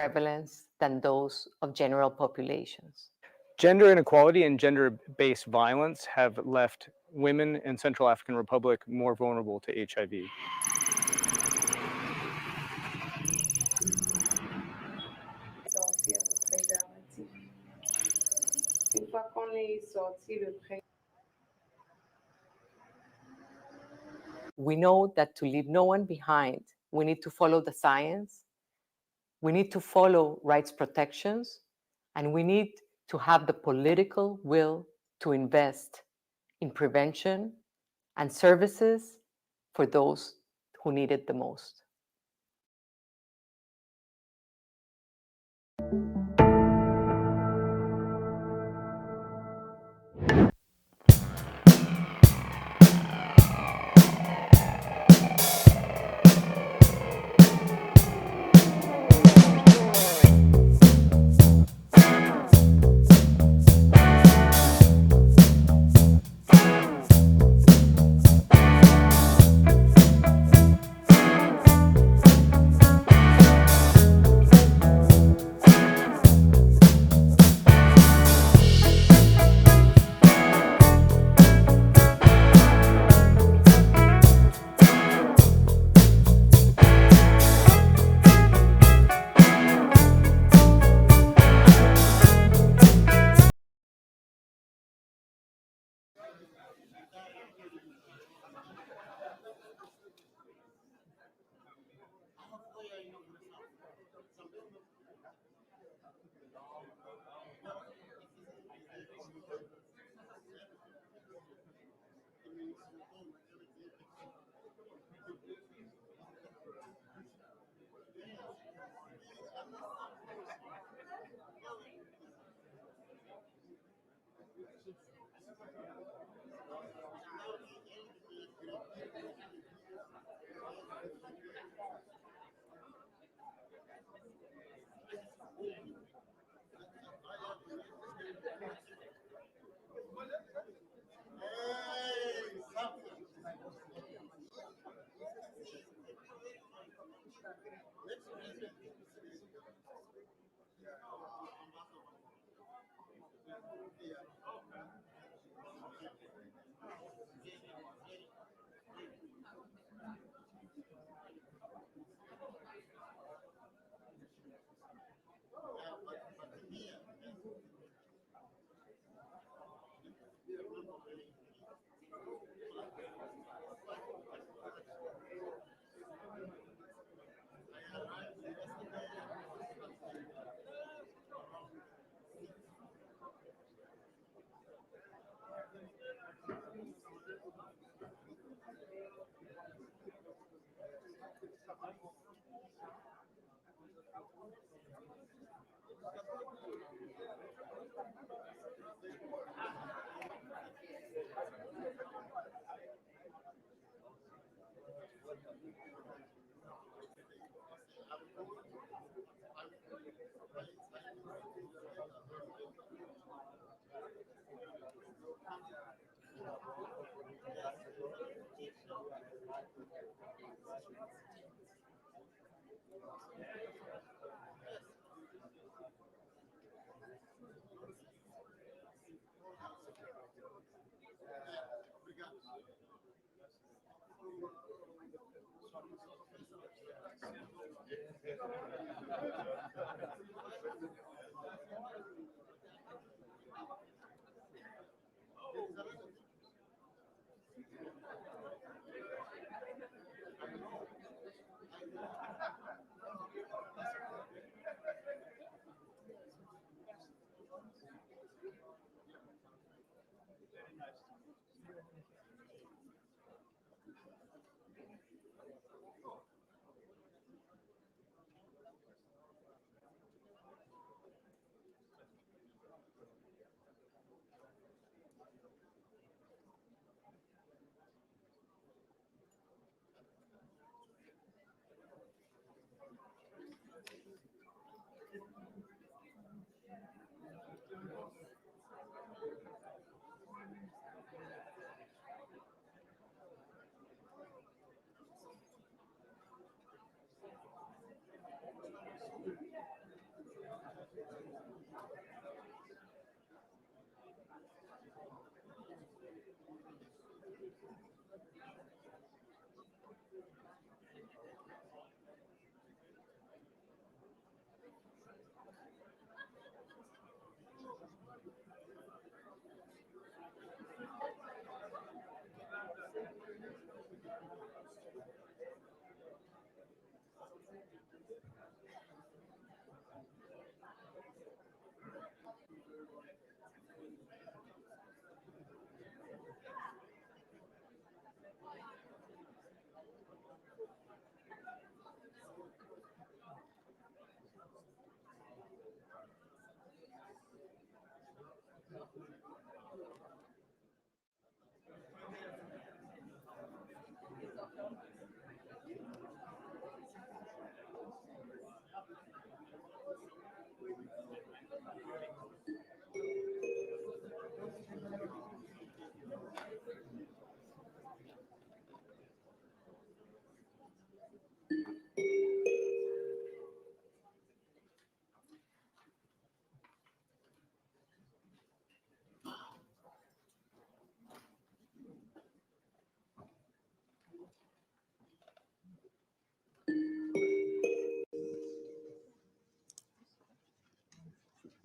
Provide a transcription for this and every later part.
prevalence than those of general populations. Gender inequality and gender-based violence have left women in Central African Republic more vulnerable to HIV. We know that to leave no one behind, we need to follow the science, we need to follow rights protections, and we need to have the political will to invest in prevention and services for those who need it the most.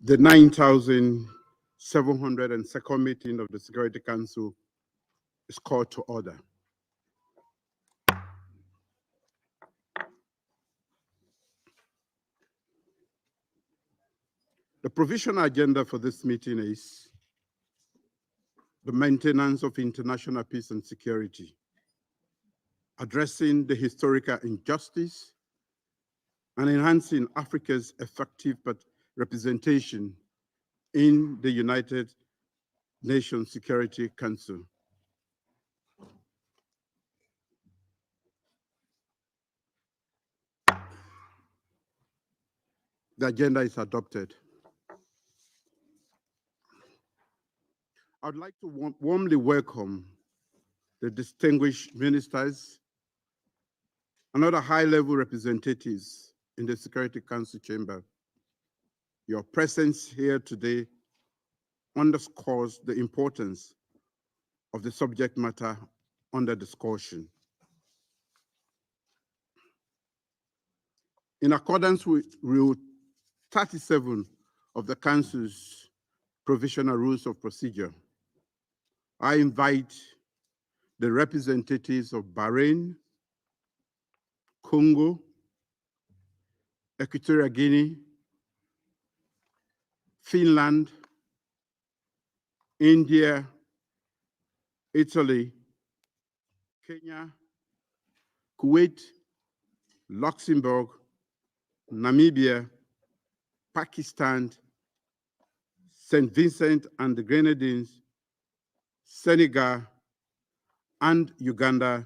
The 9,702nd meeting of the Security Council is called to order. The provisional agenda for this meeting is the maintenance of international peace and security, addressing the historical injustice, and enhancing Africa's effective representation in the United Nations Security Council. The agenda is adopted. I'd like to warmly welcome the distinguished ministers and other high-level representatives in the Security Council chamber. Your presence here today underscores the importance of the subject matter under discussion. In accordance with Rule 37 of the Council's Provisional Rules of Procedure, I invite the representatives of Bahrain, Congo, Equatorial Guinea, Finland, India, Italy, Kenya, Kuwait, Luxembourg, Namibia, Pakistan, St. Vincent and the Grenadines, Senegal, and Uganda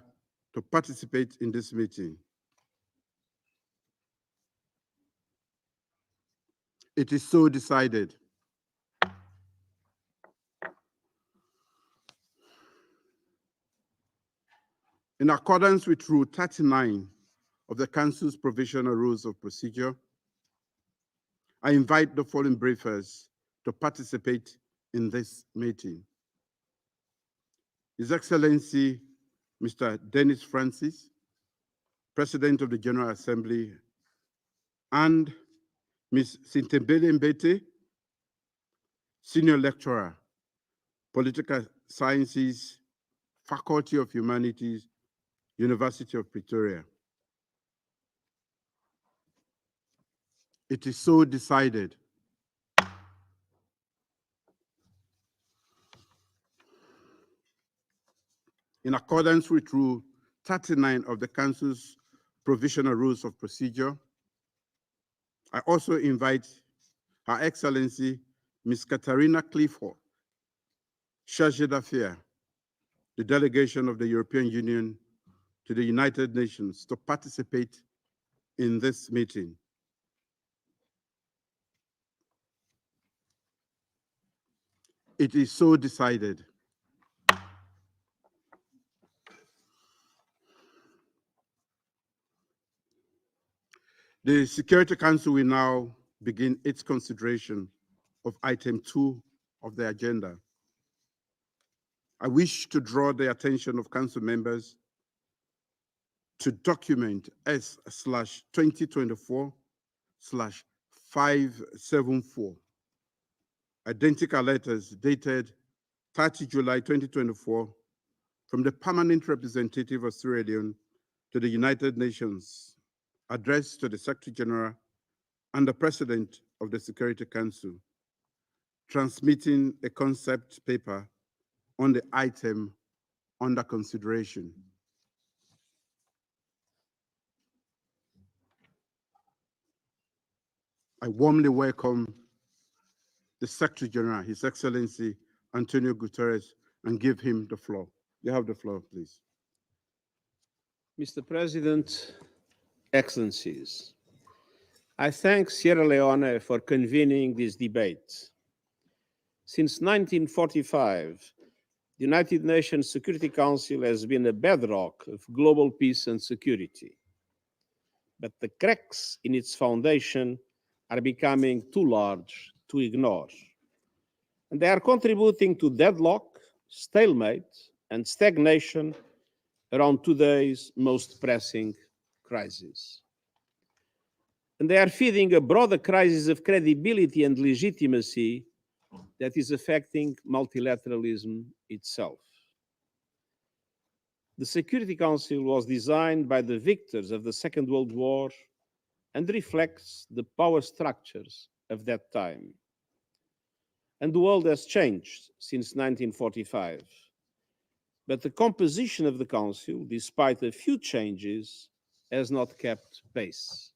to participate in this meeting. It is so decided. In accordance with Rule 39 of the Council's Provisional Rules of Procedure, I invite the following briefers to participate in this meeting. His Excellency, Mr. Dennis Francis, President of the General Assembly, and Ms. Sintembele Mbete, Senior Lecturer, Political Sciences, Faculty of Humanities, University of Pretoria. It is so decided. In accordance with Rule 39 of the Council's Provisional Rules of Procedure, I also invite Her Excellency, Ms. Katarina Clifford, Chargée d'Affaires, the delegation of the European Union to the United Nations, to participate in this meeting. It is so decided. The Security Council will now begin its consideration of item 2 of the agenda. I wish to draw the attention of Council members to document S/2024/574, identical letters dated 30 July 2024 from the permanent representative of Sierra Leone to the United Nations, addressed to the Secretary General and the President of the Security Council, transmitting a concept paper on the item under consideration. I warmly welcome the Secretary General, His Excellency Antonio Guterres, and give him the floor. You have the floor, please. Mr. President, Excellencies, I thank Sierra Leone for convening this debate. Since 1945, the United Nations Security Council has been a bedrock of global peace and security. but the cracks in its foundation are becoming too large to ignore. And they are contributing to deadlock, stalemate, and stagnation around today's most pressing crisis. And they are feeding a broader crisis of credibility and legitimacy that is affecting multilateralism itself. The Security Council was designed by the victors of the Second World War and reflects the power structures of that time. And the world has changed since 1945. But the composition of the Council, despite a few changes, has not kept pace.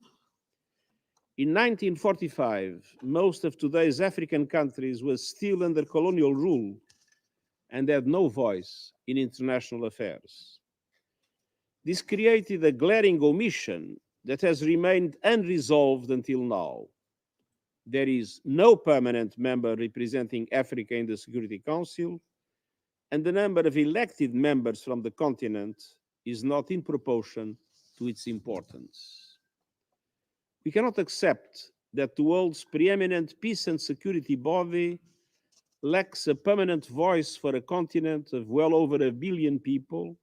In 1945, most of today's African countries were still under colonial rule and had no voice in international affairs. This created a glaring omission that has remained unresolved until now. There is no permanent member representing Africa in the Security Council, and the number of elected members from the continent is not in proportion to its importance. We cannot accept that the world's preeminent peace and security body lacks a permanent voice for a continent of well over 1 billion people,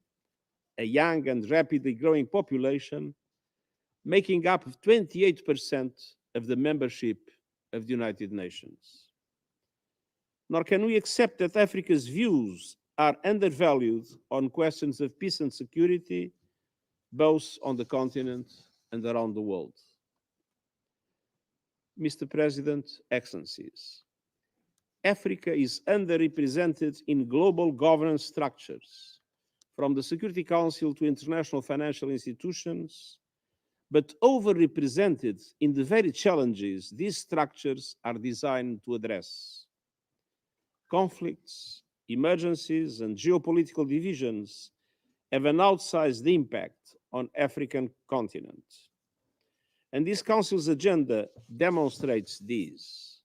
a young and rapidly growing population, making up 28% of the membership of the United Nations. Nor can we accept that Africa's views are undervalued on questions of peace and security, both on the continent and around the world. Mr. President, Excellencies, Africa is underrepresented in global governance structures, from the Security Council to international financial institutions, but overrepresented in the very challenges these structures are designed to address. Conflicts, emergencies, and geopolitical divisions have an outsized impact on the African continent. And this Council's agenda demonstrates this.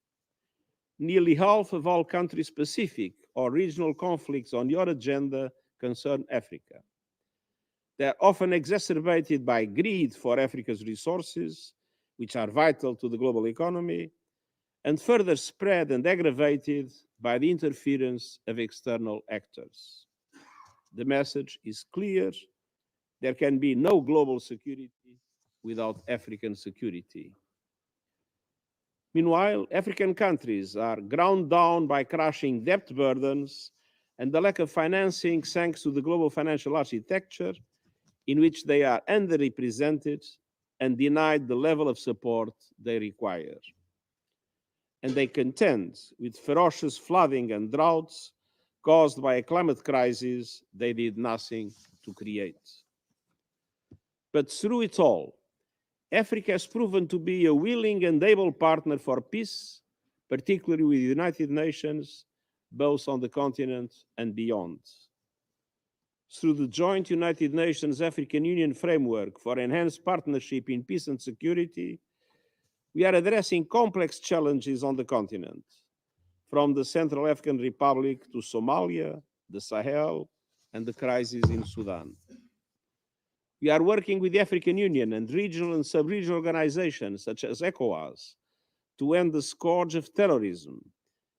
Nearly half of all country-specific or regional conflicts on your agenda concern Africa. They are often exacerbated by greed for Africa's resources, which are vital to the global economy, and further spread and aggravated by the interference of external actors. The message is clear: there can be no global security without African security. Meanwhile, African countries are ground down by crushing debt burdens and the lack of financing thanks to the global financial architecture in which they are underrepresented and denied the level of support they require. And they contend with ferocious flooding and droughts caused by a climate crisis they did nothing to create. But through it all, Africa has proven to be a willing and able partner for peace, particularly with the United Nations, both on the continent and beyond. Through the joint United Nations African Union framework for enhanced partnership in peace and security, we are addressing complex challenges on the continent, from the Central African Republic to Somalia, the Sahel, and the crisis in Sudan. We are working with the African Union and regional and sub-regional organizations such as ECOWAS to end the scourge of terrorism,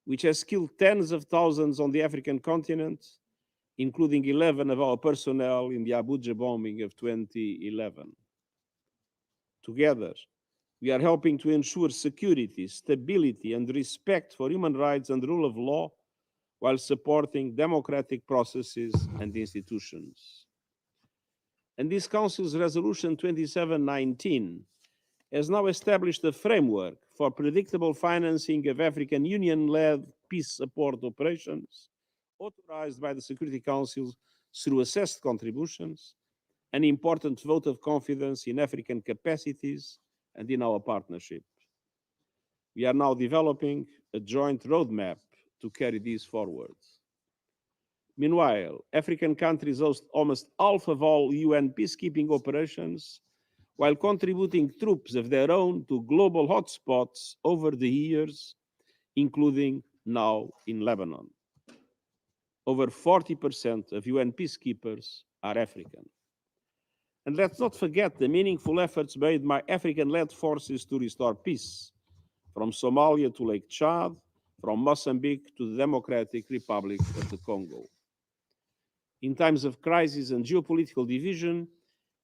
which has killed tens of thousands on the African continent, including 11 of our personnel in the Abuja bombing of 2011. Together, we are helping to ensure security, stability, and respect for human rights and rule of law while supporting democratic processes and institutions. And this Council's Resolution 2719 has now established a framework for predictable financing of African Union-led peace support operations, authorized by the Security Council through assessed contributions, an important vote of confidence in African capacities and in our partnership. We are now developing a joint roadmap to carry these forward. Meanwhile, African countries host almost half of all UN peacekeeping operations, while contributing troops of their own to global hotspots over the years, including now in Lebanon. Over 40% of UN peacekeepers are African. And let's not forget the meaningful efforts made by African-led forces to restore peace, from Somalia to Lake Chad, from Mozambique to the Democratic Republic of the Congo. In times of crisis and geopolitical division,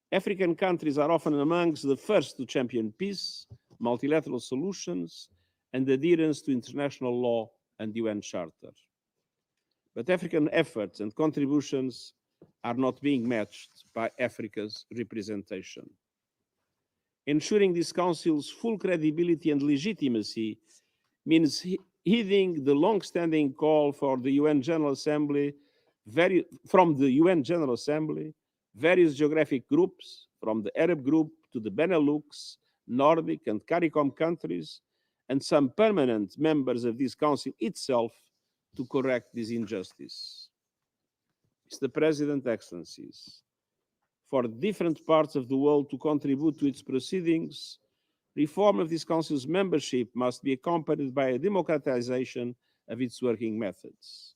African countries are often amongst the first to champion peace, multilateral solutions, and adherence to international law and UN Charter. But African efforts and contributions are not being matched by Africa's representation. Ensuring this Council's full credibility and legitimacy means heeding the long-standing call for the UN General Assembly, from the UN General Assembly, various geographic groups, from the Arab group to the Benelux, Nordic and CARICOM countries, and some permanent members of this Council itself to correct this injustice. Mr. President, Excellencies, for different parts of the world to contribute to its proceedings, reform of this Council's membership must be accompanied by a democratization of its working methods.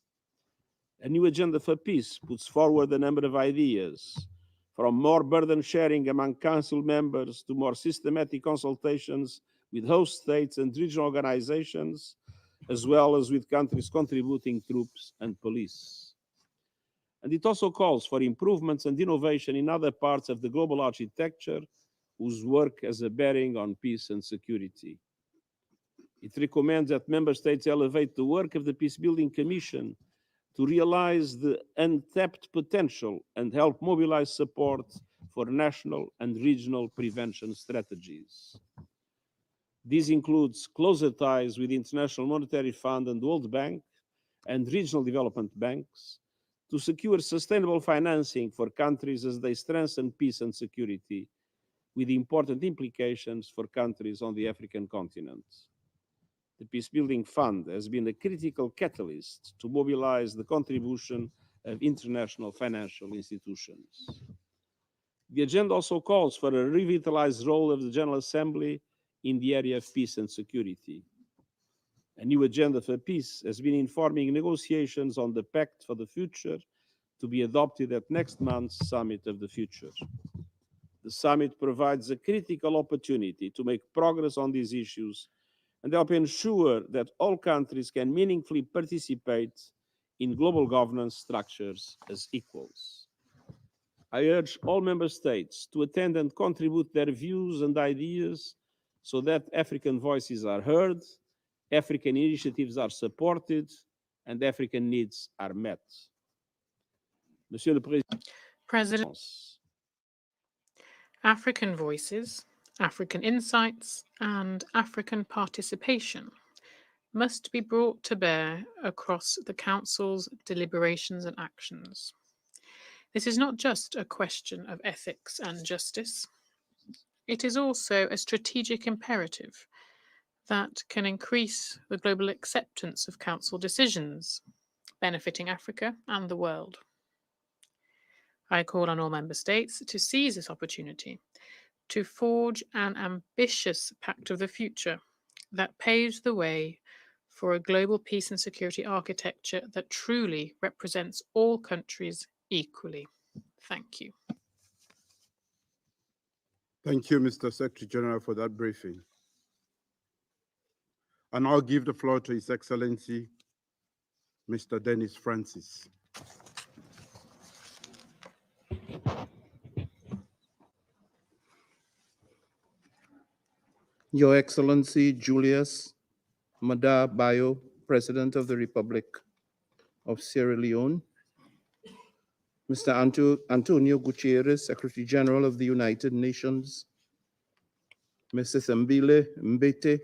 A new agenda for peace puts forward a number of ideas, from more burden sharing among Council members to more systematic consultations with host states and regional organizations, as well as with countries contributing troops and police. And it also calls for improvements and innovation in other parts of the global architecture whose work has a bearing on peace and security. It recommends that member states elevate the work of the Peacebuilding Commission to realize the untapped potential and help mobilize support for national and regional prevention strategies. This includes closer ties with the International Monetary Fund and World Bank and regional development banks to secure sustainable financing for countries as they strengthen peace and security, with important implications for countries on the African continent. The Peacebuilding Fund has been a critical catalyst to mobilize the contribution of international financial institutions. The agenda also calls for a revitalized role of the General Assembly in the area of peace and security. A new agenda for peace has been informing negotiations on the Pact for the Future to be adopted at next month's Summit of the Future. The summit provides a critical opportunity to make progress on these issues and help ensure that all countries can meaningfully participate in global governance structures as equals. I urge all member states to attend and contribute their views and ideas so that African voices are heard, African initiatives are supported, and African needs are met. Monsieur le President, African voices, African insights, and African participation must be brought to bear across the Council's deliberations and actions. This is not just a question of ethics and justice. It is also a strategic imperative that can increase the global acceptance of Council decisions, benefiting Africa and the world. I call on all member states to seize this opportunity to forge an ambitious pact of the future that paves the way for a global peace and security architecture that truly represents all countries equally. Thank you. Thank you, Mr. Secretary General, for that briefing. And I'll give the floor to His Excellency, Mr. Dennis Francis. Your Excellency Julius Maada Bio, President of the Republic of Sierra Leone, Mr. Antonio Gutierrez, Secretary General of the United Nations, Mrs. Mbile Mbete,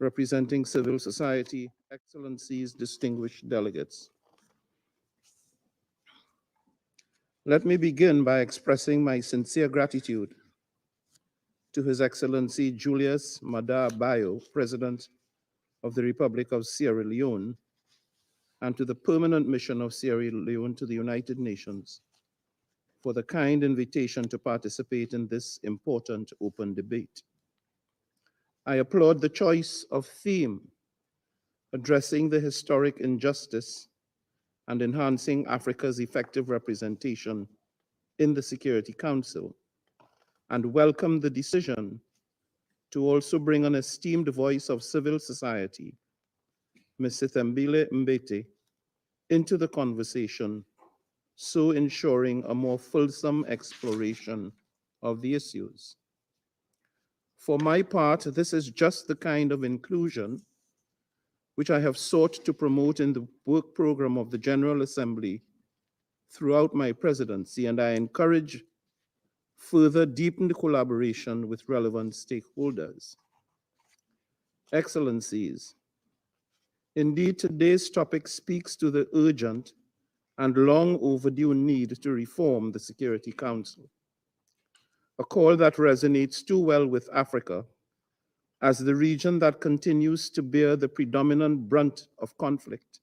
representing civil society, Excellencies, distinguished delegates. Let me begin by expressing my sincere gratitude to His Excellency Julius Maada Bio, President of the Republic of Sierra Leone, and to the Permanent Mission of Sierra Leone to the United Nations for the kind invitation to participate in this important open debate. I applaud the choice of theme addressing the historic injustice and enhancing Africa's effective representation in the Security Council and welcome the decision to also bring an esteemed voice of civil society, Ms. Sithembile Mbete, into the conversation, so ensuring a more fulsome exploration of the issues. For my part, this is just the kind of inclusion which I have sought to promote in the work program of the General Assembly throughout my presidency, and I encourage further deepened collaboration with relevant stakeholders. Excellencies, indeed, today's topic speaks to the urgent and long overdue need to reform the Security Council, a call that resonates too well with Africa as the region that continues to bear the predominant brunt of conflict,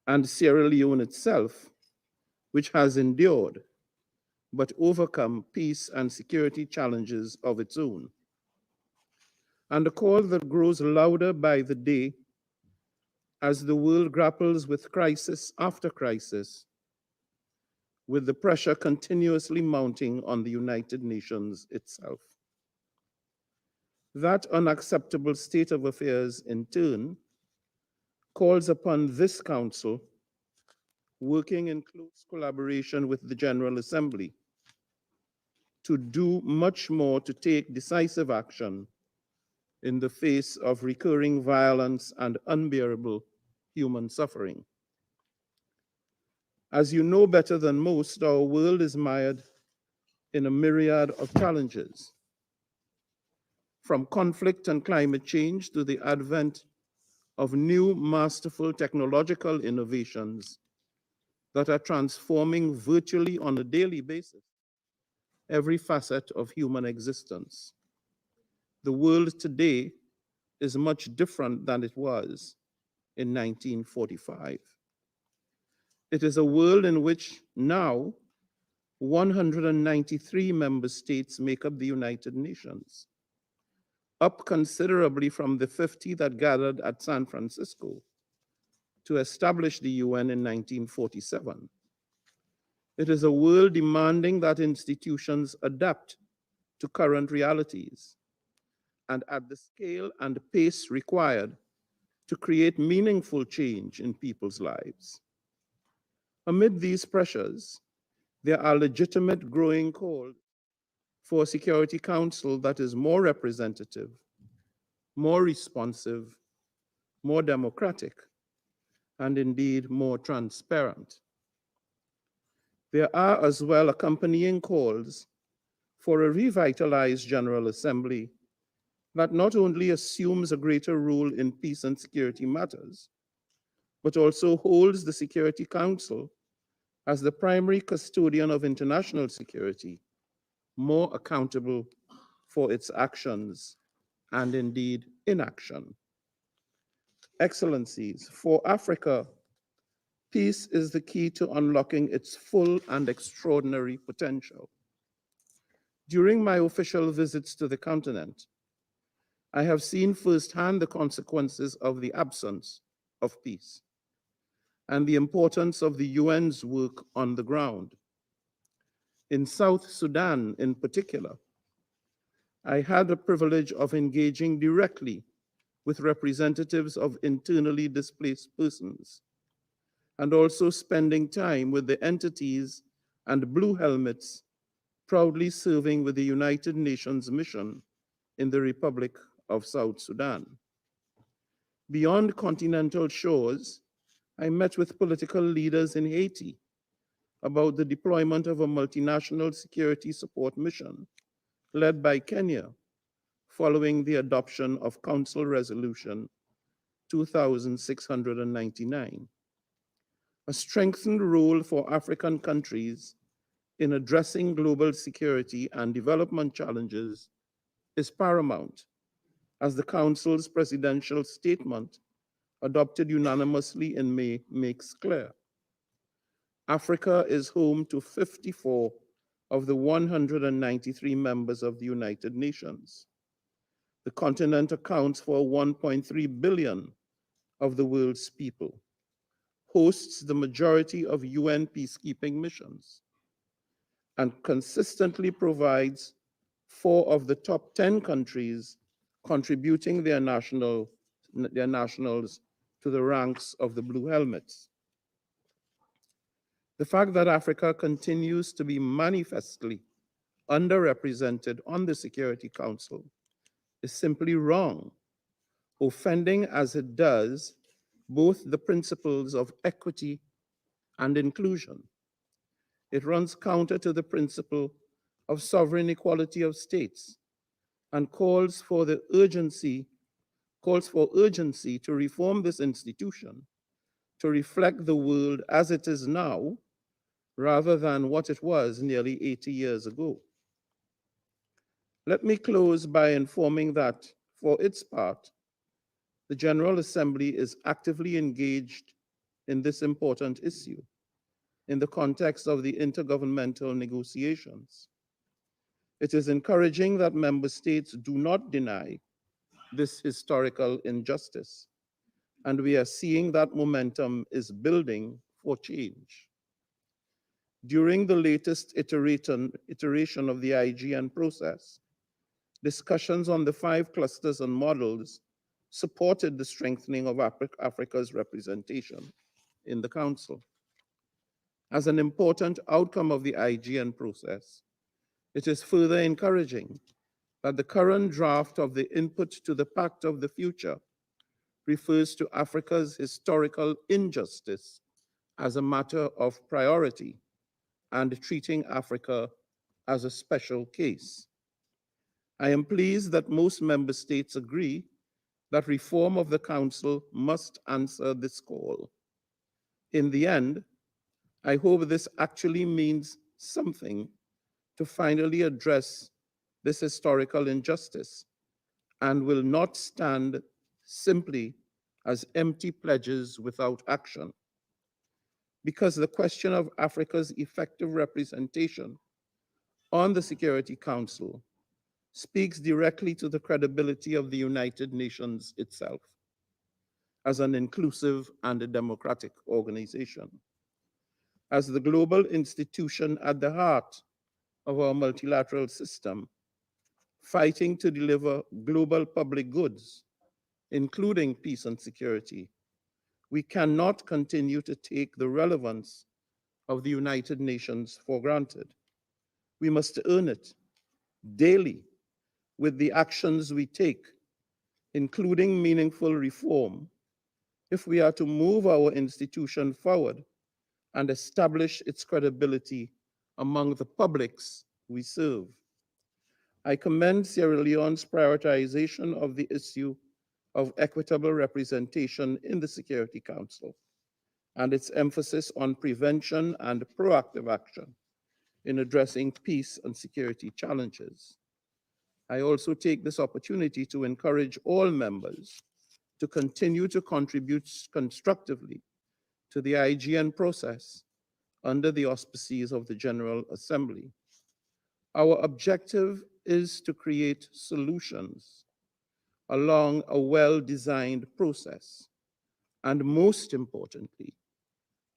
and Sierra Leone itself, which has endured but overcome peace and security challenges of its own. And a call that grows louder by the day as the world grapples with crisis after crisis, with the pressure continuously mounting on the United Nations itself. That unacceptable state of affairs, in turn, calls upon this Council, working in close collaboration with the General Assembly, to do much more to take decisive action in the face of recurring violence and unbearable human suffering. As you know better than most, our world is mired in a myriad of challenges, from conflict and climate change to the advent of new masterful technological innovations that are transforming virtually on a daily basis every facet of human existence. The world today is much different than it was in 1945. It is a world in which now 193 member states make up the United Nations, up considerably from the 50 that gathered at San Francisco to establish the UN in 1947. It is a world demanding that institutions adapt to current realities and at the scale and pace required to create meaningful change in people's lives. Amid these pressures, there are legitimate growing calls for a Security Council that is more representative, more responsive, more democratic, and indeed more transparent. There are as well accompanying calls for a revitalized General Assembly that not only assumes a greater role in peace and security matters, but also holds the Security Council as the primary custodian of international security, more accountable for its actions and indeed inaction. Excellencies, for Africa, peace is the key to unlocking its full and extraordinary potential. During my official visits to the continent, I have seen firsthand the consequences of the absence of peace and the importance of the UN's work on the ground. In South Sudan, in particular, I had the privilege of engaging directly with representatives of internally displaced persons, and also spending time with the entities and blue helmets proudly serving with the United Nations mission in the Republic of South Sudan. Beyond continental shores, I met with political leaders in Haiti about the deployment of a multinational security support mission led by Kenya following the adoption of Council Resolution 2699. A strengthened role for African countries in addressing global security and development challenges is paramount, as the Council's presidential statement, adopted unanimously in May, makes clear. Africa is home to 54 of the 193 members of the United Nations. The continent accounts for 1.3 billion of the world's people, hosts the majority of UN peacekeeping missions, and consistently provides 4 of the top 10 countries contributing their nationals to the ranks of the Blue Helmets. The fact that Africa continues to be manifestly underrepresented on the Security Council is simply wrong, offending as it does both the principles of equity and inclusion. It runs counter to the principle of sovereign equality of states and calls for urgency to reform this institution to reflect the world as it is now, rather than what it was nearly 80 years ago. Let me close by informing that, for its part, the General Assembly is actively engaged in this important issue in the context of the intergovernmental negotiations. It is encouraging that member states do not deny this historical injustice, and we are seeing that momentum is building for change. During the latest iteration of the IGN process, discussions on the 5 clusters and models supported the strengthening of Africa's representation in the Council. As an important outcome of the IGN process, it is further encouraging that the current draft of the input to the Pact of the Future refers to Africa's historical injustice as a matter of priority and treating Africa as a special case. I am pleased that most member states agree that reform of the Council must answer this call. In the end, I hope this actually means something to finally address this historical injustice and will not stand simply as empty pledges without action. Because the question of Africa's effective representation on the Security Council speaks directly to the credibility of the United Nations itself as an inclusive and a democratic organization. As the global institution at the heart of our multilateral system, fighting to deliver global public goods, including peace and security, we cannot continue to take the relevance of the United Nations for granted. We must earn it daily with the actions we take, including meaningful reform, if we are to move our institution forward and establish its credibility among the publics we serve. I commend Sierra Leone's prioritization of the issue of equitable representation in the Security Council and its emphasis on prevention and proactive action in addressing peace and security challenges. I also take this opportunity to encourage all members to continue to contribute constructively to the IGN process under the auspices of the General Assembly. Our objective is to create solutions along a well-designed process, and most importantly,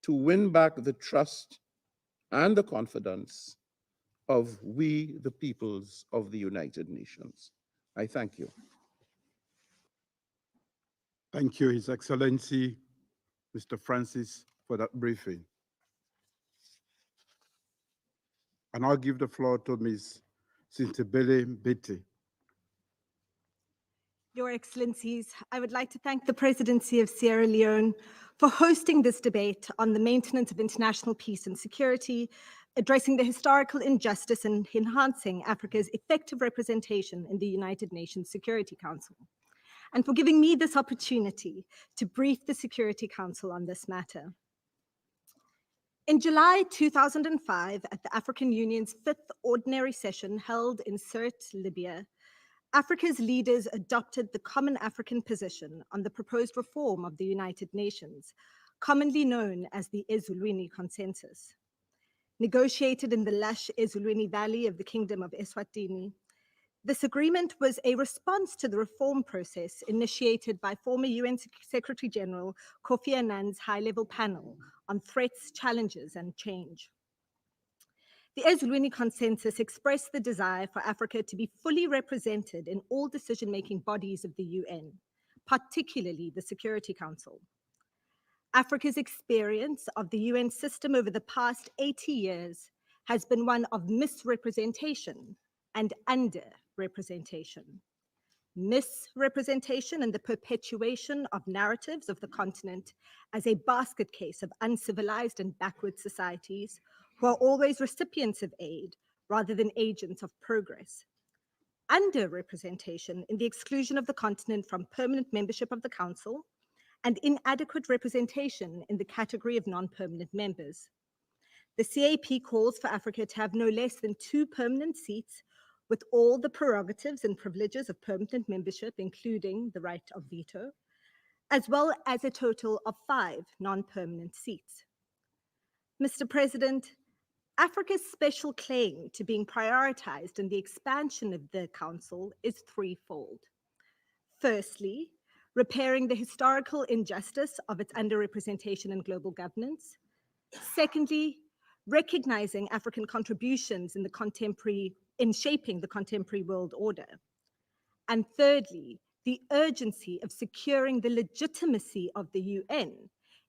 to win back the trust and the confidence of we, the peoples of the United Nations. I thank you. Thank you, His Excellency, Mr. Francis, for that briefing. And I'll give the floor to Ms. Sintebele Mbete. Your Excellencies, I would like to thank the Presidency of Sierra Leone for hosting this debate on the maintenance of international peace and security, addressing the historical injustice and enhancing Africa's effective representation in the United Nations Security Council, and for giving me this opportunity to brief the Security Council on this matter. In July 2005, at the African Union's 5th Ordinary Session held in Sirte, Libya, Africa's leaders adopted the Common African Position on the proposed reform of the United Nations, commonly known as the Ezulwini Consensus. Negotiated in the lush Ezulwini Valley of the Kingdom of Eswatini, this agreement was a response to the reform process initiated by former UN Secretary General Kofi Annan's high-level panel on threats, challenges, and change. The Ezulwini Consensus expressed the desire for Africa to be fully represented in all decision-making bodies of the UN, particularly the Security Council. Africa's experience of the UN system over the past 80 years has been one of misrepresentation and underrepresentation. Misrepresentation and the perpetuation of narratives of the continent as a basket case of uncivilized and backward societies who are always recipients of aid rather than agents of progress. Underrepresentation in the exclusion of the continent from permanent membership of the Council, and inadequate representation in the category of non-permanent members. The CAP calls for Africa to have no less than 2 permanent seats with all the prerogatives and privileges of permanent membership, including the right of veto, as well as a total of 5 non-permanent seats. Mr. President, Africa's special claim to being prioritized in the expansion of the Council is threefold. Firstly, repairing the historical injustice of its underrepresentation in global governance. Secondly, recognizing African contributions in shaping the contemporary world order. And thirdly, the urgency of securing the legitimacy of the UN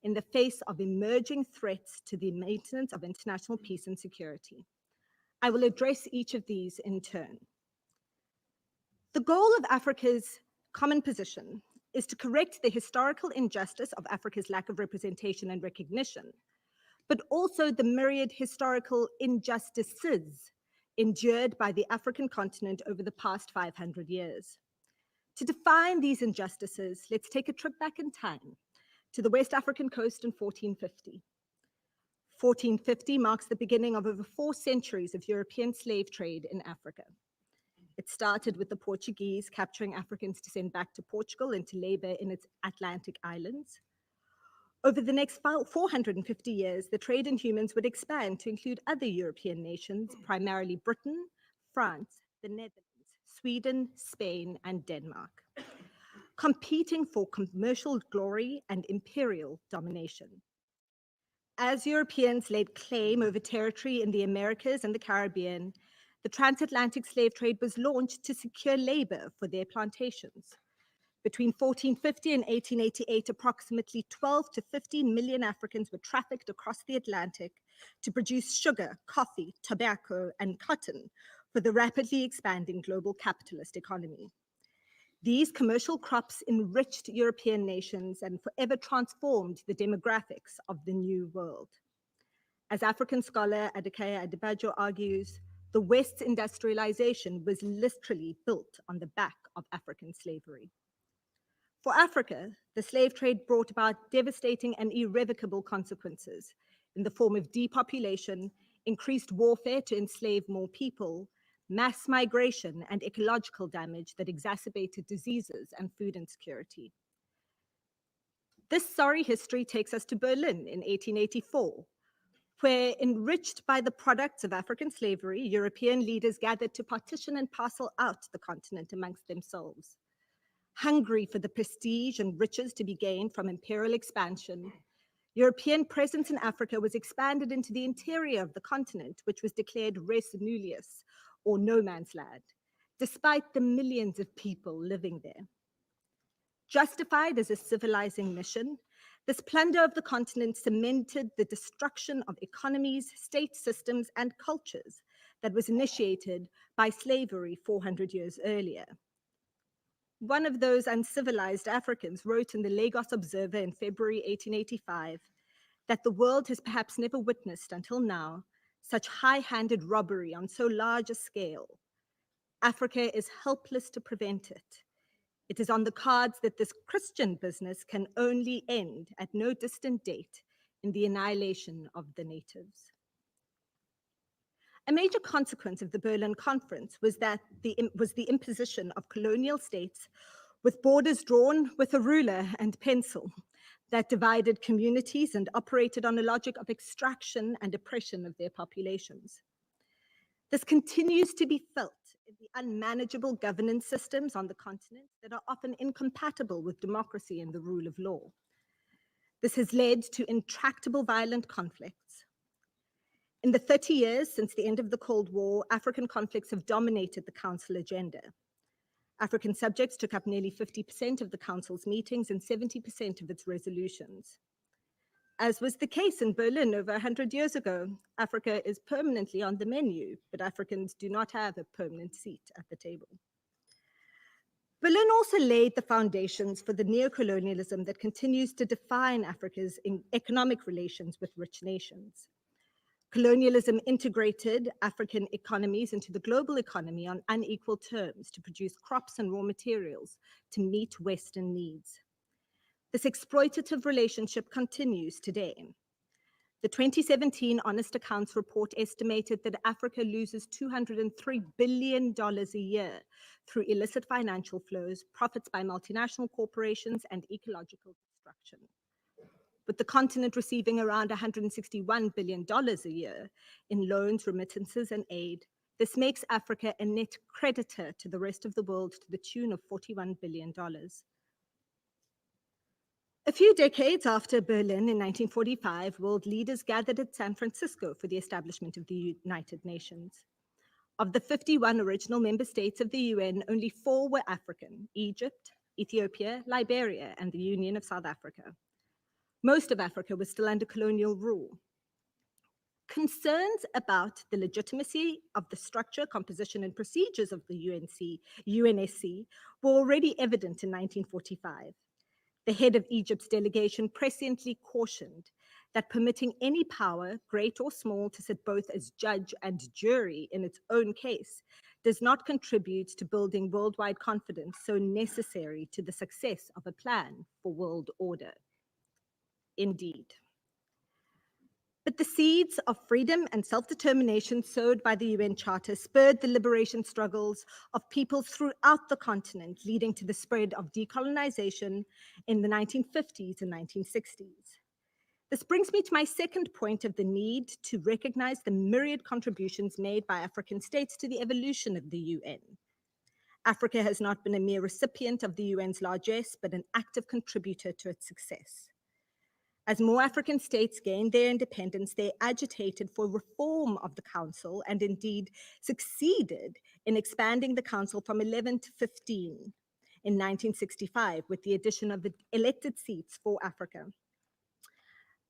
in the face of emerging threats to the maintenance of international peace and security. I will address each of these in turn. The goal of Africa's common position is to correct the historical injustice of Africa's lack of representation and recognition, but also the myriad historical injustices endured by the African continent over the past 500 years. To define these injustices, let's take a trip back in time to the West African coast in 1450. 1450 marks the beginning of over 4 centuries of European slave trade in Africa. It started with the Portuguese capturing Africans to send back to Portugal and to labor in its Atlantic islands. Over the next 450 years, the trade in humans would expand to include other European nations, primarily Britain, France, the Netherlands, Sweden, Spain, and Denmark, competing for commercial glory and imperial domination. As Europeans laid claim over territory in the Americas and the Caribbean, the transatlantic slave trade was launched to secure labor for their plantations. Between 1450 and 1888, approximately 12 to 15 million Africans were trafficked across the Atlantic to produce sugar, coffee, tobacco, and cotton for the rapidly expanding global capitalist economy. These commercial crops enriched European nations and forever transformed the demographics of the New World. As African scholar Adekaya Adebajo argues, the West's industrialization was literally built on the back of African slavery. For Africa, the slave trade brought about devastating and irrevocable consequences in the form of depopulation, increased warfare to enslave more people, mass migration, and ecological damage that exacerbated diseases and food insecurity. This sorry history takes us to Berlin in 1884, where, enriched by the products of African slavery, European leaders gathered to partition and parcel out the continent amongst themselves. Hungry for the prestige and riches to be gained from imperial expansion, European presence in Africa was expanded into the interior of the continent, which was declared res nullius, or no man's land, despite the millions of people living there. Justified as a civilizing mission, this plunder of the continent cemented the destruction of economies, state systems, and cultures that was initiated by slavery 400 years earlier. One of those uncivilized Africans wrote in the Lagos Observer in February 1885 that the world has perhaps never witnessed until now such high-handed robbery on so large a scale. Africa is helpless to prevent it. It is on the cards that this Christian business can only end at no distant date in the annihilation of the natives. A major consequence of the Berlin Conference was the imposition of colonial states with borders drawn with a ruler and pencil that divided communities and operated on a logic of extraction and oppression of their populations. This continues to be felt in the unmanageable governance systems on the continent that are often incompatible with democracy and the rule of law. This has led to intractable violent conflicts. In the 30 years since the end of the Cold War, African conflicts have dominated the Council agenda. African subjects took up nearly 50% of the Council's meetings and 70% of its resolutions. As was the case in Berlin over 100 years ago, Africa is permanently on the menu, but Africans do not have a permanent seat at the table. Berlin also laid the foundations for the neocolonialism that continues to define Africa's economic relations with rich nations. Colonialism integrated African economies into the global economy on unequal terms to produce crops and raw materials to meet Western needs. This exploitative relationship continues today. The 2017 Honest Accounts report estimated that Africa loses $203 billion a year through illicit financial flows, profits by multinational corporations, and ecological destruction. With the continent receiving around $161 billion a year in loans, remittances, and aid, this makes Africa a net creditor to the rest of the world to the tune of $41 billion. A few decades after Berlin in 1945, world leaders gathered at San Francisco for the establishment of the United Nations. Of the 51 original member states of the UN, only 4 were African: Egypt, Ethiopia, Liberia, and the Union of South Africa. Most of Africa was still under colonial rule. Concerns about the legitimacy of the structure, composition, and procedures of the UNSC were already evident in 1945. The head of Egypt's delegation presciently cautioned that permitting any power, great or small, to sit both as judge and jury in its own case does not contribute to building worldwide confidence so necessary to the success of a plan for world order. Indeed. But the seeds of freedom and self-determination sowed by the UN Charter spurred the liberation struggles of people throughout the continent, leading to the spread of decolonization in the 1950s and 1960s. This brings me to my second point of the need to recognize the myriad contributions made by African states to the evolution of the UN. Africa has not been a mere recipient of the UN's largesse, but an active contributor to its success. As more African states gained their independence, they agitated for reform of the Council and indeed succeeded in expanding the Council from 11 to 15 in 1965 with the addition of the elected seats for Africa.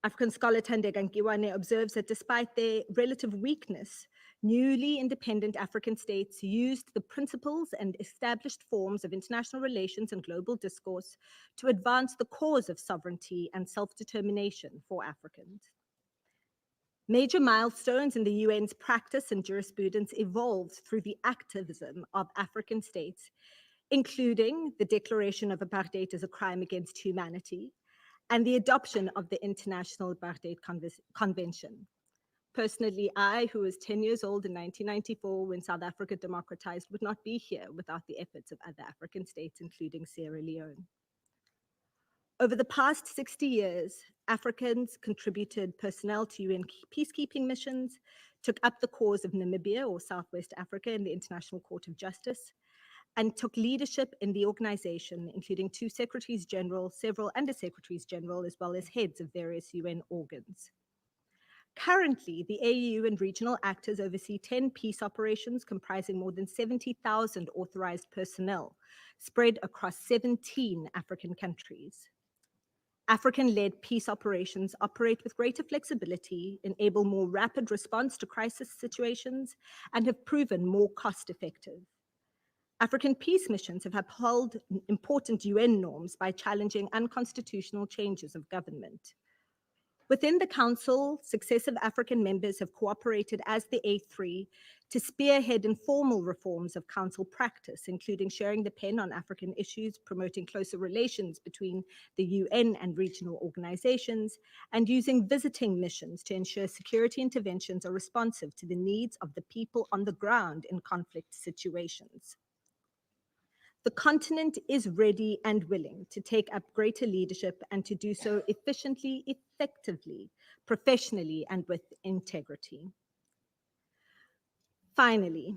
African scholar Thande Gankiwane observes that despite their relative weakness, newly independent African states used the principles and established forms of international relations and global discourse to advance the cause of sovereignty and self-determination for Africans. Major milestones in the UN's practice and jurisprudence evolved through the activism of African states, including the declaration of apartheid as a crime against humanity and the adoption of the International Apartheid Convention. Personally, I, who was 10 years old in 1994 when South Africa democratized, would not be here without the efforts of other African states, including Sierra Leone. Over the past 60 years, Africans contributed personnel to UN peacekeeping missions, took up the cause of Namibia or Southwest Africa in the International Court of Justice, and took leadership in the organization, including 2 secretaries general, several undersecretaries general, as well as heads of various UN organs. Currently, the AU and regional actors oversee 10 peace operations comprising more than 70,000 authorized personnel spread across 17 African countries. African-led peace operations operate with greater flexibility, enable more rapid response to crisis situations, and have proven more cost-effective. African peace missions have upheld important UN norms by challenging unconstitutional changes of government. Within the Council, successive African members have cooperated as the A3 to spearhead informal reforms of Council practice, including sharing the pen on African issues, promoting closer relations between the UN and regional organizations, and using visiting missions to ensure security interventions are responsive to the needs of the people on the ground in conflict situations. The continent is ready and willing to take up greater leadership and to do so efficiently, effectively, professionally, and with integrity. Finally,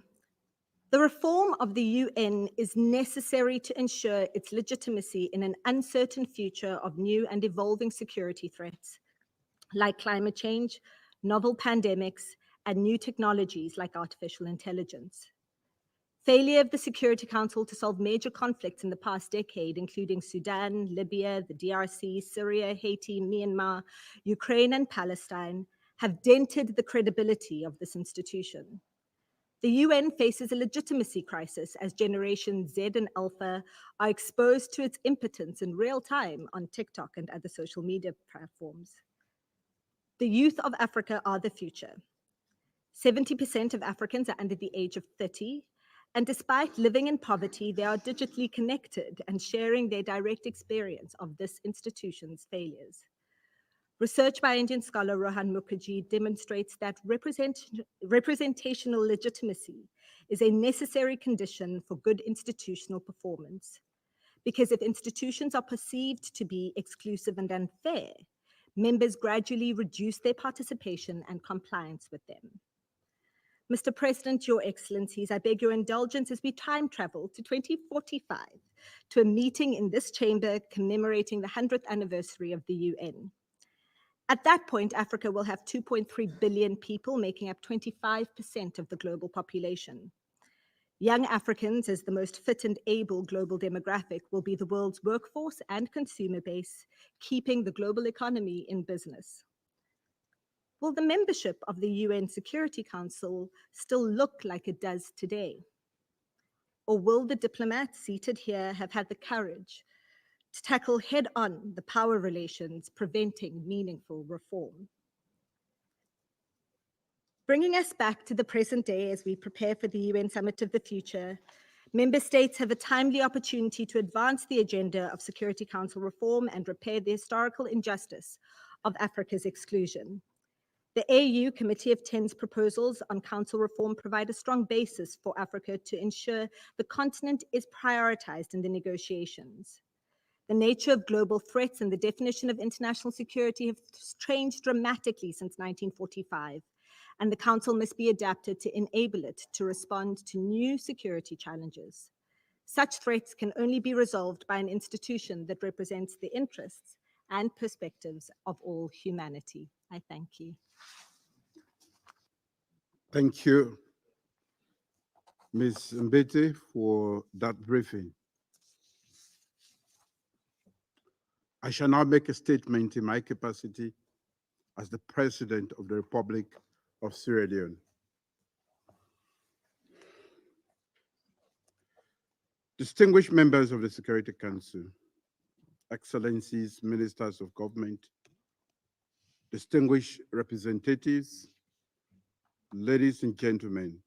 the reform of the UN is necessary to ensure its legitimacy in an uncertain future of new and evolving security threats, like climate change, novel pandemics, and new technologies like artificial intelligence. Failure of the Security Council to solve major conflicts in the past decade, including Sudan, Libya, the DRC, Syria, Haiti, Myanmar, Ukraine, and Palestine, have dented the credibility of this institution. The UN faces a legitimacy crisis as Generation Z and Alpha are exposed to its impotence in real time on TikTok and other social media platforms. The youth of Africa are the future. 70% of Africans are under the age of 30, and despite living in poverty, they are digitally connected and sharing their direct experience of this institution's failures. Research by Indian scholar Rohan Mukherjee demonstrates that representational legitimacy is a necessary condition for good institutional performance. Because if institutions are perceived to be exclusive and unfair, members gradually reduce their participation and compliance with them. Mr. President, Your Excellencies, I beg your indulgence as we time travel to 2045 to a meeting in this chamber commemorating the 100th anniversary of the UN. At that point, Africa will have 2.3 billion people, making up 25% of the global population. Young Africans, as the most fit and able global demographic, will be the world's workforce and consumer base, keeping the global economy in business. Will the membership of the UN Security Council still look like it does today? Or will the diplomats seated here have had the courage to tackle head-on the power relations preventing meaningful reform? Bringing us back to the present day as we prepare for the UN Summit of the Future, member states have a timely opportunity to advance the agenda of Security Council reform and repair the historical injustice of Africa's exclusion. The AU Committee of 10's proposals on council reform provide a strong basis for Africa to ensure the continent is prioritized in the negotiations. The nature of global threats and the definition of international security have changed dramatically since 1945, and the Council must be adapted to enable it to respond to new security challenges. Such threats can only be resolved by an institution that represents the interests and perspectives of all humanity. I thank you. Thank you, Ms. Mbete, for that briefing. I shall now make a statement in my capacity as the President of the Republic of Sierra Leone. Distinguished members of the Security Council, Excellencies, Ministers of Government, distinguished representatives, ladies and gentlemen,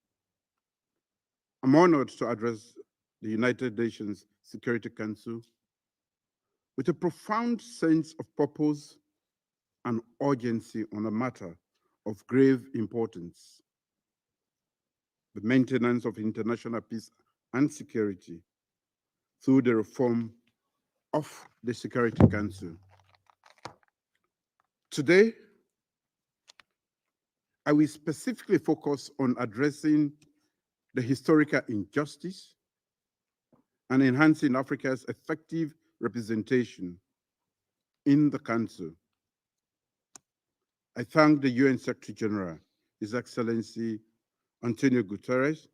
I'm honored to address the United Nations Security Council with a profound sense of purpose and urgency on a matter of grave importance: the maintenance of international peace and security through the reform of the Security Council. Today, I will specifically focus on addressing the historical injustice and enhancing Africa's effective representation in the Council. I thank the UN Secretary General, His Excellency Antonio Guterres,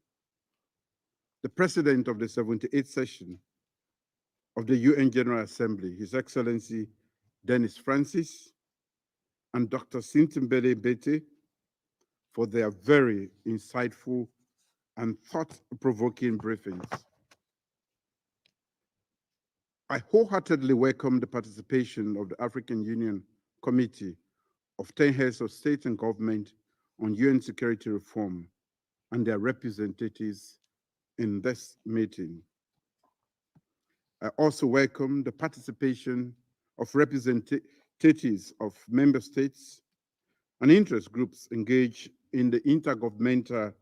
the President of the 78th session of the UN General Assembly, His Excellency Dennis Francis, and Dr. Sintimbele Bete for their very insightful and thought-provoking briefings. I wholeheartedly welcome the participation of the African Union Committee of 10 heads of state and government on UN security reform and their representatives in this meeting. I also welcome the participation of representatives of member states and interest groups engaged in the intergovernmental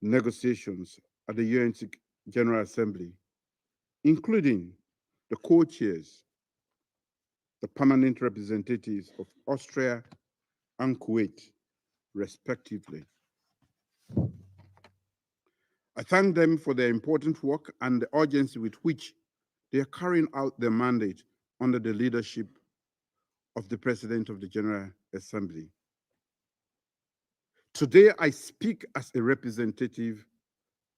negotiations at the UN General Assembly, including the co-chairs, the permanent representatives of Austria and Kuwait, respectively. I thank them for their important work and the urgency with which they are carrying out their mandate under the leadership of the President of the General Assembly. Today, I speak as a representative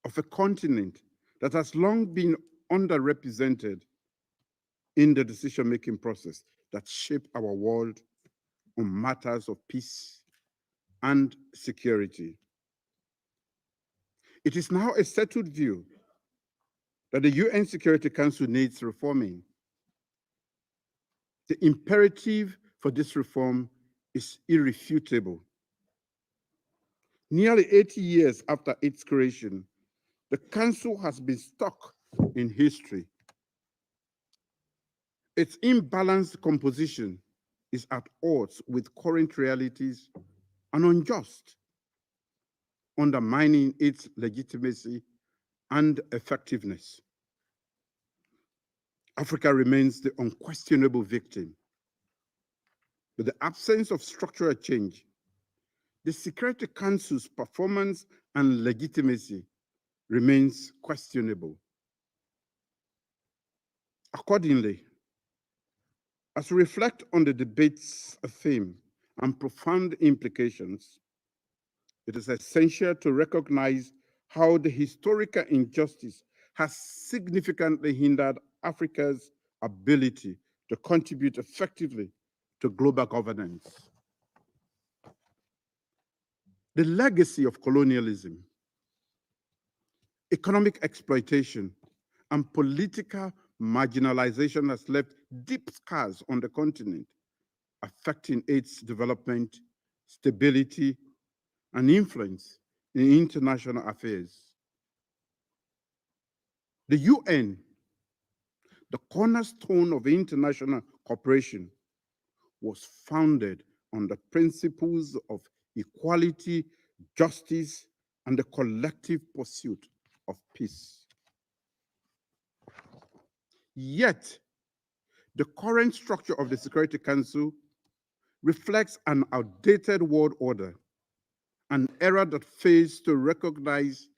of a continent that has long been underrepresented in the decision-making process that shape our world on matters of peace and security. It is now a settled view that the UN Security Council needs reforming. The imperative for this reform is irrefutable. Nearly 80 years after its creation, the Council has been stuck in history. Its imbalanced composition is at odds with current realities and unjust, undermining its legitimacy and effectiveness. Africa remains the unquestionable victim. With the absence of structural change, the Security Council's performance and legitimacy remains questionable. Accordingly, as we reflect on the debate's theme and profound implications, it is essential to recognize how the historical injustice has significantly hindered Africa's ability to contribute effectively to global governance. The legacy of colonialism, economic exploitation, and political marginalization has left deep scars on the continent, affecting its development, stability, and influence in international affairs. The UN, the cornerstone of international cooperation, was founded on the principles of equality, justice, and the collective pursuit of peace. Yet, the current structure of the Security Council reflects an outdated world order, an era that fails to recognize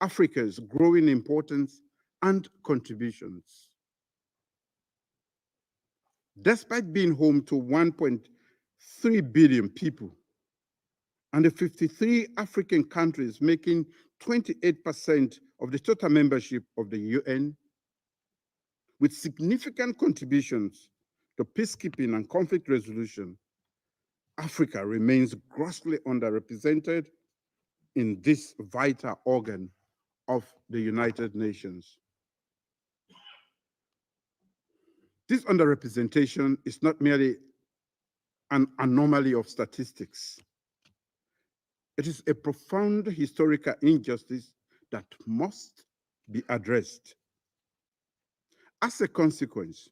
Africa's growing importance and contributions. Despite being home to 1.3 billion people and the 53 African countries making 28% of the total membership of the UN, with significant contributions to peacekeeping and conflict resolution, Africa remains grossly underrepresented in this vital organ of the United Nations. This underrepresentation is not merely an anomaly of statistics. It is a profound historical injustice that must be addressed. As a consequence,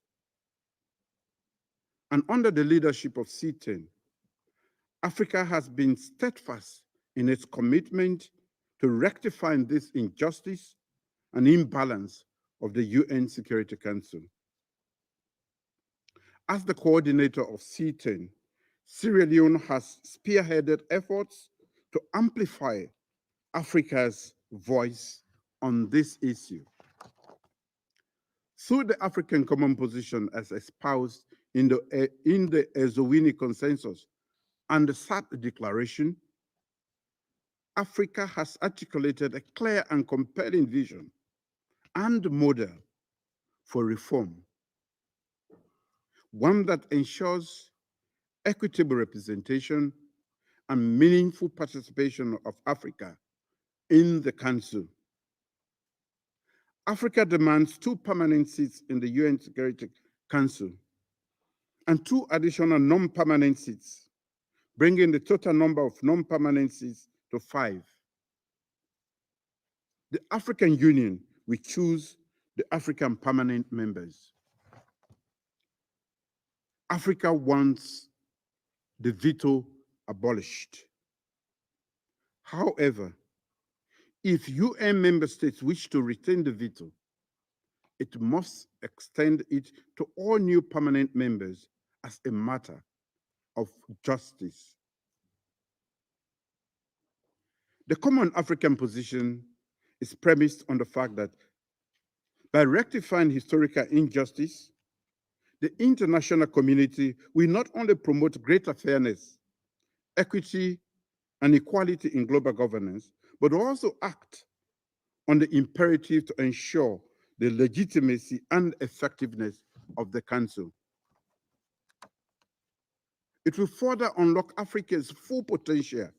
and under the leadership of C10, Africa has been steadfast in its commitment to rectifying this injustice and imbalance of the UN Security Council. As the coordinator of C10, Sierra Leone has spearheaded efforts to amplify Africa's voice on this issue. Through the African Common Position as espoused in the Ezowini Consensus and the SAT Declaration, Africa has articulated a clear and compelling vision and model for reform, one that ensures equitable representation and meaningful participation of Africa in the Council. Africa demands 2 permanent seats in the UN Security Council and 2 additional non-permanent seats, bringing the total number of non-permanent seats to 5. The African Union will choose the African permanent members. Africa wants the veto abolished. However, if UN member states wish to retain the veto, it must extend it to all new permanent members as a matter of justice. The Common African Position is premised on the fact that by rectifying historical injustice, the international community will not only promote greater fairness, equity, and equality in global governance, but also act on the imperative to ensure the legitimacy and effectiveness of the Council. It will further unlock Africa's full potential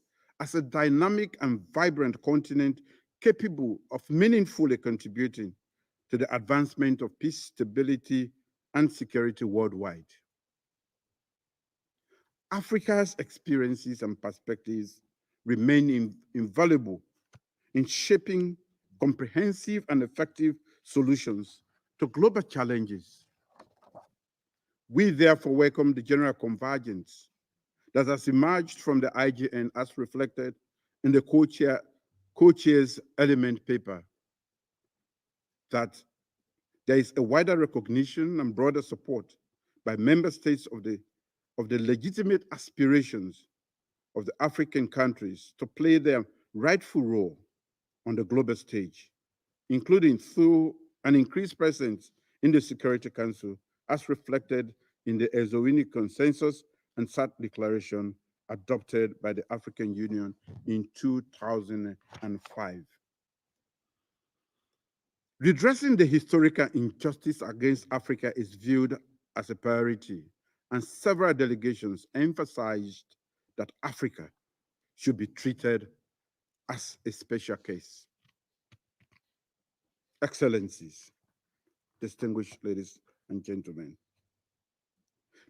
as a dynamic and vibrant continent capable of meaningfully contributing to the advancement of peace, stability, and security worldwide. Africa's experiences and perspectives remain invaluable in shaping comprehensive and effective solutions to global challenges. We therefore welcome the general convergence that has emerged from the IGN as reflected in the co-chair's element paper, that there is a wider recognition and broader support by member states of the legitimate aspirations of the African countries to play their rightful role on the global stage, including through an increased presence in the Security Council, as reflected in the Ezowini Consensus and SAT Declaration adopted by the African Union in 2005. Redressing the historical injustice against Africa is viewed as a priority, and several delegations emphasized that Africa should be treated as a special case. Excellencies, distinguished ladies and gentlemen,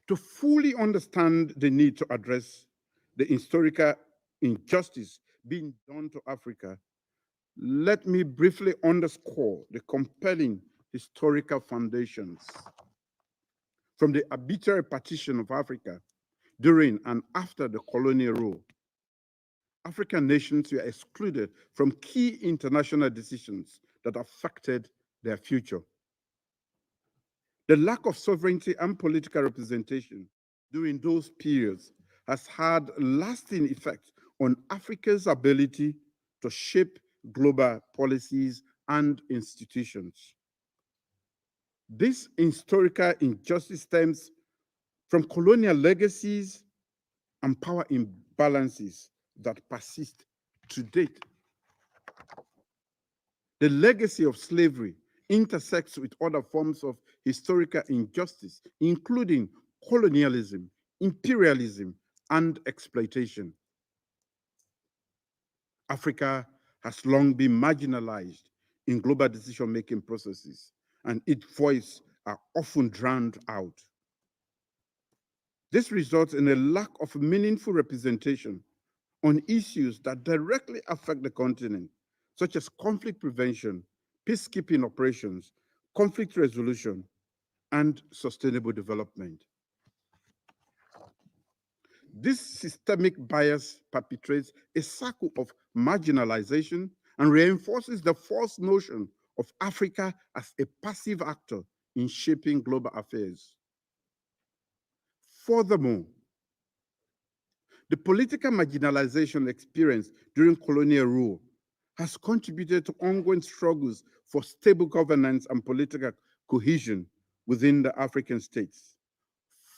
to fully understand the need to address the historical injustice being done to Africa, let me briefly underscore the compelling historical foundations. From the arbitrary partition of Africa during and after the colonial rule, African nations were excluded from key international decisions that affected their future. The lack of sovereignty and political representation during those periods has had lasting effects on Africa's ability to shape global policies and institutions. This historical injustice stems from colonial legacies and power imbalances that persist to date. The legacy of slavery intersects with other forms of historical injustice, including colonialism, imperialism, and exploitation. Africa has long been marginalized in global decision-making processes, and its voice are often drowned out. This results in a lack of meaningful representation on issues that directly affect the continent, such as conflict prevention, peacekeeping operations, conflict resolution, and sustainable development. This systemic bias perpetrates a cycle of marginalization and reinforces the false notion of Africa as a passive actor in shaping global affairs. Furthermore, the political marginalization experienced during colonial rule has contributed to ongoing struggles for stable governance and political cohesion within the African states,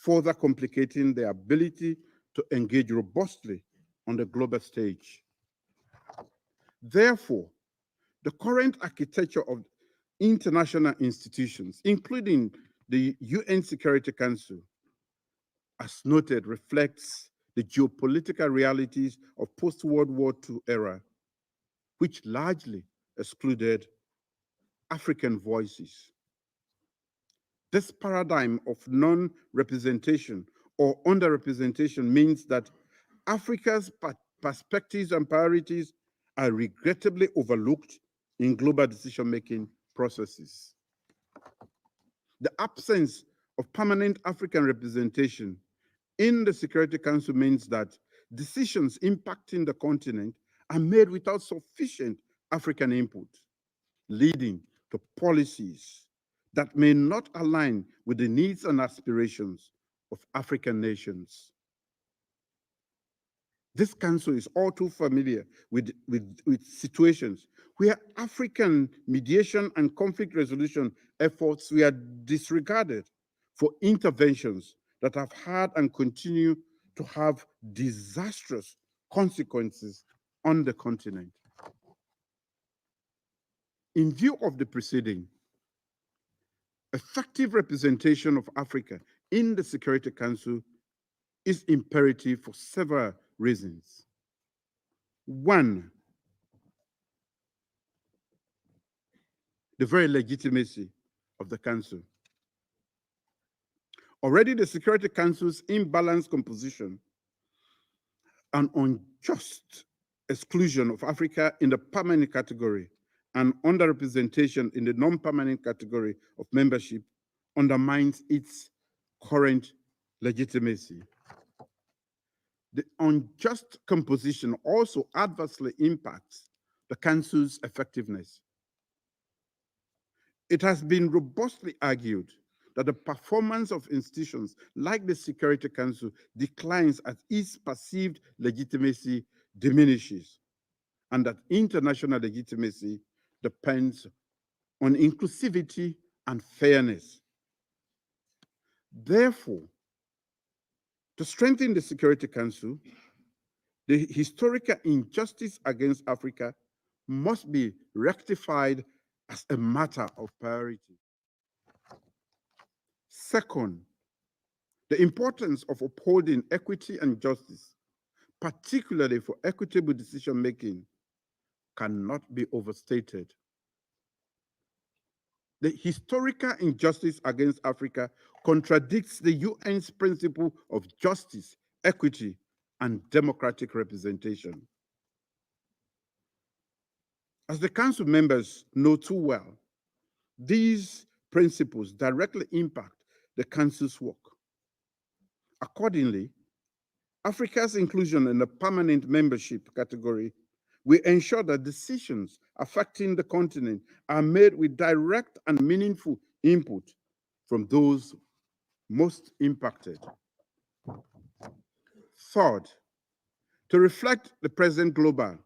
further complicating their ability to engage robustly on the global stage. Therefore, the current architecture of international institutions, including the UN Security Council, as noted, reflects the geopolitical realities of post-World War II era, which largely excluded African voices. This paradigm of non-representation or underrepresentation means that Africa's perspectives and priorities are regrettably overlooked in global decision-making processes. The absence of permanent African representation in the Security Council means that decisions impacting the continent are made without sufficient African input, leading to policies that may not align with the needs and aspirations of African nations. This council is all too familiar with situations where African mediation and conflict resolution efforts were disregarded for interventions that have had and continue to have disastrous consequences on the continent. In view of the preceding, effective representation of Africa in the Security Council is imperative for several reasons. One, the very legitimacy of the Council. Already the Security Council's imbalanced composition and unjust exclusion of Africa in the permanent category and underrepresentation in the non-permanent category of membership undermines its current legitimacy. The unjust composition also adversely impacts the Council's effectiveness. It has been robustly argued that the performance of institutions like the Security Council declines as its perceived legitimacy diminishes, and that international legitimacy depends on inclusivity and fairness. Therefore, to strengthen the Security Council, the historical injustice against Africa must be rectified as a matter of priority. Second, the importance of upholding equity and justice, particularly for equitable decision-making, cannot be overstated. The historical injustice against Africa contradicts the UN's principle of justice, equity, and democratic representation. As the Council members know too well, these principles directly impact the Council's work. Accordingly, Africa's inclusion in the permanent membership category will ensure that decisions affecting the continent are made with direct and meaningful input from those most impacted. Third, to reflect the present global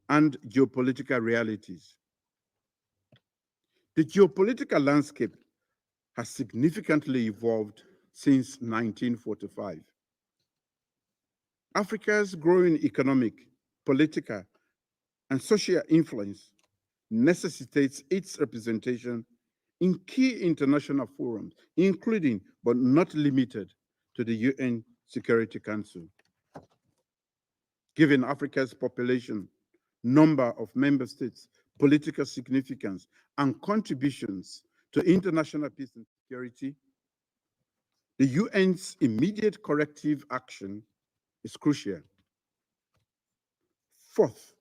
and geopolitical realities. The geopolitical landscape has significantly evolved since 1945. Africa's growing economic, political, and social influence necessitates its representation in key international forums, including but not limited to the UN Security Council. Given Africa's population, number of member states, political significance, and contributions to international peace and security, the UN's immediate corrective action is crucial. Fourth,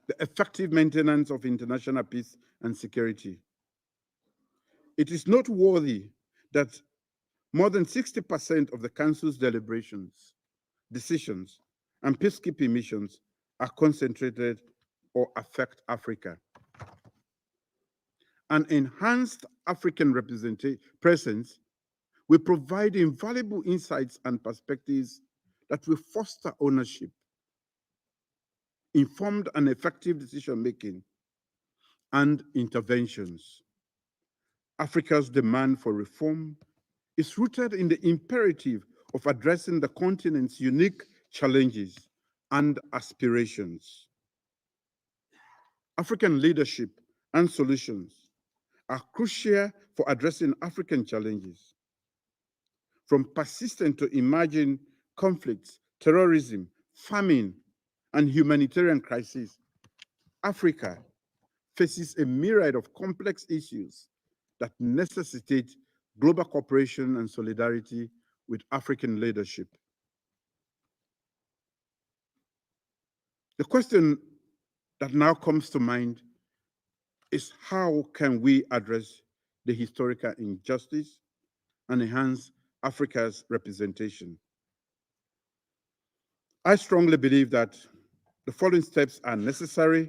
the effective maintenance of international peace and security. It is noteworthy that more than 60% of the Council's deliberations, decisions, and peacekeeping missions are concentrated or affect Africa. An enhanced African presence will provide invaluable insights and perspectives that will foster ownership, informed and effective decision-making, and interventions. Africa's demand for reform is rooted in the imperative of addressing the continent's unique challenges and aspirations. African leadership and solutions are crucial for addressing African challenges. From persistent to emerging conflicts, terrorism, famine, and humanitarian crises, Africa faces a myriad of complex issues that necessitate global cooperation and solidarity with African leadership. The question that now comes to mind is, how can we address the historical injustice and enhance Africa's representation? I strongly believe that the following steps are necessary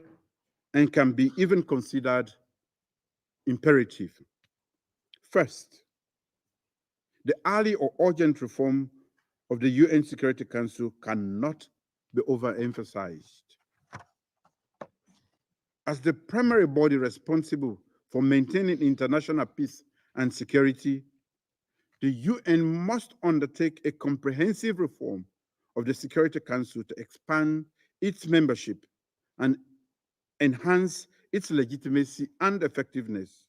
and can be even considered imperative. First, the early or urgent reform of the UN Security Council cannot be overemphasized. As the primary body responsible for maintaining international peace and security, the UN must undertake a comprehensive reform of the Security Council to expand its membership and enhance its legitimacy and effectiveness.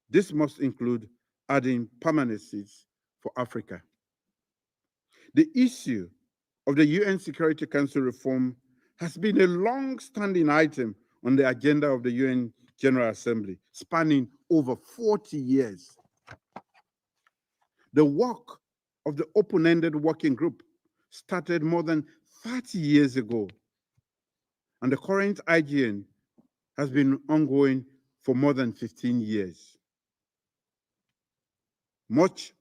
This must include adding permanent seats for Africa. The issue of the UN Security Council reform has been a long-standing item on the agenda of the UN General Assembly, spanning over 40 years. The work of the open-ended working group started more than 30 years ago, and the current IGN has been ongoing for more than 15 years. Much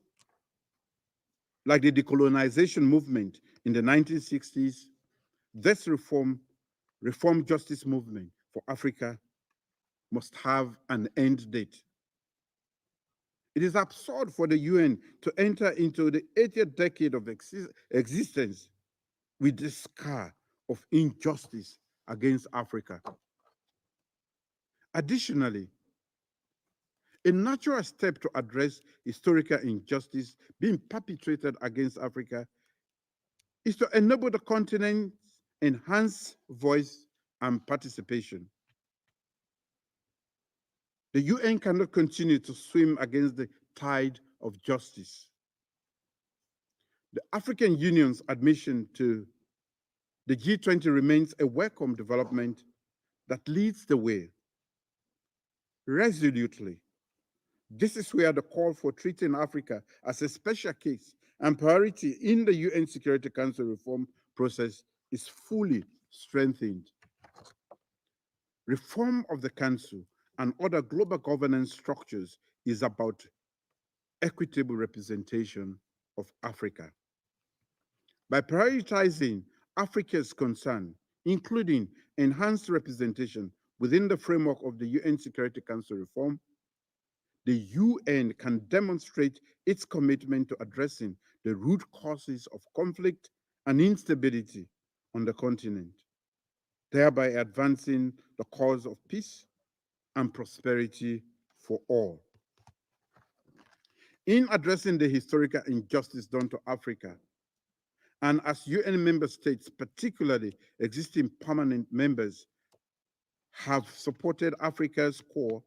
like the decolonization movement in the 1960s, this reform justice movement for Africa must have an end date. It is absurd for the UN to enter into the 80th decade of existence with the scar of injustice against Africa. Additionally, a natural step to address historical injustice being perpetrated against Africa is to enable the continent's enhanced voice and participation. The UN cannot continue to swim against the tide of justice. The African Union's admission to the G20 remains a welcome development that leads the way. Resolutely, this is where the call for treating Africa as a special case and priority in the UN Security Council reform process is fully strengthened. Reform of the Council and other global governance structures is about equitable representation of Africa. By prioritizing Africa's concern, including enhanced representation within the framework of the UN Security Council reform, the UN can demonstrate its commitment to addressing the root causes of conflict and instability on the continent, thereby advancing the cause of peace and prosperity for all. In addressing the historical injustice done to Africa, and as UN member states, particularly existing permanent members, have supported Africa's call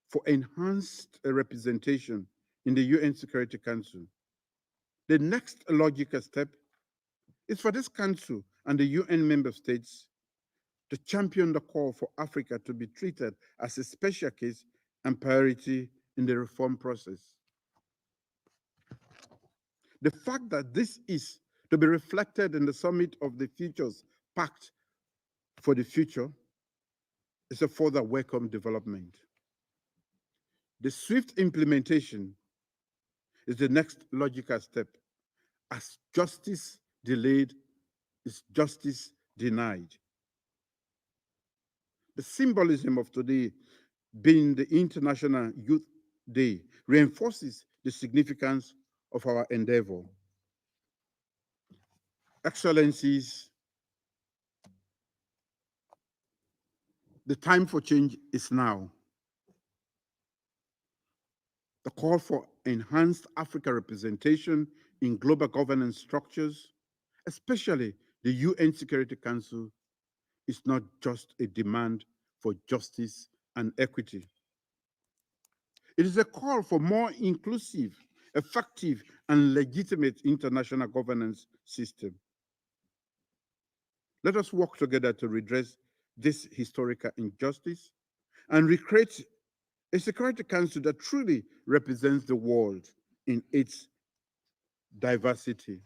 for enhanced representation in the UN Security Council, the next logical step is for this Council and the UN member states to champion the call for Africa to be treated as a special case and priority in the reform process. The fact that this is to be reflected in the Summit of the Futures Pact for the Future is a further welcome development. The swift implementation is the next logical step, as justice delayed is justice denied. The symbolism of today being the International Youth Day reinforces the significance of our endeavor. Excellencies, the time for change is now. The call for enhanced Africa representation in global governance structures, especially the UN Security Council, is not just a demand for justice and equity. It is a call for more inclusive, effective, and legitimate international governance system. Let us work together to redress this historical injustice and recreate a Security Council that truly represents the world in its diversity.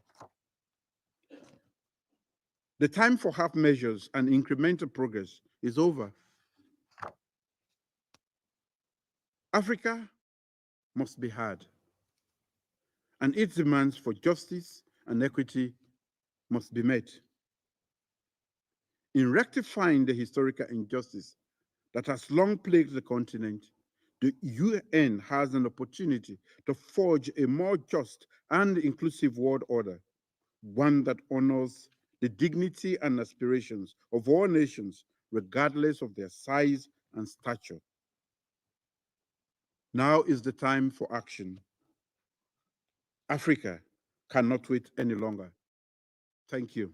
The time for half measures and incremental progress is over. Africa must be heard, and its demands for justice and equity must be met. In rectifying the historical injustice that has long plagued the continent, the UN has an opportunity to forge a more just and inclusive world order, one that honors the dignity and aspirations of all nations, regardless of their size and stature. Now is the time for action. Africa cannot wait any longer. Thank you.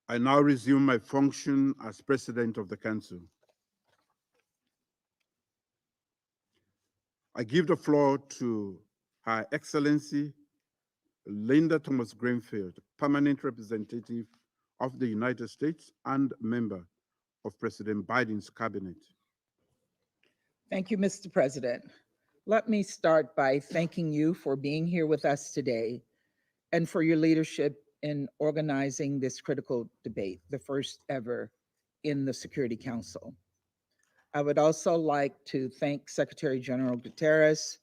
I now resume my function as President of the Council. I give the floor to Her Excellency Linda Thomas Greenfield, Permanent Representative of the United States and member of President Biden's cabinet. Thank you, Mr. President. Let me start by thanking you for being here with us today and for your leadership in organizing this critical debate, the first ever in the Security Council. I would also like to thank Secretary General Guterres,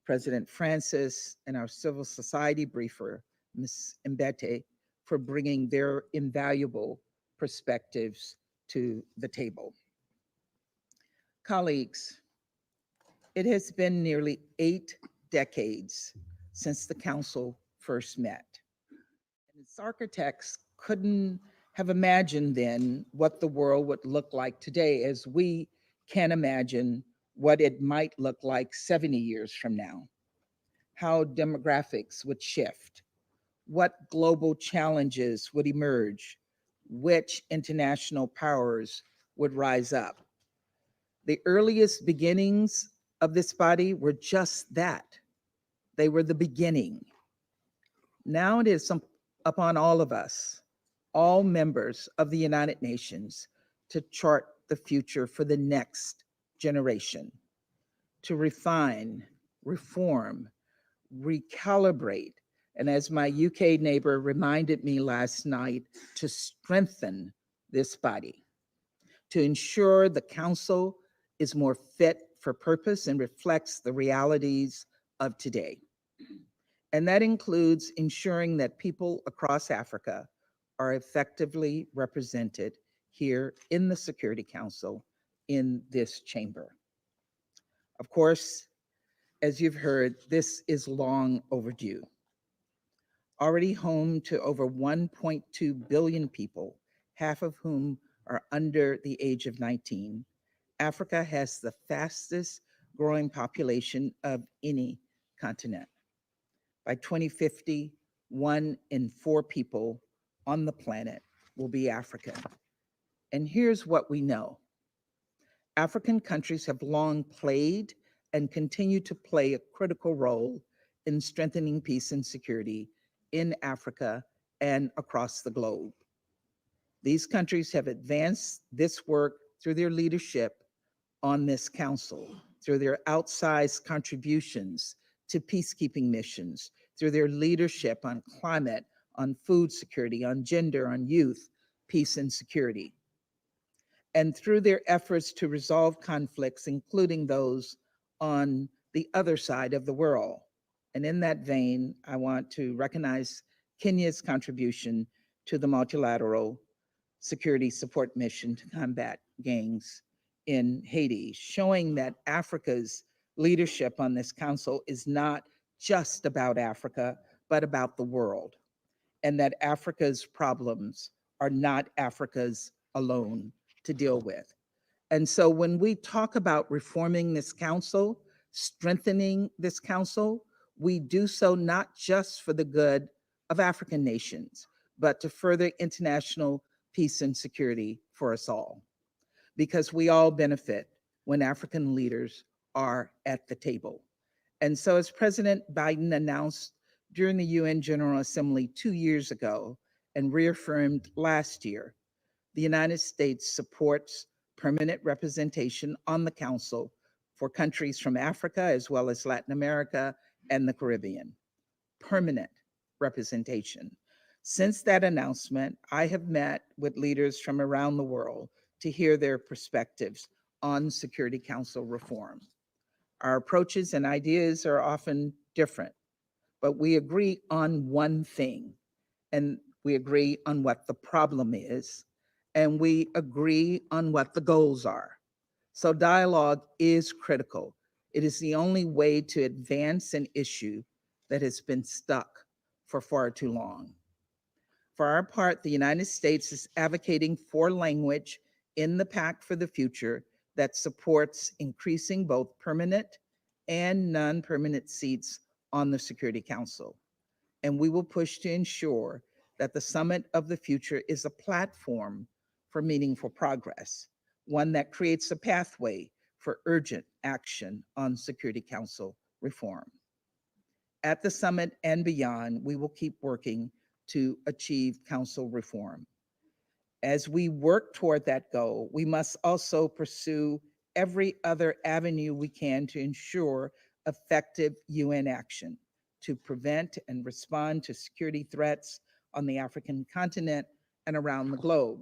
President Francis, and our civil society briefer, Ms. Mbete, for bringing their invaluable perspectives to the table. Colleagues, it has been nearly 8 decades since the Council first met. And its architects couldn't have imagined then what the world would look like today, as we can imagine what it might look like 70 years from now, how demographics would shift, what global challenges would emerge, which international powers would rise up. The earliest beginnings of this body were just that. They were the beginning. Now it is upon all of us, all members of the United Nations, to chart the future for the next generation, to refine, reform, recalibrate, and as my UK neighbor reminded me last night, to strengthen this body, to ensure the Council is more fit for purpose and reflects the realities of today. And that includes ensuring that people across Africa are effectively represented here in the Security Council in this chamber. Of course, as you've heard, this is long overdue. Already home to over 1.2 billion people, half of whom are under the age of 19, Africa has the fastest growing population of any continent. By 2050, 1 in 4 people on the planet will be African. And here's what we know. African countries have long played and continue to play a critical role in strengthening peace and security in Africa and across the globe. These countries have advanced this work through their leadership on this council, through their outsized contributions to peacekeeping missions, through their leadership on climate, on food security, on gender, on youth, peace and security, and through their efforts to resolve conflicts, including those on the other side of the world. And in that vein, I want to recognize Kenya's contribution to the multilateral security support mission to combat gangs in Haiti, showing that Africa's leadership on this council is not just about Africa, but about the world, and that Africa's problems are not Africa's alone to deal with. And so when we talk about reforming this council, strengthening this council, we do so not just for the good of African nations, but to further international peace and security for us all. Because we all benefit when African leaders are at the table. And so as President Biden announced during the UN General Assembly 2 years ago and reaffirmed last year, the United States supports permanent representation on the Council for countries from Africa as well as Latin America and the Caribbean. Permanent representation. Since that announcement, I have met with leaders from around the world to hear their perspectives on Security Council reform. Our approaches and ideas are often different, but we agree on one thing, and we agree on what the problem is, and we agree on what the goals are. So dialogue is critical. It is the only way to advance an issue that has been stuck for far too long. For our part, the United States is advocating for language in the Pact for the Future that supports increasing both permanent and non-permanent seats on the Security Council. And we will push to ensure that the Summit of the Future is a platform for meaningful progress, one that creates a pathway for urgent action on Security Council reform. At the summit and beyond, we will keep working to achieve council reform. As we work toward that goal, we must also pursue every other avenue we can to ensure effective UN action to prevent and respond to security threats on the African continent and around the globe.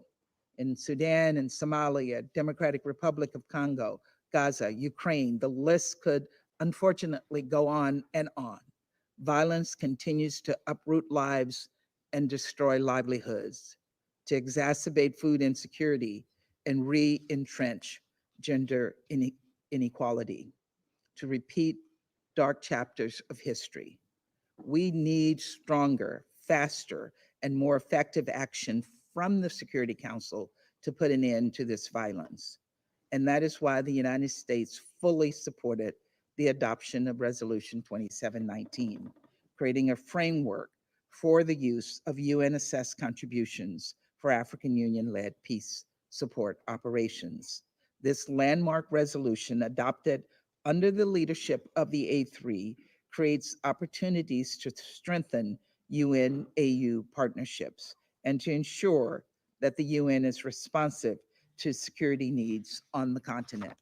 In Sudan and Somalia, Democratic Republic of Congo, Gaza, Ukraine, the list could unfortunately go on and on. Violence continues to uproot lives and destroy livelihoods, to exacerbate food insecurity and re-entrench gender inequality, to repeat dark chapters of history. We need stronger, faster, and more effective action from the Security Council to put an end to this violence. And that is why the United States fully supported the adoption of Resolution 2719, creating a framework for the use of UN-assessed contributions for African Union-led peace support operations. This landmark resolution, adopted under the leadership of the A3, creates opportunities to strengthen UN-AU partnerships and to ensure that the UN is responsive to security needs on the continent.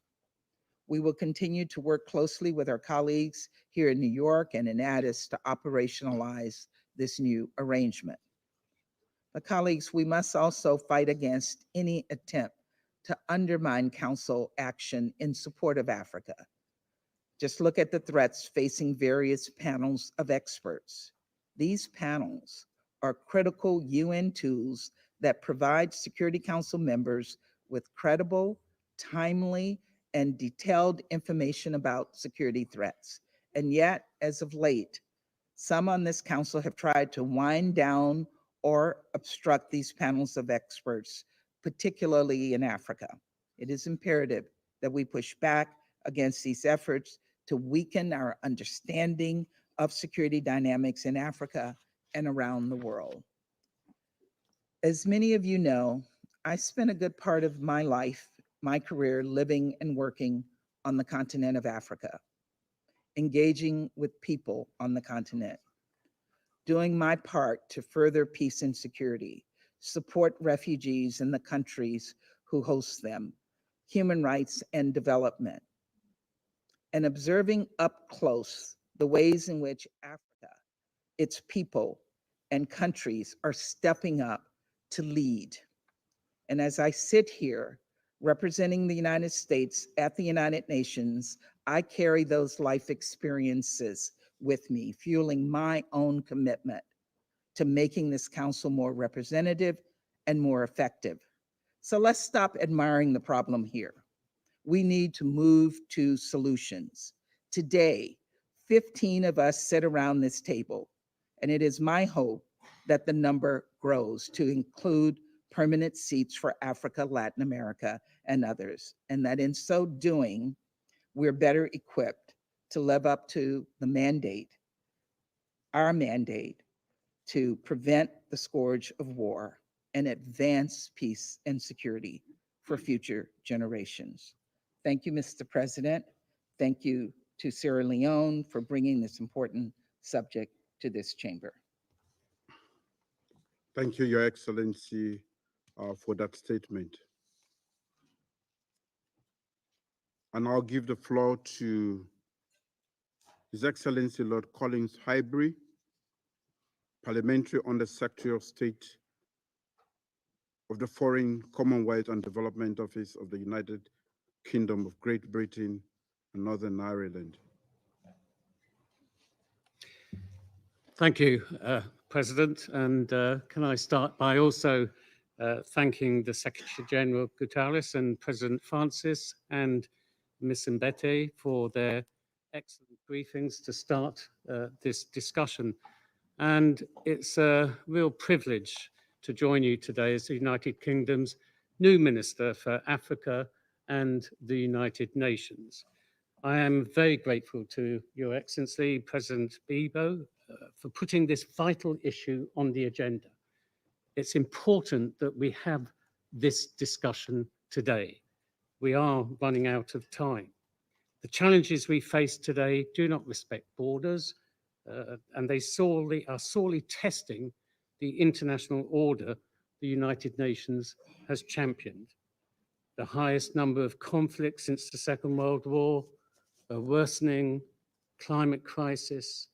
We will continue to work closely with our colleagues here in New York and in Addis to operationalize this new arrangement. But colleagues, we must also fight against any attempt to undermine Council action in support of Africa. Just look at the threats facing various panels of experts. These panels are critical UN tools that provide Security Council members with credible, timely, and detailed information about security threats. And yet, as of late, some on this council have tried to wind down or obstruct these panels of experts, particularly in Africa. It is imperative that we push back against these efforts to weaken our understanding of security dynamics in Africa and around the world. As many of you know, I spent a good part of my life, my career, living and working on the continent of Africa, engaging with people on the continent, doing my part to further peace and security, support refugees in the countries who host them, human rights and development, and observing up close the ways in which Africa, its people, and countries are stepping up to lead. And as I sit here representing the United States at the United Nations, I carry those life experiences with me, fueling my own commitment to making this council more representative and more effective. So let's stop admiring the problem here. We need to move to solutions. Today, 15 of us sit around this table, and it is my hope that the number grows to include permanent seats for Africa, Latin America, and others, and that in so doing, we're better equipped to live up to the mandate, our mandate, to prevent the scourge of war and advance peace and security for future generations. Thank you, Mr. President. Thank you to Sierra Leone for bringing this important subject to this chamber. Thank you, Your Excellency, for that statement. And I'll give the floor to His Excellency Lord Collins Highbury, Parliamentary Under-Secretary of State of the Foreign, Commonwealth and Development Office of the United Kingdom of Great Britain and Northern Ireland. Thank you, President. And can I start by also thanking the Secretary General Guterres and President Francis and Ms. Mbete for their excellent briefings to start this discussion. And it's a real privilege to join you today as the United Kingdom's new Minister for Africa, and the United Nations. I am very grateful to Your Excellency, President Bebo, for putting this vital issue on the agenda. It's important that we have this discussion today. We are running out of time. The challenges we face today do not respect borders, and they are sorely testing the international order the United Nations has championed. The highest number of conflicts since the Second World War, a worsening climate crisis,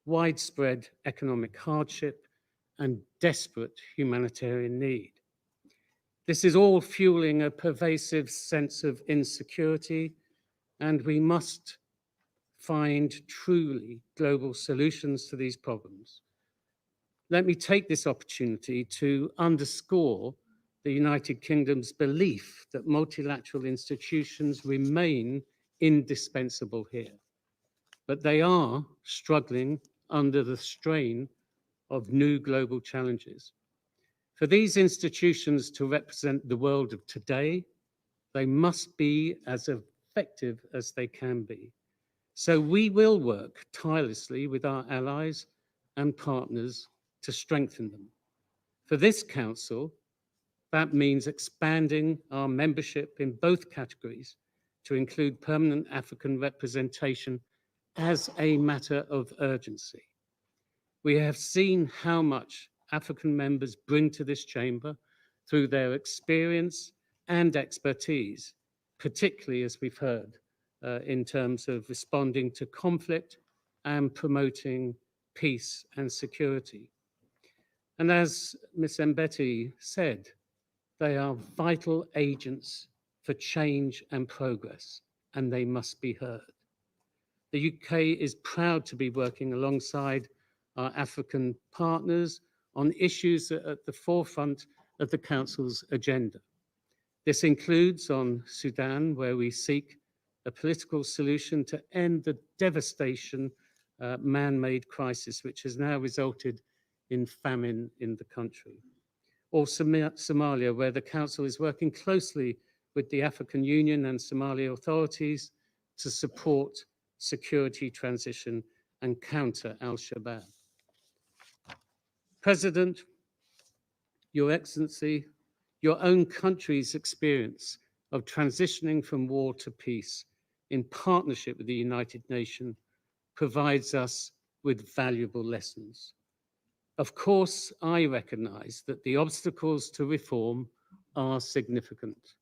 widespread economic hardship, and desperate humanitarian need. This is all fueling a pervasive sense of insecurity, and we must find truly global solutions to these problems. Let me take this opportunity to underscore the United Kingdom's belief that multilateral institutions remain indispensable here, but they are struggling under the strain of new global challenges. For these institutions to represent the world of today, they must be as effective as they can be. So we will work tirelessly with our allies and partners to strengthen them. For this Council, that means expanding our membership in both categories to include permanent African representation as a matter of urgency. We have seen how much African members bring to this chamber through their experience and expertise, particularly as we've heard, in terms of responding to conflict and promoting peace and security. And as Ms. Mbeti said, they are vital agents for change and progress, and they must be heard. The UK is proud to be working alongside our African partners on issues at the forefront of the Council's agenda. This includes on Sudan, where we seek a political solution to end the devastation man-made crisis, which has now resulted in famine in the country. Or Somalia, where the Council is working closely with the African Union and Somali authorities to support security transition and counter al-Shabaab. President, Your Excellency, your own country's experience of transitioning from war to peace in partnership with the United Nations provides us with valuable lessons. Of course, I recognize that the obstacles to reform are significant,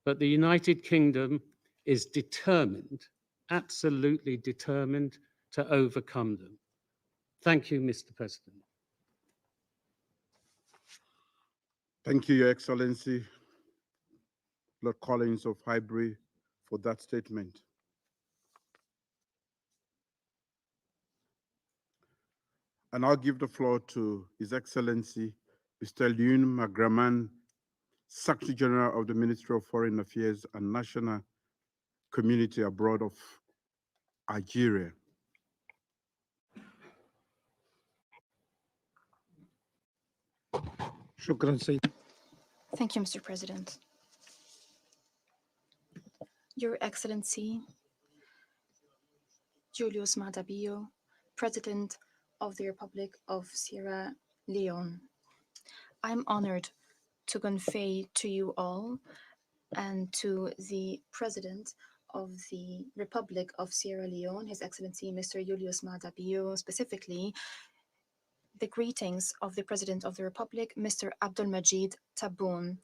but the United Kingdom is determined, absolutely determined, to overcome them. Thank you, Mr. President. Thank you, Your Excellency, Lord Collins of Highbury, for that statement. And I'll give the floor to His Excellency, Mr. Leon Magraman, Secretary General of the Ministry of Foreign Affairs and National Community Abroad of Algeria. Thank you, Mr. President. Your Excellency, Julius Maada, President of the Republic of Sierra Leone. I'm honored to convey to you all and to the President of the Republic of Sierra Leone, His Excellency Mr. Julius Maada specifically, the greetings of the President of the Republic, Mr. Abdelmajid Tebboune.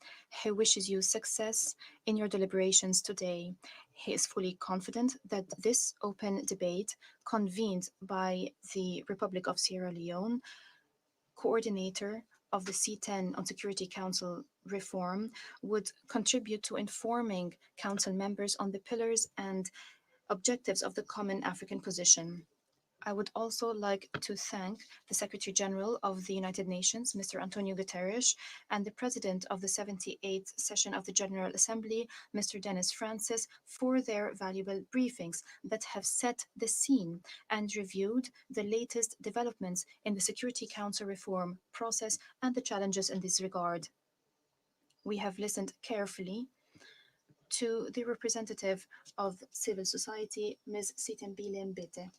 He wishes you success in your deliberations today. He is fully confident that this open debate convened by the Republic of Sierra Leone, coordinator of the C10 on Security Council reform, would contribute to informing Council members on the pillars and objectives of the Common African Position. I would also like to thank the Secretary General of the United Nations, Mr. Antonio Guterres, and the President of the 78th session of the General Assembly, Mr. Dennis Francis, for their valuable briefings that have set the scene and reviewed the latest developments in the Security Council reform process and the challenges in this regard. We have listened carefully to the representative of civil society, Ms. Sitembile Mbete.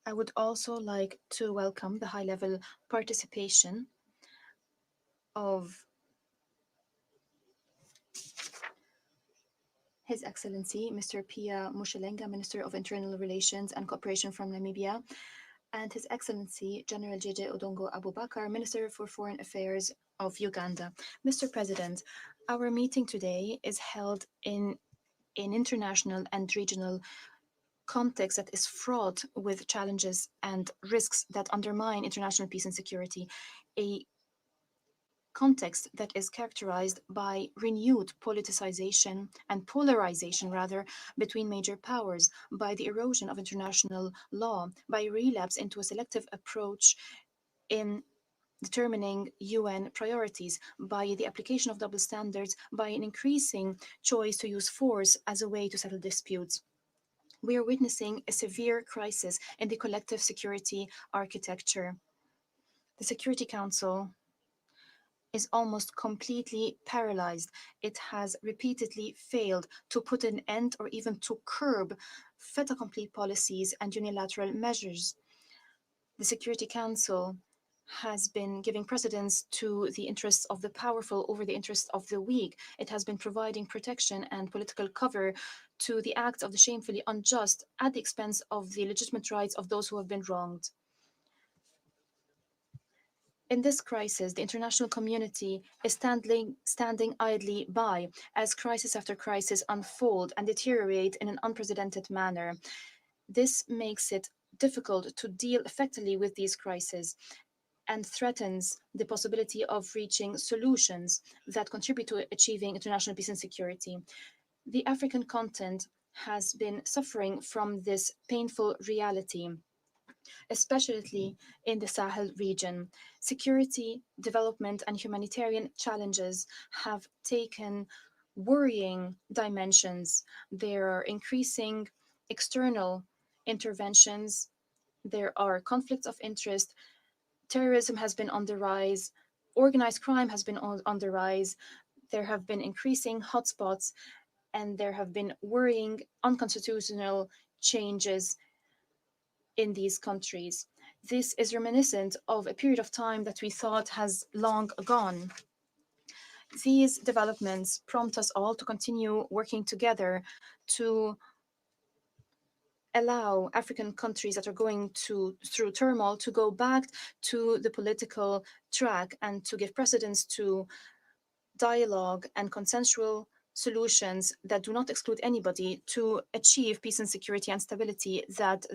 I would also like to welcome the high-level participation of His Excellency, Mr. Pia Mushelenga, Minister of Internal Relations and Cooperation from Namibia, and His Excellency, General J.J. Odongo Abubakar, Minister for Foreign Affairs of Uganda. Mr. President, our meeting today is held in an international and regional context that is fraught with challenges and risks that undermine international peace and security, a context that is characterized by renewed politicization and polarization, rather, between major powers, by the erosion of international law, by relapse into a selective approach in determining UN priorities, by the application of double standards, by an increasing choice to use force as a way to settle disputes. We are witnessing a severe crisis in the collective security architecture. The Security Council is almost completely paralyzed. It has repeatedly failed to put an end or even to curb fait accompli policies and unilateral measures. The Security Council has been giving precedence to the interests of the powerful over the interests of the weak. It has been providing protection and political cover to the acts of the shamefully unjust at the expense of the legitimate rights of those who have been wronged. In this crisis, the international community is standing idly by as crisis after crisis unfold and deteriorate in an unprecedented manner. This makes it difficult to deal effectively with these crises and threatens the possibility of reaching solutions that contribute to achieving international peace and security. The African continent has been suffering from this painful reality, especially in the Sahel region. Security, development, and humanitarian challenges have taken worrying dimensions. There are increasing external interventions, there are conflicts of interest, terrorism has been on the rise, organized crime has been on the rise, there have been increasing hotspots, and there have been worrying unconstitutional changes in these countries. This is reminiscent of a period of time that we thought has long gone. These developments prompt us all to continue working together to allow African countries that are going through turmoil to go back to the political track and to give precedence to dialogue and consensual solutions that do not exclude anybody to achieve peace and security and stability that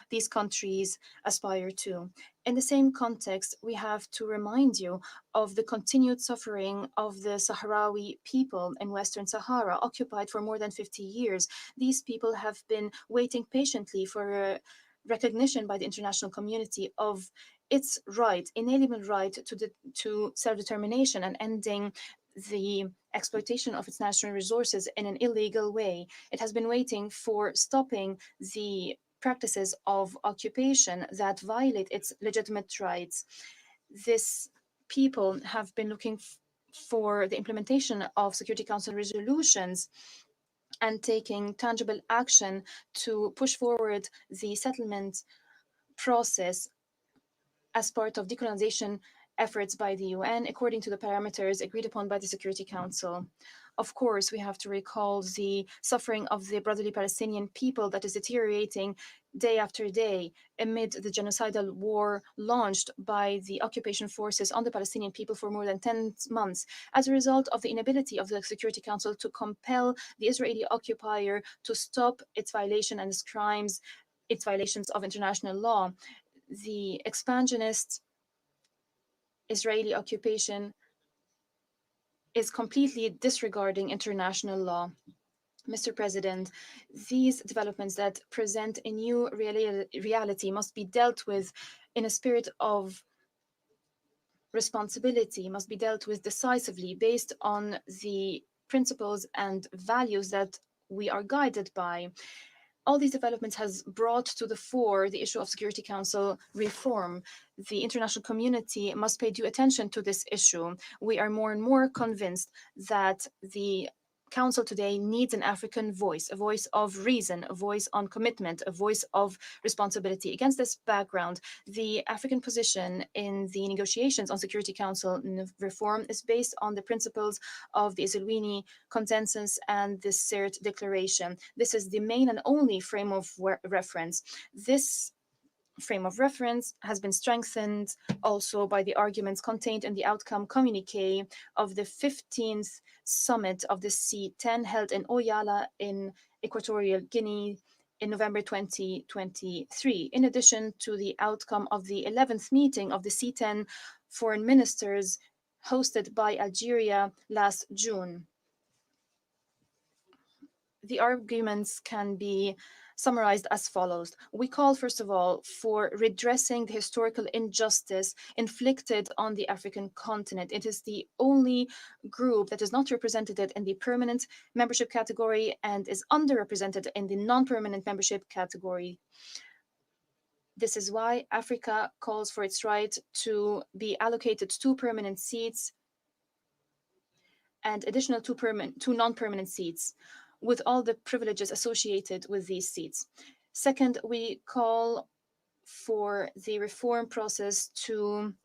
these countries aspire to. In the same context, we have to remind you of the continued suffering of the Sahrawi people in Western Sahara, occupied for more than 50 years. These people have been waiting patiently for recognition by the international community of its right, inalienable right to self-determination and ending the exploitation of its natural resources in an illegal way. It has been waiting for stopping the practices of occupation that violate its legitimate rights. This people have been looking for the implementation of Security Council resolutions and taking tangible action to push forward the settlement process as part of decolonization efforts by the UN, according to the parameters agreed upon by the Security Council. Of course, we have to recall the suffering of the brotherly Palestinian people that is deteriorating day after day amid the genocidal war launched by the occupation forces on the Palestinian people for more than 10 months as a result of the inability of the Security Council to compel the Israeli occupier to stop its violation and its crimes, its violations of international law. The expansionist Israeli occupation is completely disregarding international law. Mr. President, these developments that present a new reality must be dealt with in a spirit of responsibility, must be dealt with decisively based on the principles and values that we are guided by. All these developments has brought to the fore the issue of Security Council reform. The international community must pay due attention to this issue. We are more and more convinced that the Council today needs an African voice, a voice of reason, a voice on commitment, a voice of responsibility. Against this background, the African position in the negotiations on Security Council reform is based on the principles of the Eswatini Consensus and the CERT Declaration. This is the main and only frame of reference. This frame of reference has been strengthened also by the arguments contained in the outcome communique of the 15th summit of the C10 held in Oyala in Equatorial Guinea in November 2023, in addition to the outcome of the 11th meeting of the C10 foreign ministers hosted by Algeria last June. The arguments can be summarized as follows. We call, first of all, for redressing the historical injustice inflicted on the African continent. It is the only group that is not represented in the permanent membership category and is underrepresented in the non-permanent membership category. This is why Africa calls for its right to be allocated 2 permanent seats and additional 2 non-permanent seats, with all the privileges associated with these seats. Second, we call for the reform process to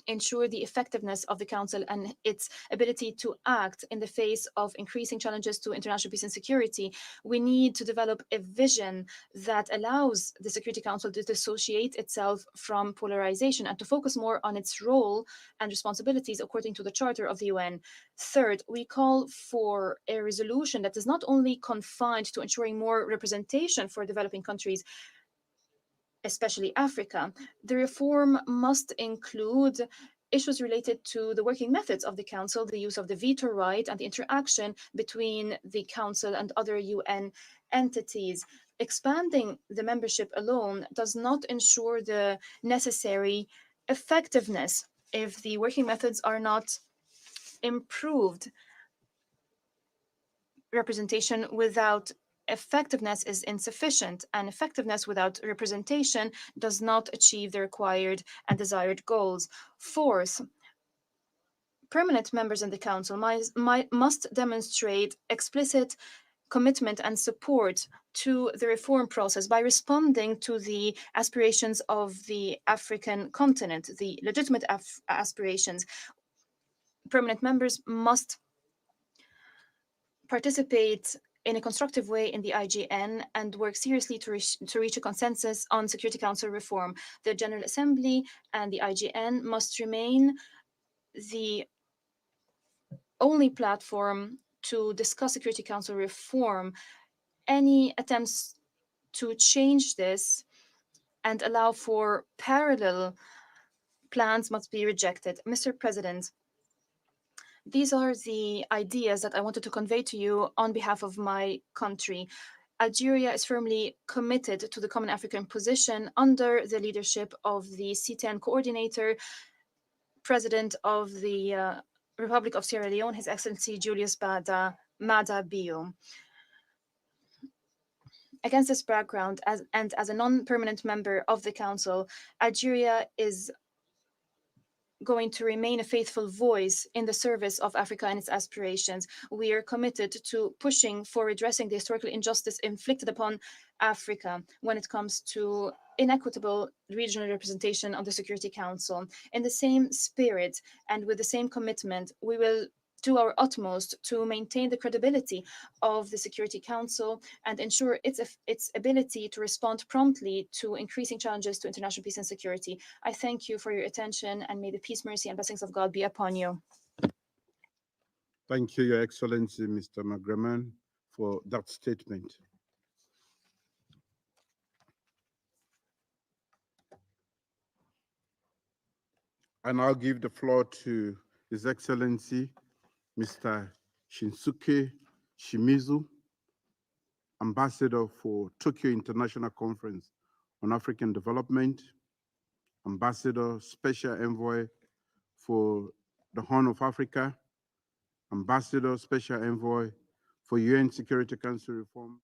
ensure the effectiveness of the Council and its ability to act in the face of increasing challenges to international peace and security. We need to develop a vision that allows the Security Council to dissociate itself from polarization and to focus more on its role and responsibilities according to the Charter of the UN. Third, we call for a resolution that is not only confined to ensuring more representation for developing countries, especially Africa. The reform must include issues related to the working methods of the Council, the use of the veto right, and the interaction between the Council and other UN entities. Expanding the membership alone does not ensure the necessary effectiveness if the working methods are not improved. Representation without effectiveness is insufficient, and effectiveness without representation does not achieve the required and desired goals. Fourth, permanent members in the Council must demonstrate explicit commitment and support to the reform process by responding to the aspirations of the African continent, the legitimate aspirations. Permanent members must participate in a constructive way in the IGN and work seriously to reach a consensus on Security Council reform. The General Assembly and the IGN must remain the only platform to discuss Security Council reform. Any attempts to change this and allow for parallel plans must be rejected. Mr. President, these are the ideas that I wanted to convey to you on behalf of my country. Algeria is firmly committed to the common African position under the leadership of the C10 coordinator, President of the Republic of Sierra Leone, His Excellency Julius Maada Bio. Against this background, as a non-permanent member of the Council, Algeria is going to remain a faithful voice in the service of Africa and its aspirations. We are committed to pushing for redressing the historical injustice inflicted upon Africa when it comes to inequitable regional representation on the Security Council. In the same spirit and with the same commitment, we will do our utmost to maintain the credibility of the Security Council and ensure its ability to respond promptly to increasing challenges to international peace and security. I thank you for your attention, and may the peace, mercy, and blessings of God be upon you. Thank you, Your Excellency, Mr. Magraman, for that statement. I now give the floor to His Excellency, Mr. Shinsuke Shimizu, Ambassador for Tokyo International Conference on African Development, Ambassador Special Envoy for the Horn of Africa, Ambassador Special Envoy for UN Security Council Reform.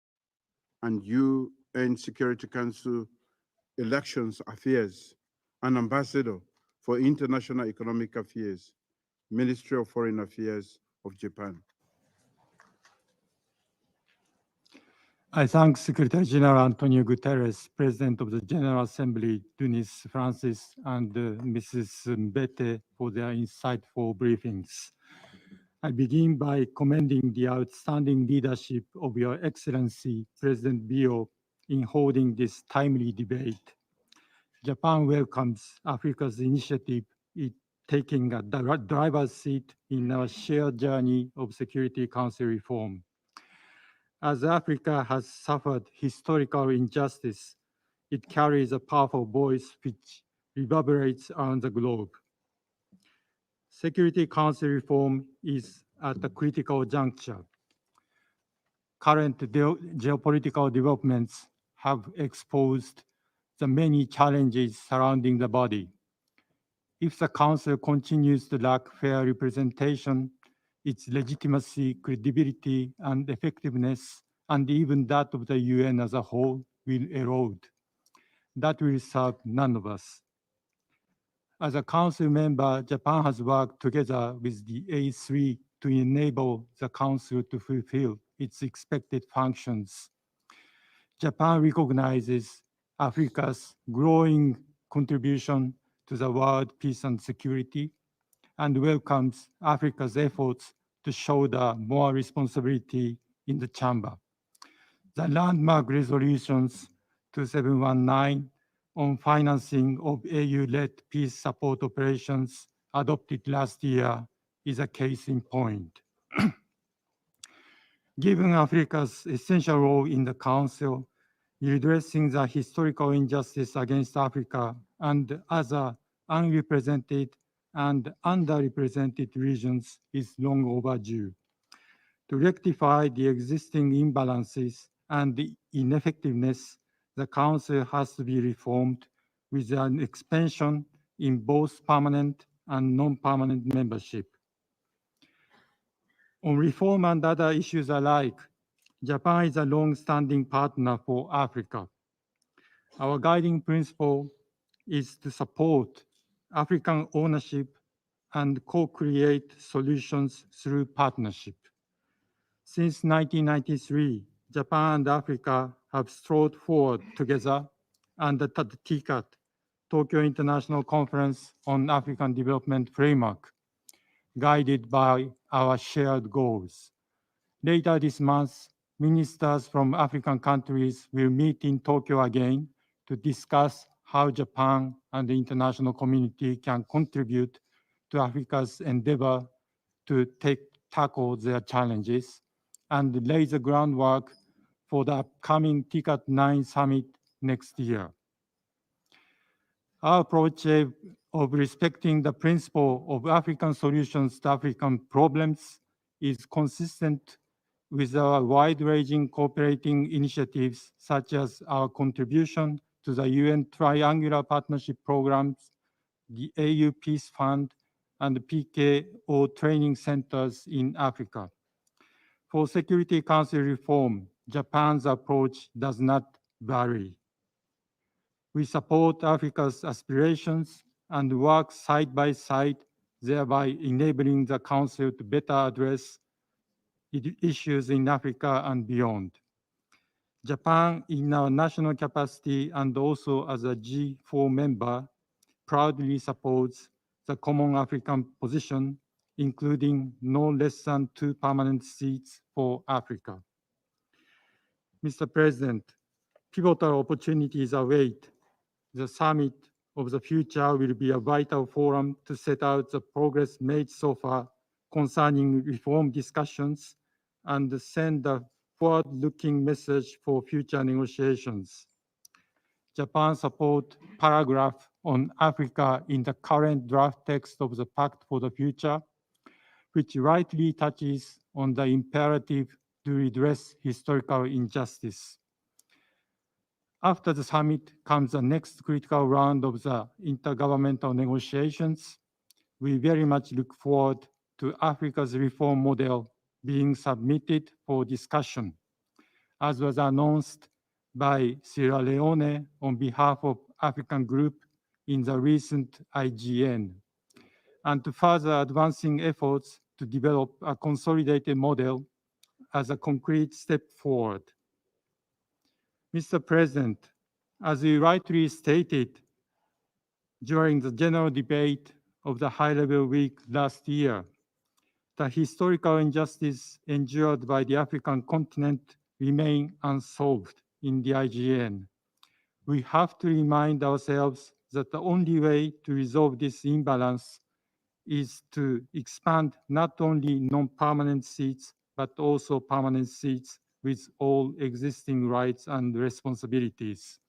and UN Security Council Elections Affairs, and Ambassador for International Economic Affairs, Ministry of Foreign Affairs of Japan. I thank Secretary General Antonio Guterres, President of the General Assembly, Dunis Francis, and Mrs. Mbete for their insightful briefings. I begin by commending the outstanding leadership of Your Excellency, President Bio, in holding this timely debate. Japan welcomes Africa's initiative in taking a driver's seat in our shared journey of Security Council reform. As Africa has suffered historical injustice, it carries a powerful voice which reverberates around the globe. Security Council reform is at a critical juncture. Current geopolitical developments have exposed the many challenges surrounding the body. If the Council continues to lack fair representation, its legitimacy, credibility, and effectiveness, and even that of the UN as a whole, will erode. That will serve none of us. As a Council member, Japan has worked together with the A3 to enable the Council to fulfill its expected functions. Japan recognizes Africa's growing contribution to the world peace and security, and welcomes Africa's efforts to shoulder more responsibility in the chamber. The landmark resolutions 2719 on financing of AU-led peace support operations adopted last year is a case in point. Given Africa's essential role in the Council, redressing the historical injustice against Africa and other unrepresented and underrepresented regions is long overdue. To rectify the existing imbalances and the ineffectiveness, the Council has to be reformed with an expansion in both permanent and non-permanent membership. On reform and other issues alike, Japan is a long-standing partner for Africa. Our guiding principle is to support African ownership and co-create solutions through partnership. Since 1993, Japan and Africa have strode forward together under the TICAD, Tokyo International Conference on African Development Framework, guided by our shared goals. Later this month, ministers from African countries will meet in Tokyo again to discuss how Japan and the international community can contribute to Africa's endeavor to tackle their challenges and lay the groundwork for the upcoming TICAD 9 summit next year. Our approach of respecting the principle of African solutions to African problems is consistent with our wide-ranging cooperating initiatives, such as our contribution to the UN Triangular Partnership Programs, the AU Peace Fund, and the PKO training centers in Africa. For Security Council reform, Japan's approach does not vary. We support Africa's aspirations and work side by side, thereby enabling the Council to better address issues in Africa and beyond. Japan, in our national capacity and also as a G4 member, proudly supports the common African position, including no less than 2 permanent seats for Africa. Mr. President, pivotal opportunities await. The summit of the future will be a vital forum to set out the progress made so far concerning reform discussions and send a forward-looking message for future negotiations. Japan supports paragraph on Africa in the current draft text of the Pact for the Future, which rightly touches on the imperative to redress historical injustice. After the summit comes the next critical round of the intergovernmental negotiations. We very much look forward to Africa's reform model being submitted for discussion. as was announced by Sierra Leone on behalf of African Group in the recent IGN, and to further advancing efforts to develop a consolidated model as a concrete step forward. Mr. President, as you rightly stated during the general debate of the high-level week last year, the historical injustice endured by the African continent remain unsolved in the IGN. We have to remind ourselves that the only way to resolve this imbalance is to expand not only non-permanent seats, but also permanent seats with all existing rights and responsibilities.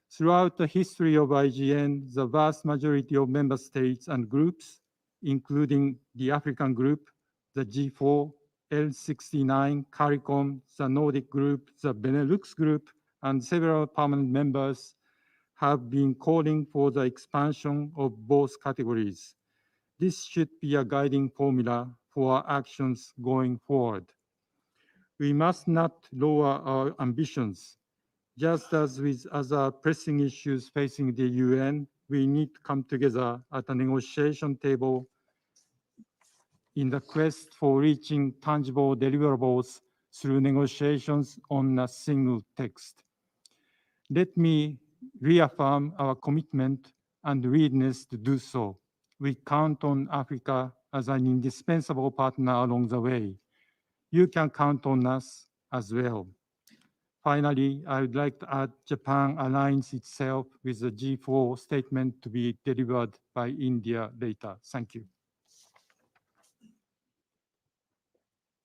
Throughout the history of IGN, the vast majority of member states and groups, including the African Group, the G4, L69, CARICOM, the Nordic Group, the Benelux Group, and several permanent members have been calling for the expansion of both categories. This should be a guiding formula for our actions going forward. We must not lower our ambitions. Just as with other pressing issues facing the UN, we need to come together at a negotiation table in the quest for reaching tangible deliverables through negotiations on a single text. Let me reaffirm our commitment and readiness to do so. We count on Africa as an indispensable partner along the way. You can count on us as well. Finally, I would like to add Japan aligns itself with the G4 statement to be delivered by India later. Thank you.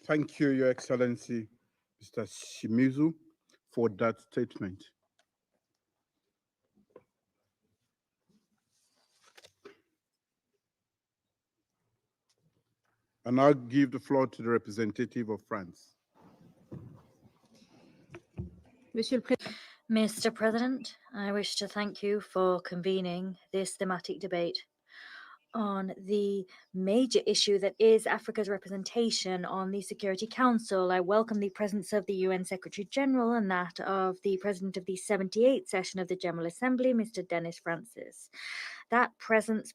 Thank you, Your Excellency, Mr. Shimizu, for that statement. I now give the floor to the representative of France. Mr. President, I wish to thank you for convening this thematic debate on the major issue that is Africa's representation on the Security Council. I welcome the presence of the UN Secretary General and that of the President of the 78th session of the General Assembly, Mr. Dennis Francis. That presence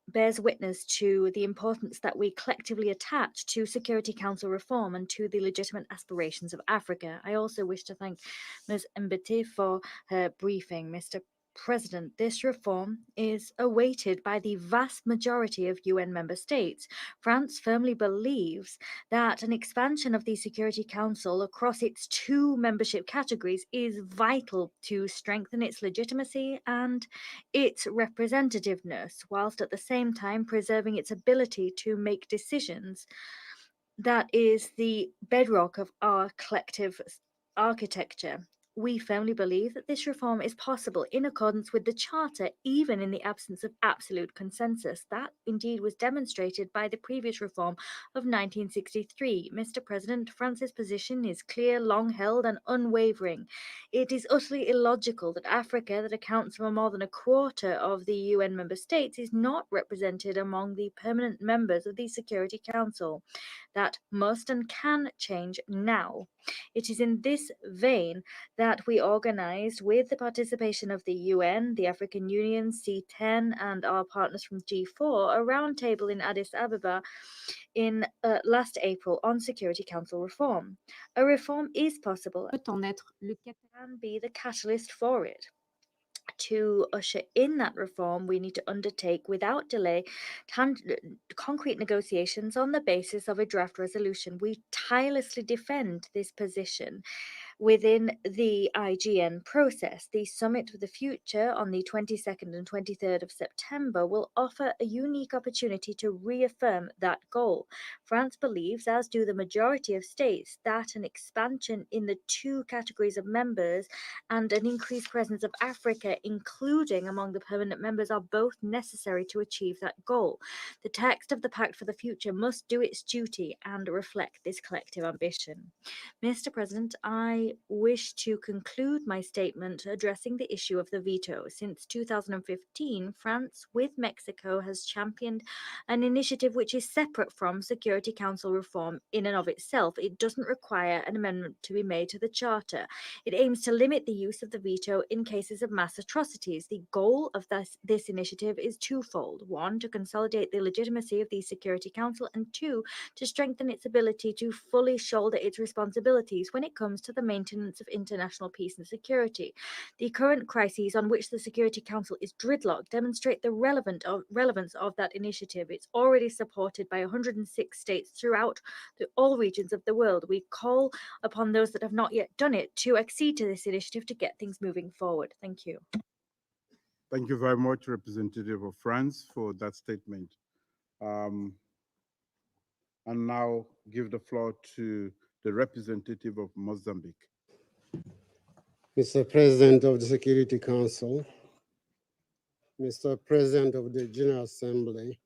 bears witness to the importance that we collectively attach to Security Council reform and to the legitimate aspirations of Africa. I also wish to thank Ms. Mbete for her briefing. Mr. President, this reform is awaited by the vast majority of UN member states. France firmly believes that an expansion of the Security Council across its two membership categories is vital to strengthen its legitimacy and its representativeness, whilst at the same time preserving its ability to make decisions. That is the bedrock of our collective architecture. We firmly believe that this reform is possible in accordance with the Charter, even in the absence of absolute consensus. That indeed was demonstrated by the previous reform of 1963. Mr. President, France's position is clear, long held, and unwavering. It is utterly illogical that Africa, that accounts for more than a quarter of the UN member states, is not represented among the permanent members of the Security Council. That must and can change now. It is in this vein that we organized, with the participation of the UN, the African Union, C10, and our partners from G4, a roundtable in Addis Ababa in last April on Security Council reform. A reform is possible and can be the catalyst for it. To usher in that reform, we need to undertake without delay concrete negotiations on the basis of a draft resolution. We tirelessly defend this position within the IGN process. The Summit for the Future on the 22nd and 23rd of September will offer a unique opportunity to reaffirm that goal. France believes, as do the majority of states, that an expansion in the two categories of members and an increased presence of Africa, including among the permanent members, are both necessary to achieve that goal. The text of the Pact for the Future must do its duty and reflect this collective ambition. Mr. President, I I wish to conclude my statement addressing the issue of the veto. Since 2015, France, with Mexico, has championed an initiative which is separate from Security Council reform in and of itself. It doesn't require an amendment to be made to the Charter. It aims to limit the use of the veto in cases of mass atrocities. The goal of this initiative is twofold. One, to consolidate the legitimacy of the Security Council, and two, to strengthen its ability to fully shoulder its responsibilities when it comes to the maintenance of international peace and security. The current crises on which the Security Council is gridlocked demonstrate the relevance of that initiative. It's already supported by 106 states throughout all regions of the world. We call upon those that have not yet done it to accede to this initiative to get things moving forward. Thank you. Thank you very much, Representative of France, for that statement. And now give the floor to the representative of Mozambique. Mr. President of the Security Council, Mr. President of the General Assembly,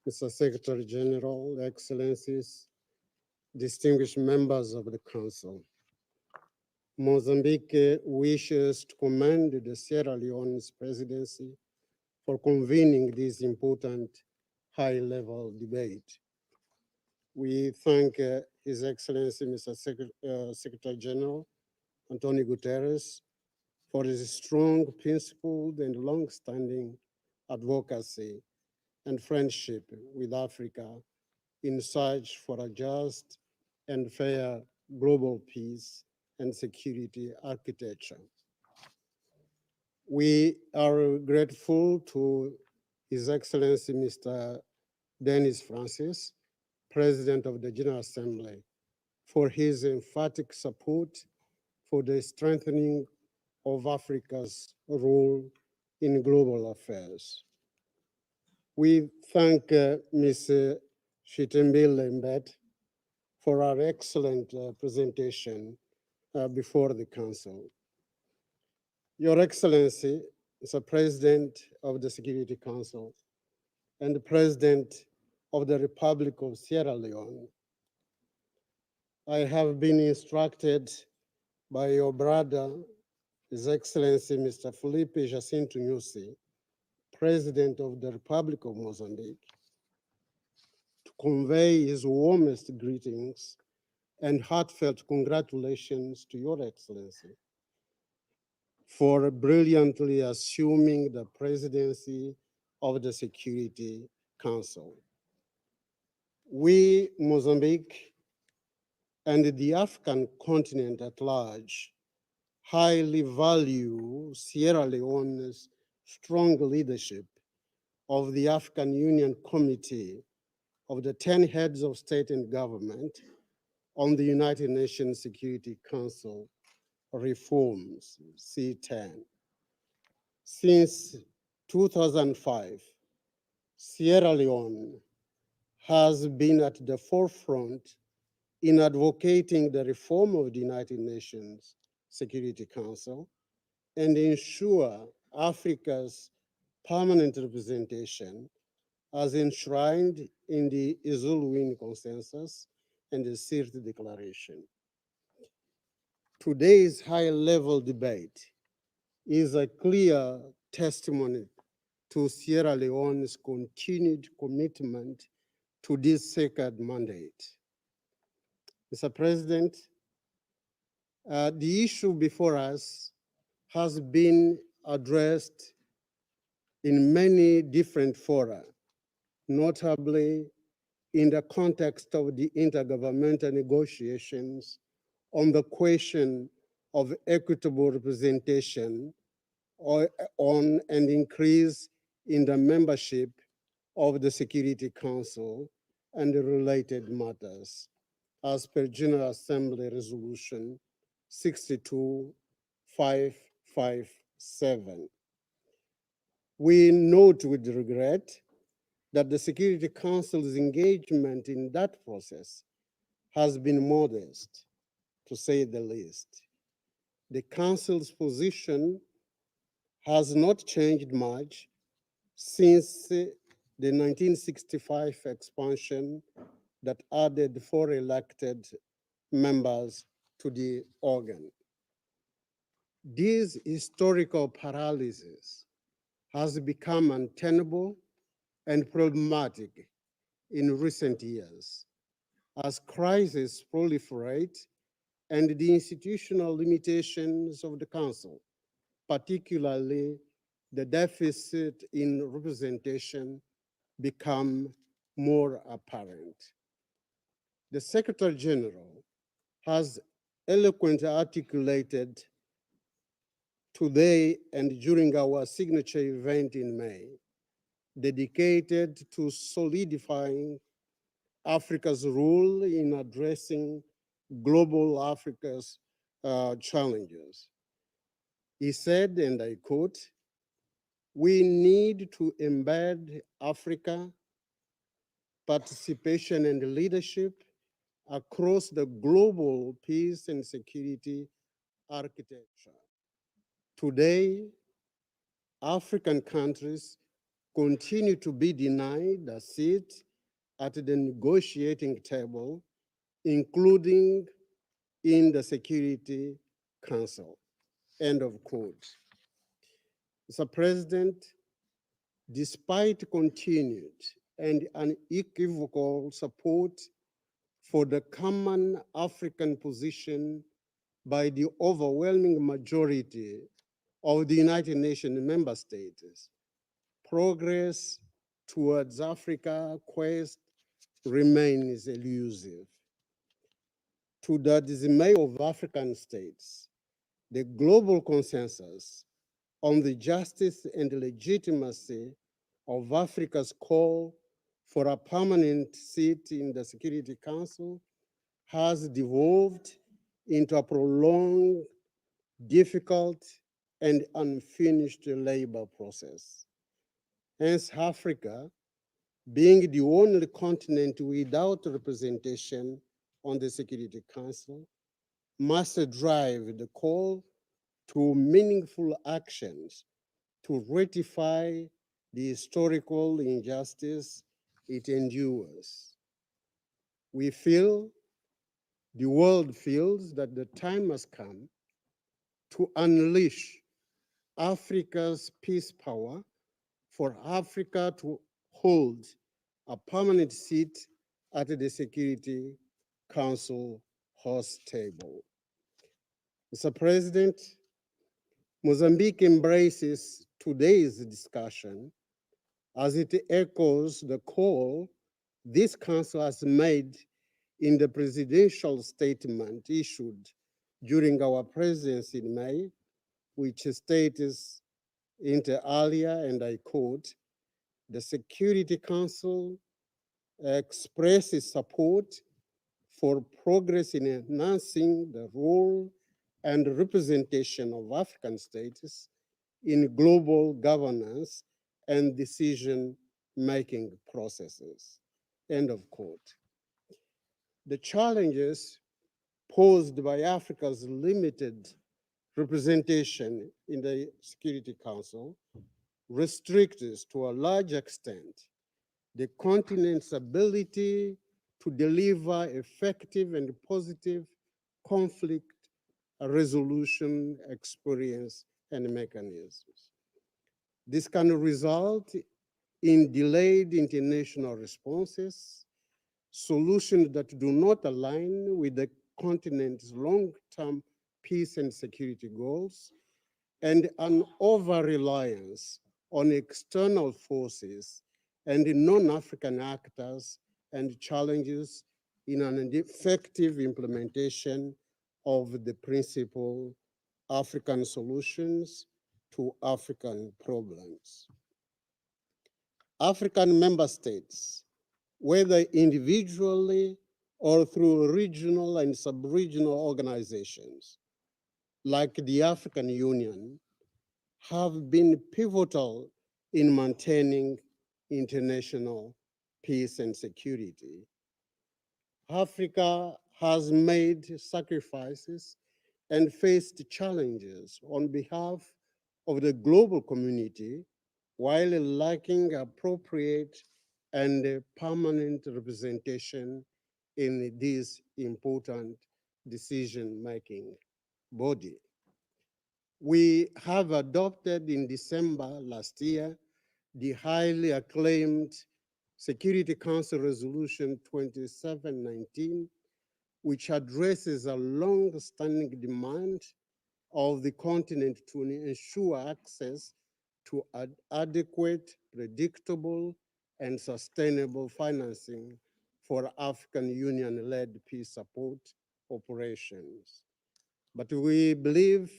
Mr. Secretary General, Excellencies, distinguished members of the Council. Mozambique wishes to commend the Sierra Leone's presidency for convening this important high-level debate. We thank His Excellency, Mr. Secretary General, Antonio Guterres, for his strong, principled, and long-standing advocacy and friendship with Africa in search for a just and fair global peace and security architecture. We are grateful to His Excellency, Mr. Denis Francis, President of the General Assembly, for his emphatic support for the strengthening of Africa's role in global affairs. We thank Ms. Chitembile Mbet for our excellent presentation before the Council. Your Excellency, Mr. President of the Security Council and the President of the Republic of Sierra Leone, I have been instructed by your brother, His Excellency Mr. Felipe Jacinto Nyusi, President of the Republic of Mozambique, to convey his warmest greetings and heartfelt congratulations to your Excellency for brilliantly assuming the presidency of the Security Council. We, Mozambique, and the African continent at large highly value Sierra Leone's strong leadership of the African Union Committee of the 10 heads of state and government on the United Nations Security Council reforms, C10. Since 2005, Sierra Leone has been at the forefront in advocating the reform of the United Nations Security Council and ensure Africa's permanent representation as enshrined in the Isulwin Consensus and the Sirte Declaration. Today's high-level debate is a clear testimony to Sierra Leone's continued commitment to this sacred mandate. Mr. President, the issue before us has been addressed in many different fora, notably in the context of the intergovernmental negotiations on the question of equitable representation on an increase in the membership of the Security Council and the related matters, as per General Assembly Resolution 62557. We note with regret that the Security Council's engagement in that process has been modest, to say the least. The Council's position has not changed much since the 1965 expansion that added 4 elected members to the organ. This historical paralysis has become untenable and problematic in recent years as crises proliferate and the institutional limitations of the Council, particularly the deficit in representation, become more apparent. The Secretary General has eloquently articulated today and during our signature event in May, dedicated to solidifying Africa's role in addressing global Africa's challenges. He said, and I quote, "We need to embed Africa participation and leadership across the global peace and security architecture." Today, African countries continue to be denied a seat at the negotiating table, including in the Security Council. End of quote. Mr. President, despite continued and unequivocal support for the common African position by the overwhelming majority of the United Nations member states, progress towards Africa quest remains elusive. To the dismay of African states, the global consensus on the justice and legitimacy of Africa's call for a permanent seat in the Security Council has devolved into a prolonged, difficult, and unfinished labor process. Hence, Africa, being the only continent without representation on the Security Council, must drive the call to meaningful actions to rectify the historical injustice it endures. We feel, the world feels, that the time has come to unleash Africa's peace power for Africa to hold a permanent seat at the Security Council host table. Mr. President, Mozambique embraces today's discussion as it echoes the call this Council has made in the presidential statement issued during our presidency in May, which states inter alia, and I quote, "The Security Council expresses support for progress in enhancing the role and representation of African states in global governance and decision-making processes." End of quote. The challenges posed by Africa's limited representation in the Security Council restricts to a large extent the continent's ability to deliver effective and positive conflict resolution experience and mechanisms. This can result in delayed international responses, solutions that do not align with the continent's long-term peace and security goals, and an over-reliance on external forces and non-African actors and challenges in an effective implementation of the principle African solutions to African problems. African member states, whether individually or through regional and sub-regional organizations, like the African Union, have been pivotal in maintaining international peace and security. Africa has made sacrifices and faced challenges on behalf of the global community while lacking appropriate and permanent representation in these important decision-making body. We have adopted in December last year the highly acclaimed Security Council Resolution 2719, which addresses a long-standing demand of the continent to ensure access to adequate, predictable, and sustainable financing for African Union-led peace support operations. But we believe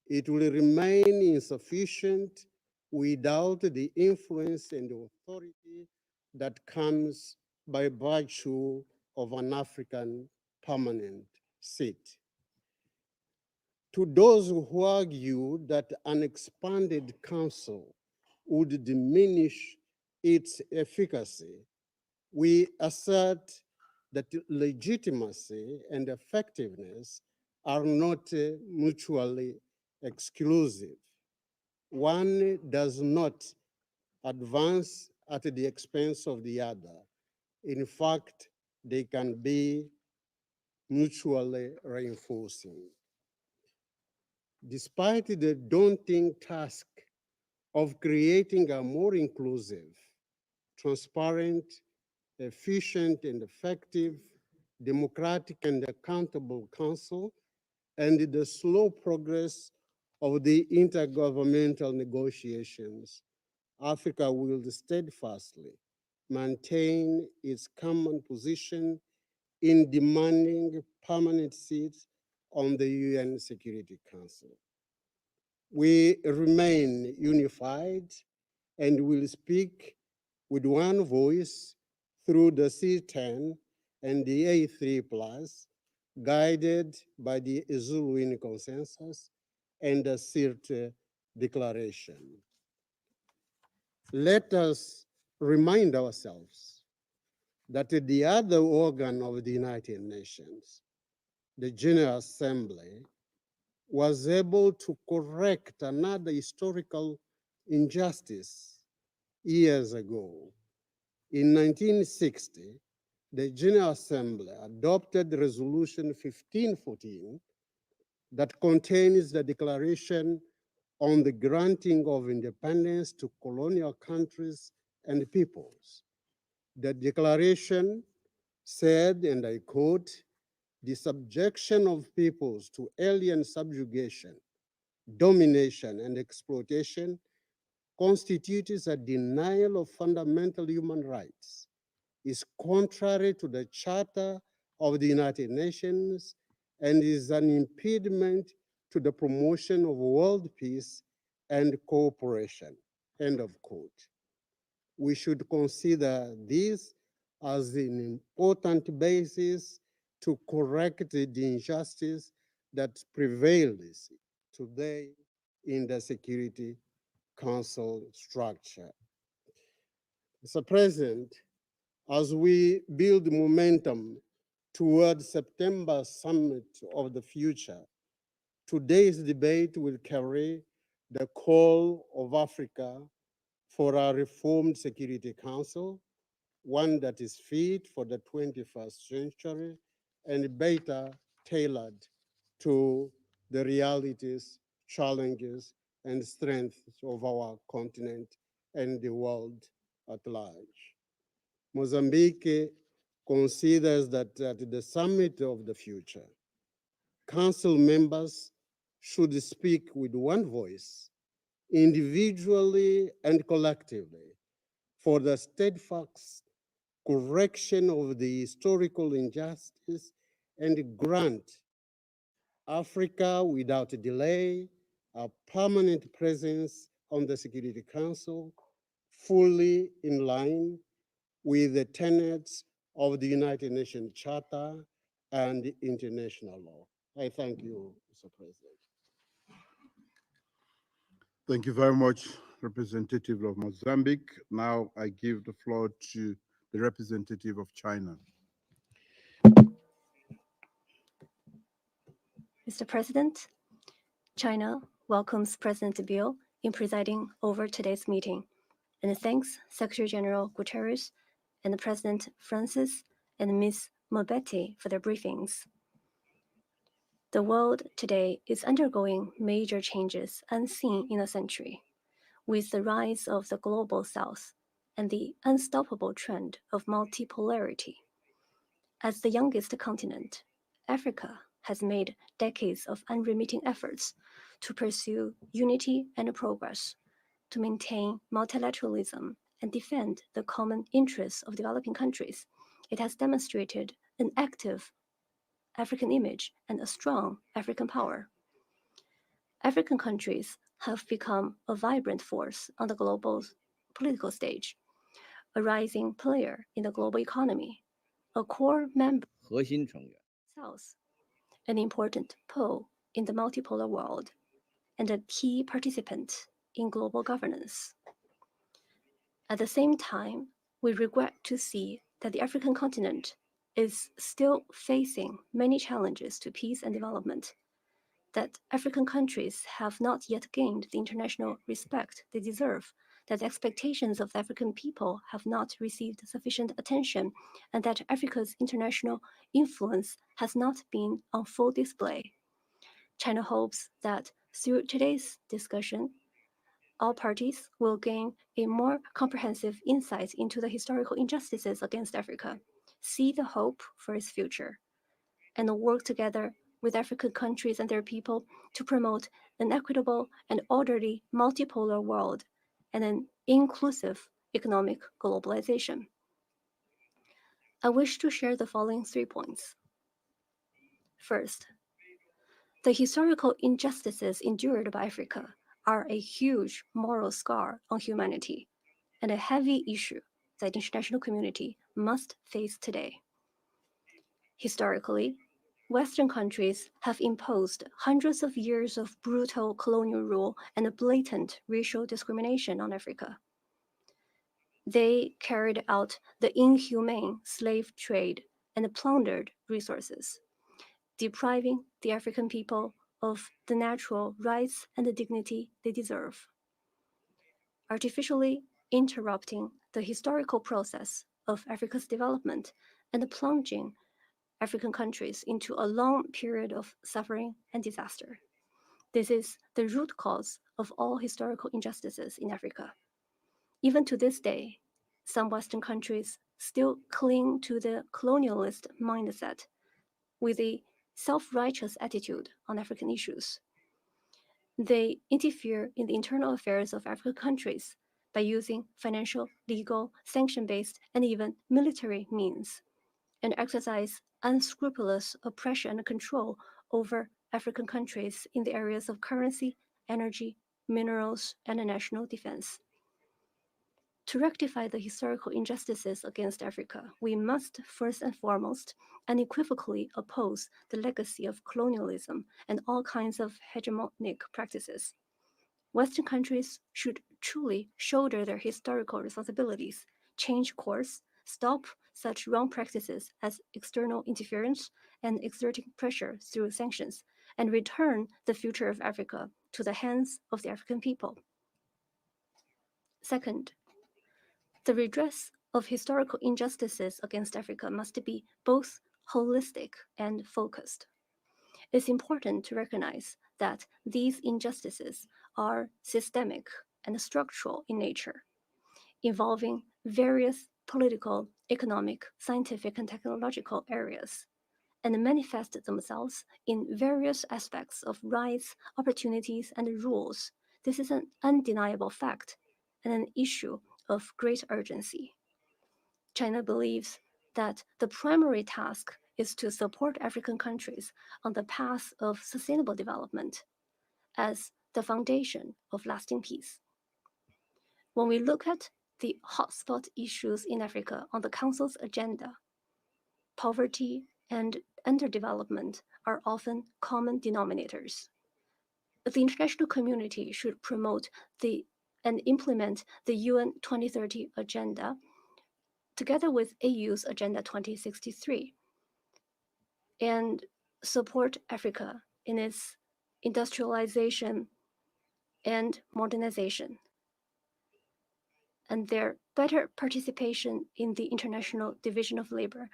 it will remain insufficient without the influence and authority that comes by virtue of an African permanent seat. To those who argue that an expanded council would diminish its efficacy, we assert that legitimacy and effectiveness are not mutually exclusive. One does not advance at the expense of the other. In fact, they can be mutually reinforcing. Despite the daunting task of creating a more inclusive, transparent, efficient, and effective, democratic, and accountable council, and the slow progress of the intergovernmental negotiations, Africa will steadfastly maintain its common position in demanding permanent seats on the UN Security Council. We remain unified and will speak with one voice through the C10 and the A3+, guided by the Zuluini Consensus and the CIRT Declaration. Let us remind ourselves that the other organ of the United Nations, the General Assembly, was able to correct another historical injustice years ago. In 1960, the General Assembly adopted Resolution 1514 that contains the Declaration on the granting of independence to colonial countries and peoples. The declaration said, and I quote, "The subjection of peoples to alien subjugation, domination, and exploitation constitutes a denial of fundamental human rights, is contrary to the Charter of the United Nations, and is an impediment to the promotion of world peace and cooperation," end of quote. We should consider this as an important basis to correct the injustice that prevails today in the Security Council structure. Mr. President, as we build momentum toward September Summit of the Future, today's debate will carry the call of Africa for a reformed Security Council, one that is fit for the 21st century and better tailored to the realities, challenges, and strengths of our continent and the world at large. Mozambique considers that at the Summit of the Future, Council members should speak with one voice, individually and collectively, for the steadfast correction of the historical injustice and grant Africa without delay a permanent presence on the Security Council, fully in line with the tenets of the United Nations Charter and international law. I thank you, Mr. President. Thank you very much, representative of Mozambique. Now I give the floor to the representative of China. Mr. President, China welcomes President Bill in presiding over today's meeting, and thanks Secretary General Guterres and President Francis and Ms. Mobetti for their briefings. The world today is undergoing major changes unseen in a century, with the rise of the global south and the unstoppable trend of multipolarity. As the youngest continent, Africa has made decades of unremitting efforts to pursue unity and progress, to maintain multilateralism and defend the common interests of developing countries. It has demonstrated an active African image and a strong African power. African countries have become a vibrant force on the global political stage, a rising player in the global economy, a core member of the South, an important pole in the multipolar world, and a key participant in global governance. At the same time, we regret to see that the African continent is still facing many challenges to peace and development, that African countries have not yet gained the international respect they deserve, that the expectations of the African people have not received sufficient attention, and that Africa's international influence has not been on full display. China hopes that through today's discussion, all parties will gain a more comprehensive insight into the historical injustices against Africa, see the hope for its future, and work together with African countries and their people to promote an equitable and orderly multipolar world and an inclusive economic globalization. I wish to share the following 3 points. First, the historical injustices endured by Africa are a huge moral scar on humanity and a heavy issue that the international community must face today. Historically, Western countries have imposed hundreds of years of brutal colonial rule and blatant racial discrimination on Africa. They carried out the inhumane slave trade and plundered resources, depriving the African people of the natural rights and the dignity they deserve, artificially interrupting the historical process of Africa's development and plunging African countries into a long period of suffering and disaster. This is the root cause of all historical injustices in Africa. Even to this day, some Western countries still cling to the colonialist mindset with a self-righteous attitude on African issues. They interfere in the internal affairs of African countries by using financial, legal, sanction-based, and even military means, and exercise unscrupulous oppression and control over African countries in the areas of currency, energy, minerals, and national defense. To rectify the historical injustices against Africa, we must first and foremost unequivocally oppose the legacy of colonialism and all kinds of hegemonic practices. Western countries should truly shoulder their historical responsibilities, change course, stop such wrong practices as external interference and exerting pressure through sanctions, and return the future of Africa to the hands of the African people. Second, the redress of historical injustices against Africa must be both holistic and focused. It's important to recognize that these injustices are systemic and structural in nature, involving various political, economic, scientific, and technological areas, and manifest themselves in various aspects of rights, opportunities, and rules. This is an undeniable fact and an issue of great urgency. China believes that the primary task is to support African countries on the path of sustainable development as the foundation of lasting peace. When we look at the hotspot issues in Africa on the Council's agenda, poverty and underdevelopment are often common denominators. The international community should promote and implement the UN 2030 agenda together with AU's Agenda 2063 and support Africa in its industrialization and modernization, and their better participation in the international division of labor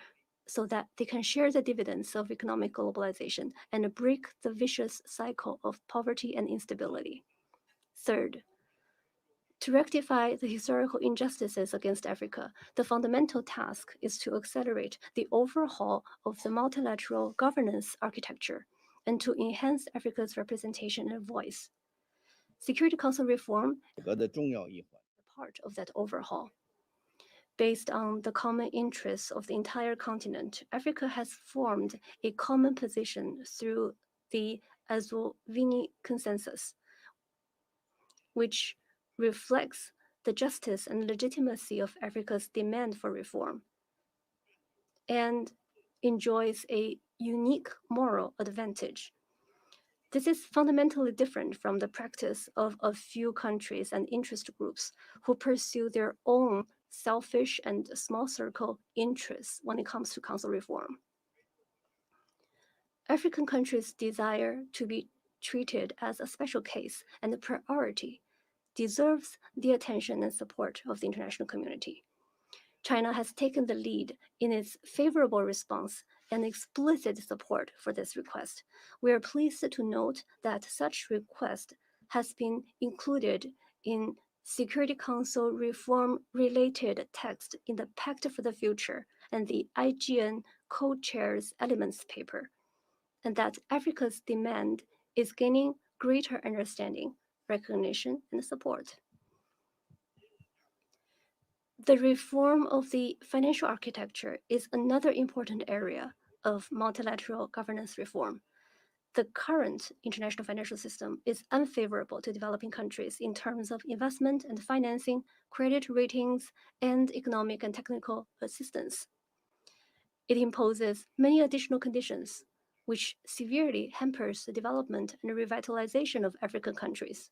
so that they can share the dividends of economic globalization and break the vicious cycle of poverty and instability. Third, to rectify the historical injustices against Africa, the fundamental task is to accelerate the overhaul of the multilateral governance architecture and to enhance Africa's representation and voice. Security Council reform is part of that overhaul. Based on the common interests of the entire continent, Africa has formed a common position through the Azovini Consensus, which reflects the justice and legitimacy of Africa's demand for reform and enjoys a unique moral advantage. This is fundamentally different from the practice of a few countries and interest groups who pursue their own selfish and small circle interests when it comes to council reform. African countries' desire to be treated as a special case and a priority deserves the attention and support of the international community. China has taken the lead in its favorable response and explicit support for this request. We are pleased to note that such request has been included in Security Council reform-related text in the Pact for the Future and the IGN co-chairs elements paper, and that Africa's demand is gaining greater understanding, recognition, and support. The reform of the financial architecture is another important area of multilateral governance reform. The current international financial system is unfavorable to developing countries in terms of investment and financing, credit ratings, and economic and technical assistance. It imposes many additional conditions, which severely hampers the development and revitalization of African countries.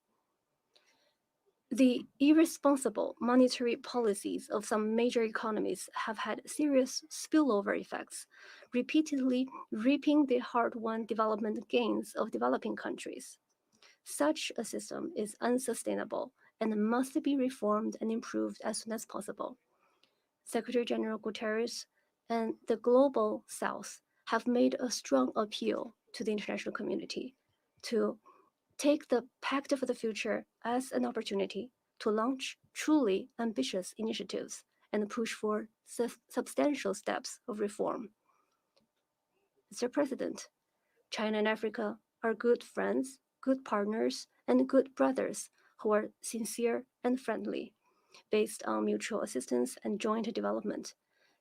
The irresponsible monetary policies of some major economies have had serious spillover effects, repeatedly reaping the hard-won development gains of developing countries. Such a system is unsustainable and must be reformed and improved as soon as possible. Secretary General Guterres and the Global South have made a strong appeal to the international community to take the Pact for the Future as an opportunity to launch truly ambitious initiatives and push for substantial steps of reform. Mr. President, China and Africa are good friends, good partners, and good brothers who are sincere and friendly, based on mutual assistance and joint development.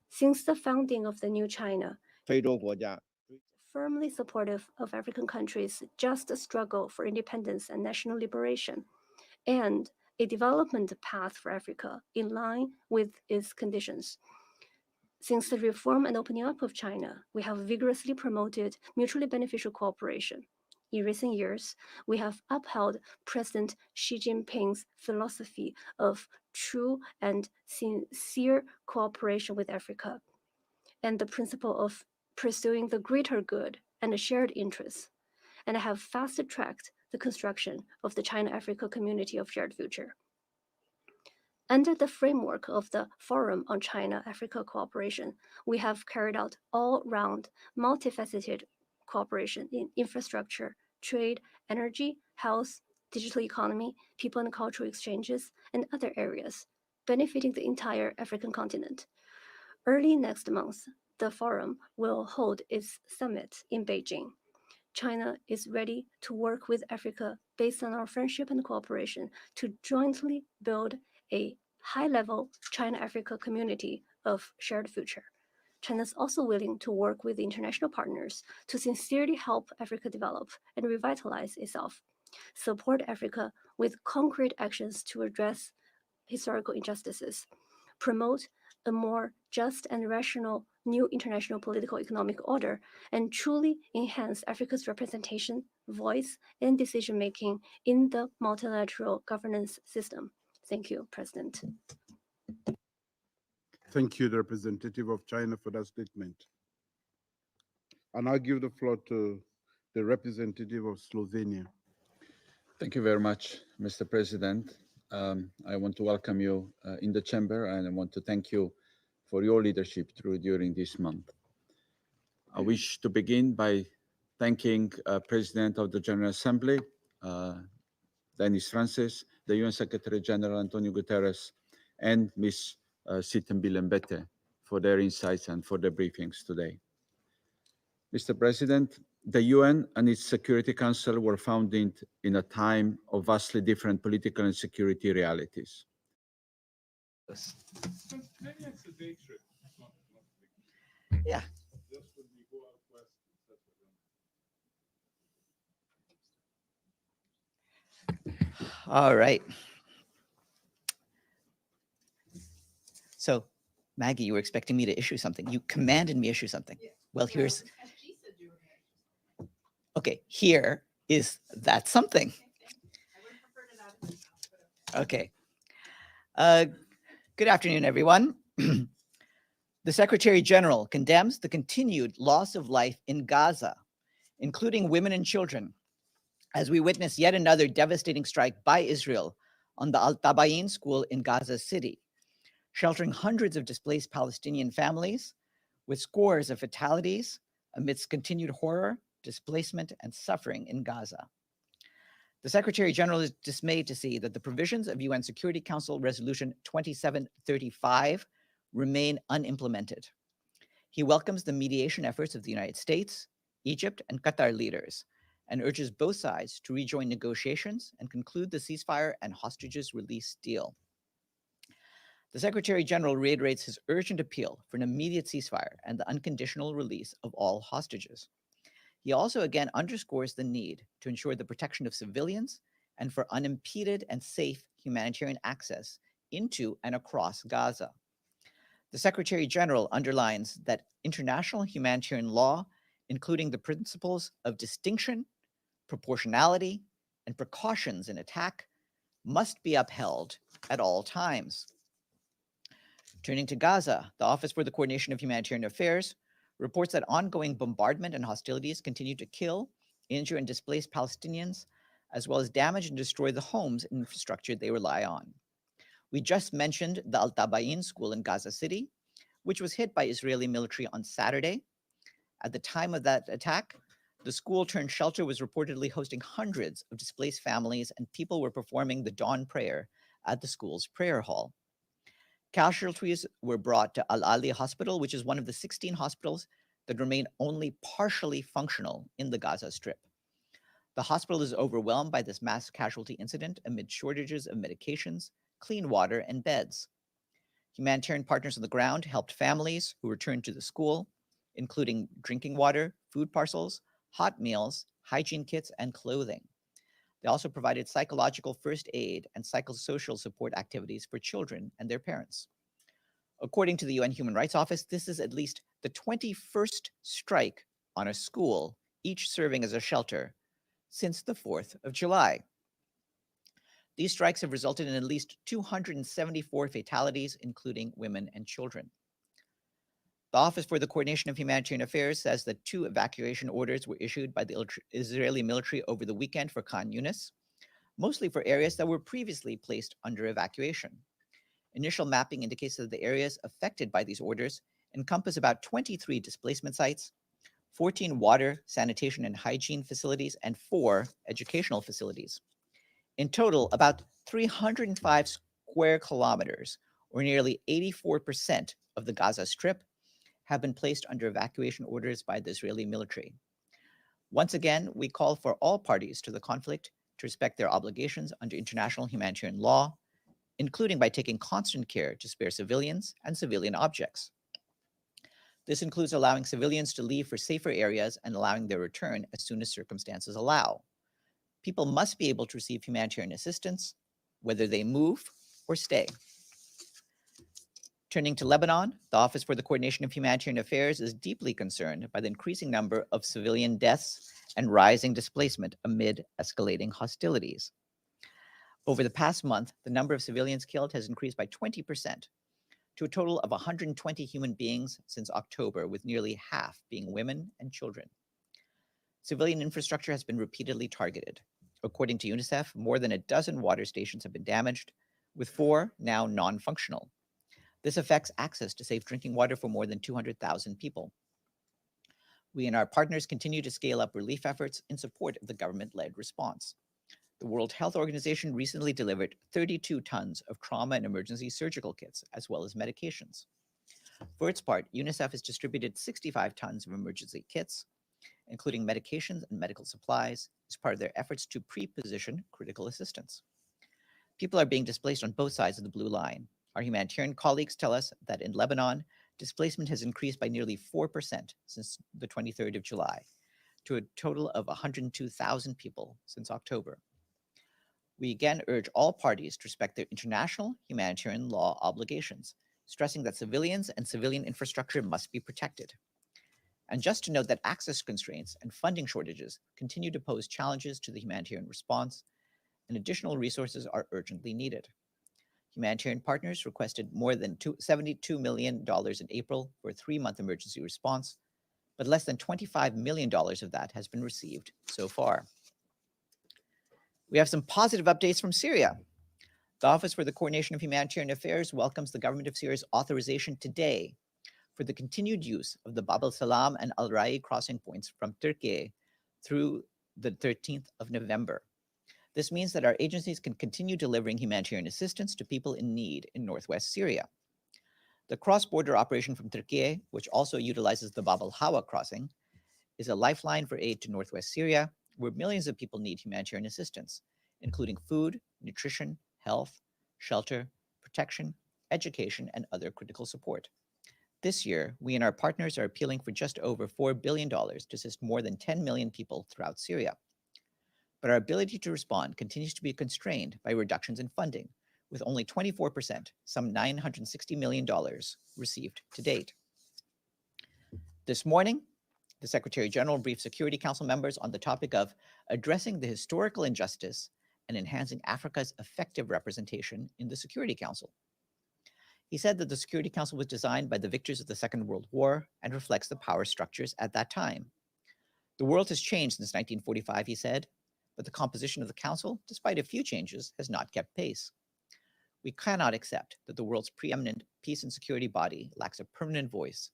Since the founding of the new China, firmly supportive of African countries' just struggle for independence and national liberation, and a development path for Africa in line with its conditions. Since the reform and opening up of China, we have vigorously promoted mutually beneficial cooperation. In recent years, we have upheld President Xi Jinping's philosophy of true and sincere cooperation with Africa, and the principle of pursuing the greater good and shared interests, and have fast-tracked the construction of the China-Africa Community of Shared Future. Under the framework of the Forum on China-Africa Cooperation, we have carried out all-round, multifaceted cooperation in infrastructure, trade, energy, health, digital economy, people and cultural exchanges, and other areas, benefiting the entire African continent. Early next month, the Forum will hold its summit in Beijing. China is ready to work with Africa based on our friendship and cooperation to jointly build a high-level China-Africa community of shared future. China is also willing to work with international partners to sincerely help Africa develop and revitalize itself, support Africa with concrete actions to address historical injustices, promote a more just and rational new international political economic order, and truly enhance Africa's representation, voice, and decision-making in the multilateral governance system. Thank you, President. Thank you, the representative of China, for that statement. And I'll give the floor to the representative of Slovenia. Thank you very much, Mr. President. I want to welcome you in the chamber, and I want to thank you for your leadership during this month. I wish to begin by thanking President of the General Assembly, Dennis Francis, the UN Secretary General Antonio Guterres, and Ms. Sitton Bilembete for their insights and for the briefings today. Mr. President, the UN and its Security Council were founded in a time of vastly different political and security realities. Yeah. All right. So, Maggie, you were expecting me to issue something. You commanded me issue something. Well, here's. Okay, here is that something. Okay. Good afternoon, everyone. The Secretary General condemns the continued loss of life in Gaza, including women and children, as we witness yet another devastating strike by Israel on the Al-Tabayin school in Gaza City, sheltering hundreds of displaced Palestinian families with scores of fatalities amidst continued horror, displacement, and suffering in Gaza. The Secretary General is dismayed to see that the provisions of UN Security Council Resolution 2735 remain unimplemented. He welcomes the mediation efforts of the United States, Egypt, and Qatar leaders, and urges both sides to rejoin negotiations and conclude the ceasefire and hostages release deal. The Secretary General reiterates his urgent appeal for an immediate ceasefire and the unconditional release of all hostages. He also again underscores the need to ensure the protection of civilians and for unimpeded and safe humanitarian access into and across Gaza. The Secretary General underlines that international humanitarian law, including the principles of distinction, proportionality, and precautions in attack, must be upheld at all times. Turning to Gaza, the Office for the Coordination of Humanitarian Affairs reports that ongoing bombardment and hostilities continue to kill, injure, and displace Palestinians, as well as damage and destroy the homes and infrastructure they rely on. We just mentioned the Al-Tabayin school in Gaza City, which was hit by Israeli military on Saturday. At the time of that attack, the school turned shelter was reportedly hosting hundreds of displaced families, and people were performing the dawn prayer at the school's prayer hall. Casualties were brought to Al-Ali Hospital, which is one of the 16 hospitals that remain only partially functional in the Gaza Strip. The hospital is overwhelmed by this mass casualty incident amid shortages of medications, clean water, and beds. Humanitarian partners on the ground helped families who returned to the school, including drinking water, food parcels, hot meals, hygiene kits, and clothing. They also provided psychological first aid and psychosocial support activities for children and their parents. According to the UN Human Rights Office, this is at least the 21st strike on a school, each serving as a shelter, since the 4th of July. These strikes have resulted in at least 274 fatalities, including women and children. The Office for the Coordination of Humanitarian Affairs says that 2 evacuation orders were issued by the Israeli military over the weekend for Khan Yunis, mostly for areas that were previously placed under evacuation. Initial mapping indicates that the areas affected by these orders encompass about 23 displacement sites, 14 water, sanitation, and hygiene facilities, and 4 educational facilities. In total, about 305 square kilometers, or nearly 84% of the Gaza Strip, have been placed under evacuation orders by the Israeli military. Once again, we call for all parties to the conflict to respect their obligations under international humanitarian law, including by taking constant care to spare civilians and civilian objects. This includes allowing civilians to leave for safer areas and allowing their return as soon as circumstances allow. People must be able to receive humanitarian assistance, whether they move or stay. Turning to Lebanon, the Office for the Coordination of Humanitarian Affairs is deeply concerned by the increasing number of civilian deaths and rising displacement amid escalating hostilities. Over the past month, the number of civilians killed has increased by 20% to a total of 120 human beings since October, with nearly half being women and children. Civilian infrastructure has been repeatedly targeted. According to UNICEF, more than a dozen water stations have been damaged, with 4 now non-functional. This affects access to safe drinking water for more than 200,000 people. we and our partners continue to scale up relief efforts in support of the government-led response. The World Health Organization recently delivered 32 tons of trauma and emergency surgical kits, as well as medications. For its part, UNICEF has distributed 65 tons of emergency kits, including medications and medical supplies, as part of their efforts to pre-position critical assistance. People are being displaced on both sides of the blue line. Our humanitarian colleagues tell us that in Lebanon, displacement has increased by nearly 4% since the 23rd of July, to a total of 102,000 people since October. We again urge all parties to respect their international humanitarian law obligations, stressing that civilians and civilian infrastructure must be protected. And just to note that access constraints and funding shortages continue to pose challenges to the humanitarian response, and additional resources are urgently needed. Humanitarian partners requested more than $72 million in April for a 3-month emergency response, but less than $25 million of that has been received so far. We have some positive updates from Syria. The Office for the Coordination of Humanitarian Affairs welcomes the government of Syria's authorization today for the continued use of the Bab al-Salam and Al-Rai crossing points from Turkey through the 13th of November. This means that our agencies can continue delivering humanitarian assistance to people in need in northwest Syria. The cross-border operation from Turkey, which also utilizes the Bab al-Hawa crossing, is a lifeline for aid to northwest Syria, where millions of people need humanitarian assistance, including food, nutrition, health, shelter, protection, education, and other critical support. This year, we and our partners are appealing for just over $4 billion to assist more than 10 million people throughout Syria. But our ability to respond continues to be constrained by reductions in funding, with only 24%, some $960 million, received to date. This morning, the Secretary General briefed Security Council members on the topic of addressing the historical injustice and enhancing Africa's effective representation in the Security Council. He said that the Security Council was designed by the victors of the Second World War and reflects the power structures at that time. The world has changed since 1945, he said, but the composition of the Council, despite a few changes, has not kept pace. We cannot accept that the world's preeminent peace and security body lacks a permanent voice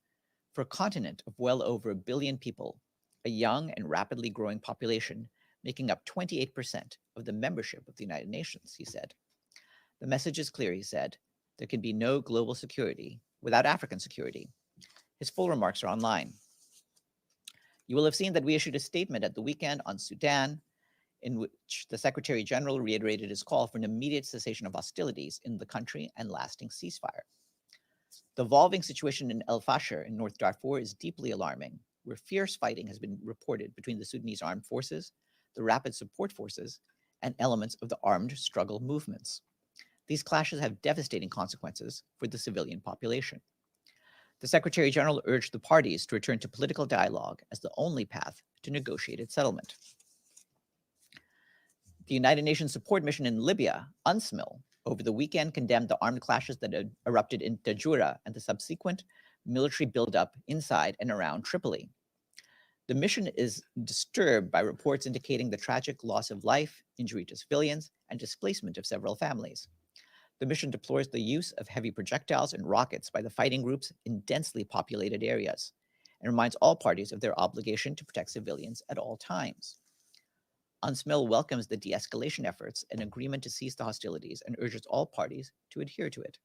for a continent of well over 1 billion people, a young and rapidly growing population making up 28% of the membership of the United Nations, he said. The message is clear, he said. There can be no global security without African security. His full remarks are online. You will have seen that we issued a statement at the weekend on Sudan, in which the Secretary General reiterated his call for an immediate cessation of hostilities in the country and lasting ceasefire. The evolving situation in El Fasher in North Darfur is deeply alarming, where fierce fighting has been reported between the Sudanese armed forces, the Rapid Support Forces, and elements of the armed struggle movements. These clashes have devastating consequences for the civilian population. The Secretary General urged the parties to return to political dialogue as the only path to negotiated settlement. The United Nations support mission in Libya, Unsc, over the weekend condemned the armed clashes that had erupted in Tajura and the subsequent military buildup inside and around Tripoli. The mission is disturbed by reports indicating the tragic loss of life, injury to civilians, and displacement of several families. The mission deplores the use of heavy projectiles and rockets by the fighting groups in densely populated areas and reminds all parties of their obligation to protect civilians at all times. UNSC welcomes the de-escalation efforts and agreement to cease the hostilities and urges all parties to adhere to it.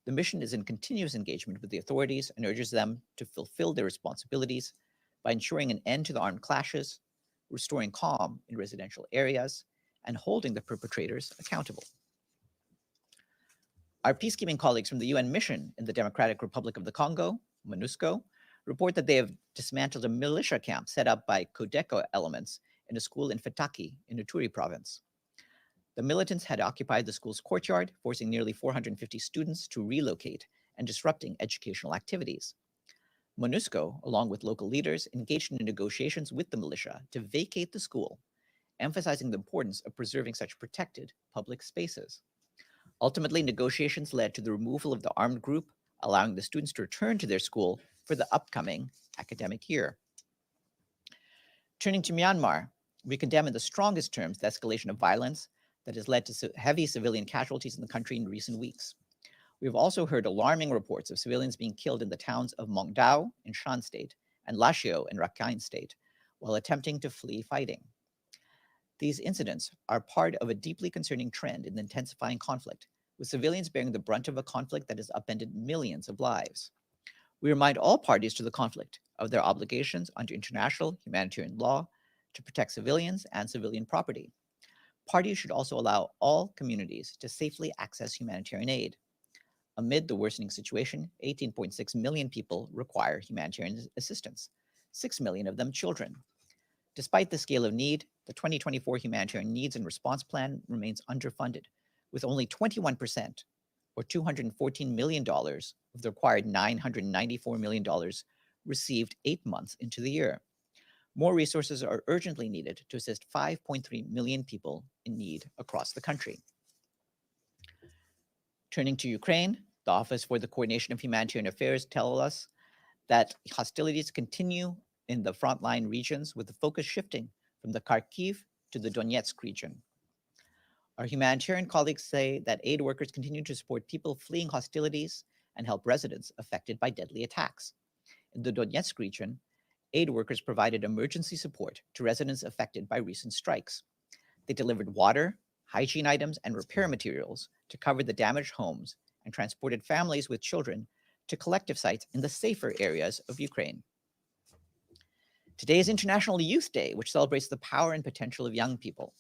The mission is in continuous engagement with the authorities and urges them to fulfill their responsibilities by ensuring an end to the armed clashes, restoring calm in residential areas, and holding the perpetrators accountable. Our peacekeeping colleagues from the UN mission in the Democratic Republic of the Congo, MONUSCO, report that they have dismantled a militia camp set up by Codeco elements in a school in Fataki in Ituri province. The militants had occupied the school's courtyard, forcing nearly 450 students to relocate and disrupting educational activities. MONUSCO, along with local leaders, engaged in negotiations with the militia to vacate the school, emphasizing the importance of preserving such protected public spaces. Ultimately, negotiations led to the removal of the armed group, allowing the students to return to their school for the upcoming academic year. Turning to Myanmar, we condemn in the strongest terms the escalation of violence that has led to heavy civilian casualties in the country in recent weeks. We have also heard alarming reports of civilians being killed in the towns of Mong Dao in Shan State and Lashio in Rakhine State while attempting to flee fighting. These incidents are part of a deeply concerning trend in the intensifying conflict, with civilians bearing the brunt of a conflict that has upended millions of lives. We remind all parties to the conflict of their obligations under international humanitarian law to protect civilians and civilian property. Parties should also allow all communities to safely access humanitarian aid. Amid the worsening situation, 18.6 million people require humanitarian assistance, 6 million of them children. Despite the scale of need, the 2024 Humanitarian Needs and Response Plan remains underfunded, with only 21%, or $214 million, of the required $994 million received 8 months into the year. More resources are urgently needed to assist 5.3 million people in need across the country. Turning to Ukraine, the Office for the Coordination of Humanitarian Affairs tells us that hostilities continue in the frontline regions, with the focus shifting from the Kharkiv to the Donetsk region. Our humanitarian colleagues say that aid workers continue to support people fleeing hostilities and help residents affected by deadly attacks. In the Donetsk region, aid workers provided emergency support to residents affected by recent strikes. They delivered water, hygiene items, and repair materials to cover the damaged homes and transported families with children to collective sites in the safer areas of Ukraine. Today is International Youth Day, which celebrates the power and potential of young people.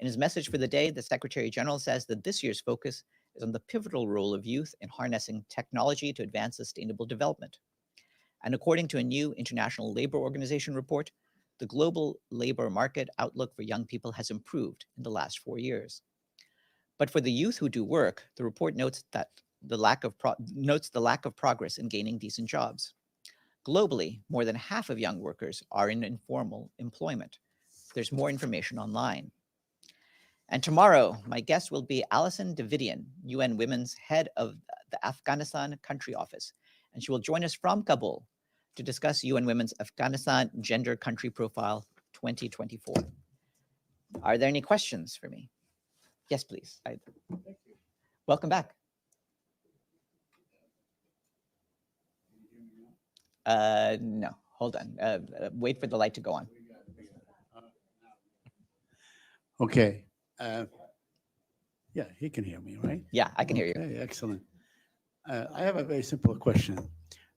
In his message for the day, the Secretary General says that this year's focus is on the pivotal role of youth in harnessing technology to advance sustainable development. And according to a new International Labor Organization report, the global labor market outlook for young people has improved in the last 4 years. But for the youth who do work, the report notes that the lack of progress in gaining decent jobs. Globally, more than half of young workers are in informal employment. There's more information online. And tomorrow, my guest will be Alison Davidian, UN Women's Head of the Afghanistan Country Office, and she will join us from Kabul to discuss UN Women's Afghanistan Gender Country Profile 2024. Are there any questions for me? Yes, please. Welcome back. No, hold on. Wait for the light to go on. Okay. Yeah, he can hear me, right? Yeah, I can hear you. Okay, excellent. I have a very simple question.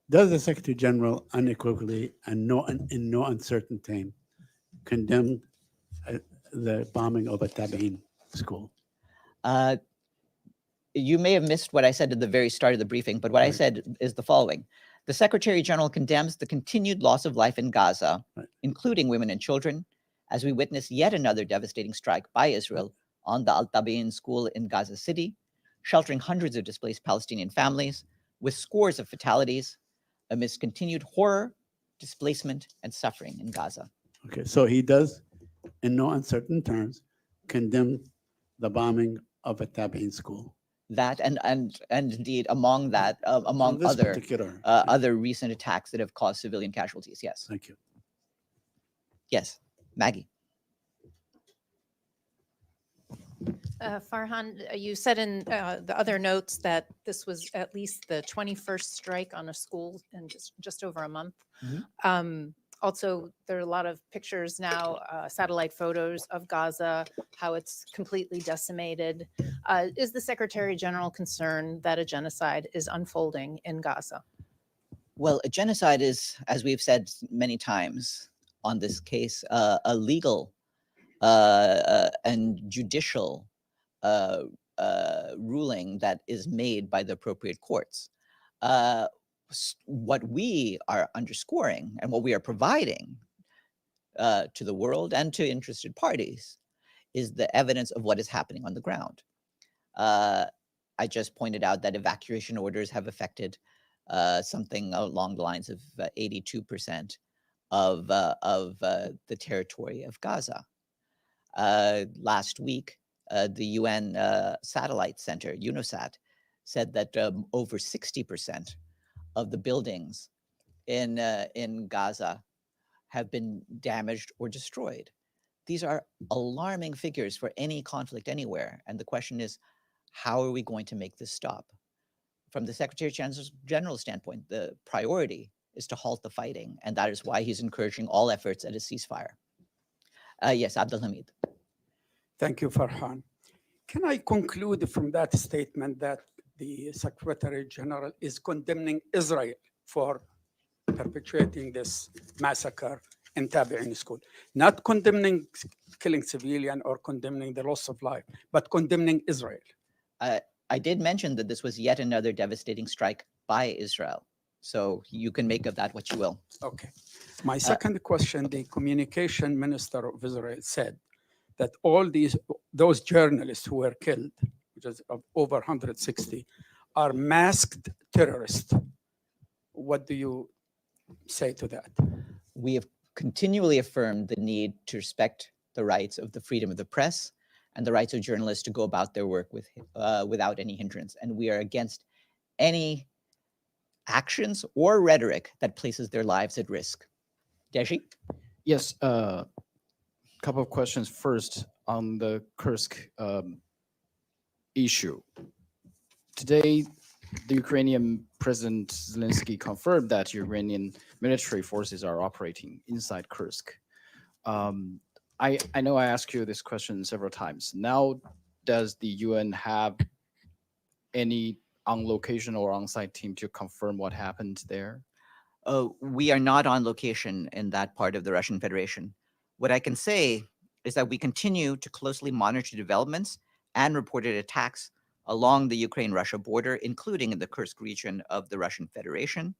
Does the Secretary General unequivocally and in no uncertain term condemn the bombing of a Tabain school? You may have missed what I said at the very start of the briefing, but what I said is the following. The Secretary General condemns the continued loss of life in Gaza, including women and children, as we witness yet another devastating strike by Israel on the Al-Tabain school in Gaza City, sheltering hundreds of displaced Palestinian families, with scores of fatalities amidst continued horror, displacement, and suffering in Gaza. Okay, so he does, in no uncertain terms, condemn the bombing of a Tabain school. That and indeed among that, among other recent attacks that have caused civilian casualties. Yes. Thank you. Yes, Maggie. Farhan, you said in the other notes that this was at least the 21st strike on a school in just over a month. Also, there are a lot of pictures now, satellite photos of Gaza, how it's completely decimated. Is the Secretary General concerned that a genocide is unfolding in Gaza? Well, a genocide is, as we've said many times on this case, a legal and judicial ruling that is made by the appropriate courts. What we are underscoring and what we are providing to the world and to interested parties is the evidence of what is happening on the ground. I just pointed out that evacuation orders have affected something along the lines of 82% of the territory of Gaza. Last week, the UN Satellite Center, UNOSAT, said that over 60% of the buildings in Gaza have been damaged or destroyed. These are alarming figures for any conflict anywhere. And the question is, how are we going to make this stop? From the Secretary General's standpoint, the priority is to halt the fighting, and that is why he's encouraging all efforts at a ceasefire. Yes, Abdulhamid. Thank you, Farhan. Can I conclude from that statement that the Secretary General is condemning Israel for perpetuating this massacre in Tabi'in school, not condemning killing civilian or condemning the loss of life, but condemning Israel? I did mention that this was yet another devastating strike by Israel. So you can make of that what you will. Okay. My second question, the communication minister of Israel said that all those journalists who were killed, which is of over 160, are masked terrorists. What do you say to that? We have continually affirmed the need to respect the rights of the freedom of the press and the rights of journalists to go about their work without any hindrance. And we are against any actions or rhetoric that places their lives at risk. Deji? Yes, couple of questions. First, on the Kursk issue. Today, the Ukrainian President Zelensky confirmed that Ukrainian military forces are operating inside Kursk. I know I asked you this question several times. Now, does the UN have any on-location or on-site team to confirm what happened there? We are not on location in that part of the Russian Federation. What I can say is that we continue to closely monitor developments and reported attacks along the Ukraine-Russia border, including in the Kursk region of the Russian Federation.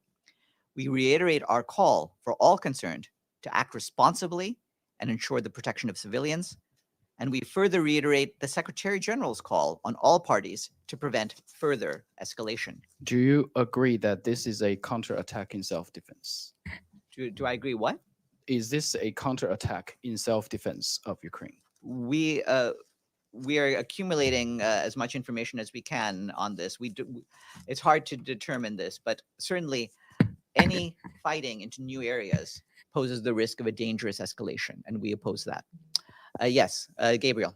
We reiterate our call for all concerned to act responsibly and ensure the protection of civilians. And we further reiterate the Secretary General's call on all parties to prevent further escalation. Do you agree that this is a counterattack in self-defense? Do I agree what? Is this a counterattack in self-defense of Ukraine? We are accumulating as much information as we can on this. It's hard to determine this, but certainly any fighting into new areas poses the risk of a dangerous escalation, and we oppose that. Yes, Gabriel.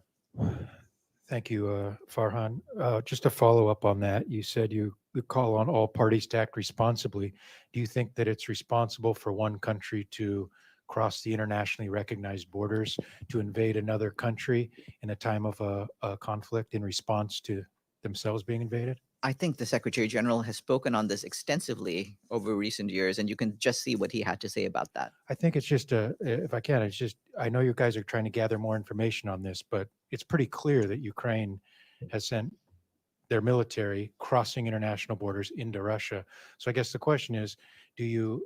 Thank you, Farhan. Just to follow up on that, you said you call on all parties to act responsibly. Do you think that it's responsible for one country to cross the internationally recognized borders to invade another country in a time of a conflict in response to themselves being invaded? I think the Secretary General has spoken on this extensively over recent years, and you can just see what he had to say about that. I think it's just if I can, it's just, I know you guys are trying to gather more information on this, but it's pretty clear that Ukraine has sent their military crossing international borders into Russia. So I guess the question is, do you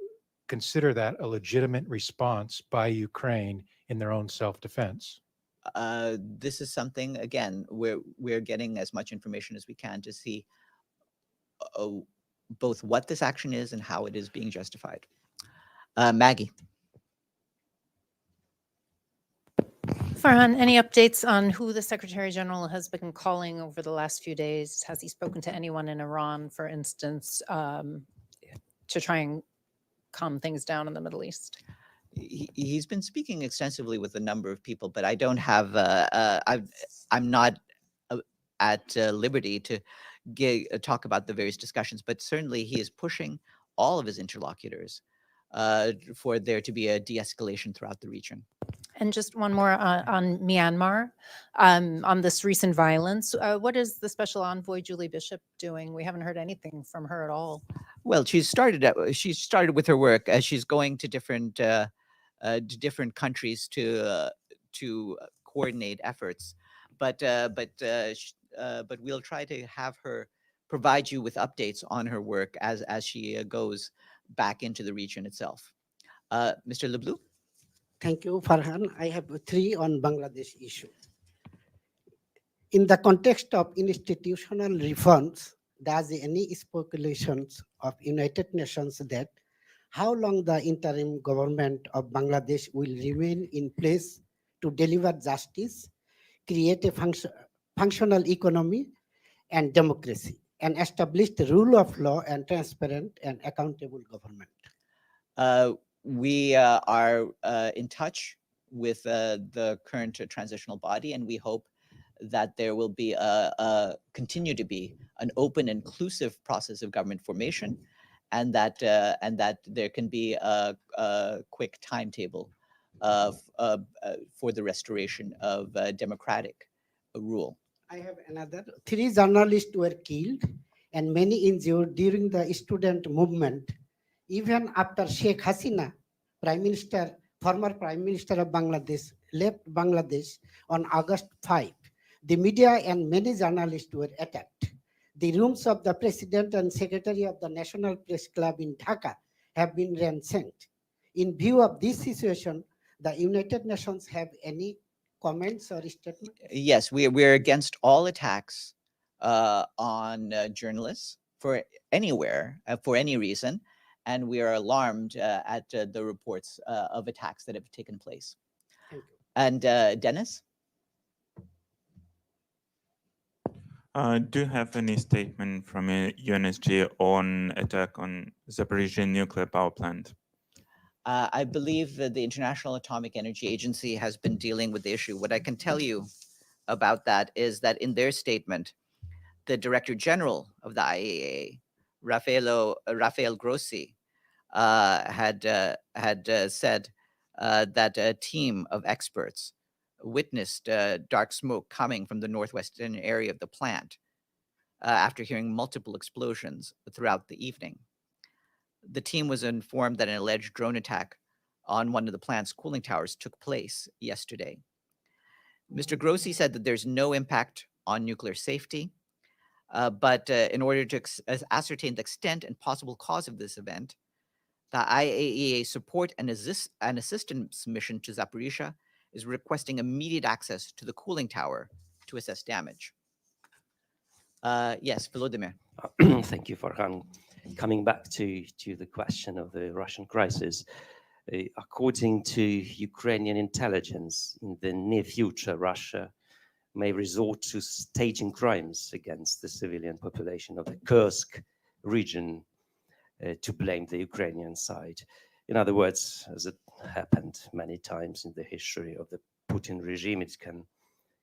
consider that a legitimate response by Ukraine in their own self-defense? This is something, again, we're getting as much information as we can to see both what this action is and how it is being justified. Maggie. Farhan, any updates on who the Secretary General has been calling over the last few days? Has he spoken to anyone in Iran, for instance, to try and calm things down in the Middle East? He's been speaking extensively with a number of people, but I don't have, I'm not at liberty to talk about the various discussions, but certainly he is pushing all of his interlocutors for there to be a de-escalation throughout the region. And just one more on Myanmar, on this recent violence. What is the Special Envoy Julie Bishop doing? We haven't heard anything from her at all. Well, she started with her work as she's going to different countries to coordinate efforts, but we'll try to have her provide you with updates on her work as she goes back into the region itself. Mr. Leblu? Thank you, Farhan. I have three on Bangladesh issue. In the context of institutional reforms, does any speculations of United Nations that how long the interim government of Bangladesh will remain in place to deliver justice, create a functional economy and democracy, and establish the rule of law and transparent and accountable government? We are in touch with the current transitional body, and we hope that there will be continue to be an open, inclusive process of government formation, and that there can be a quick timetable for the restoration of democratic rule. I have another. 3 journalists were killed and many injured during the student movement. Even after Sheikh Hasina, former Prime Minister of Bangladesh, left Bangladesh on August 5, the media and many journalists were attacked. The rooms of the President and Secretary of the National Press Club in Dhaka have been ransacked. In view of this situation, the United Nations have any comments or statements? Yes, we're against all attacks on journalists for anywhere, for any reason, and we are alarmed at the reports of attacks that have taken place. And Dennis? Do you have any statement from UNSC on attack on Zaporizhzhia nuclear power plant? I believe that the International Atomic Energy Agency has been dealing with the issue. What I can tell you about that is that in their statement, the Director General of the IAEA, Rafael Grossi, had said that a team of experts witnessed dark smoke coming from the northwestern area of the plant after hearing multiple explosions throughout the evening. The team was informed that an alleged drone attack on one of the plant's cooling towers took place yesterday. Mr. Grossi said that there's no impact on nuclear safety, but in order to ascertain the extent and possible cause of this event, the IAEA support and assistance mission to Zaporizhzhia is requesting immediate access to the cooling tower to assess damage. Yes, Volodymyr. Thank you, Farhan. Coming back to the question of the Russian crisis, according to Ukrainian intelligence, in the near future, Russia may resort to staging crimes against the civilian population of the Kursk region to blame the Ukrainian side. In other words, as it happened many times in the history of the Putin regime, it can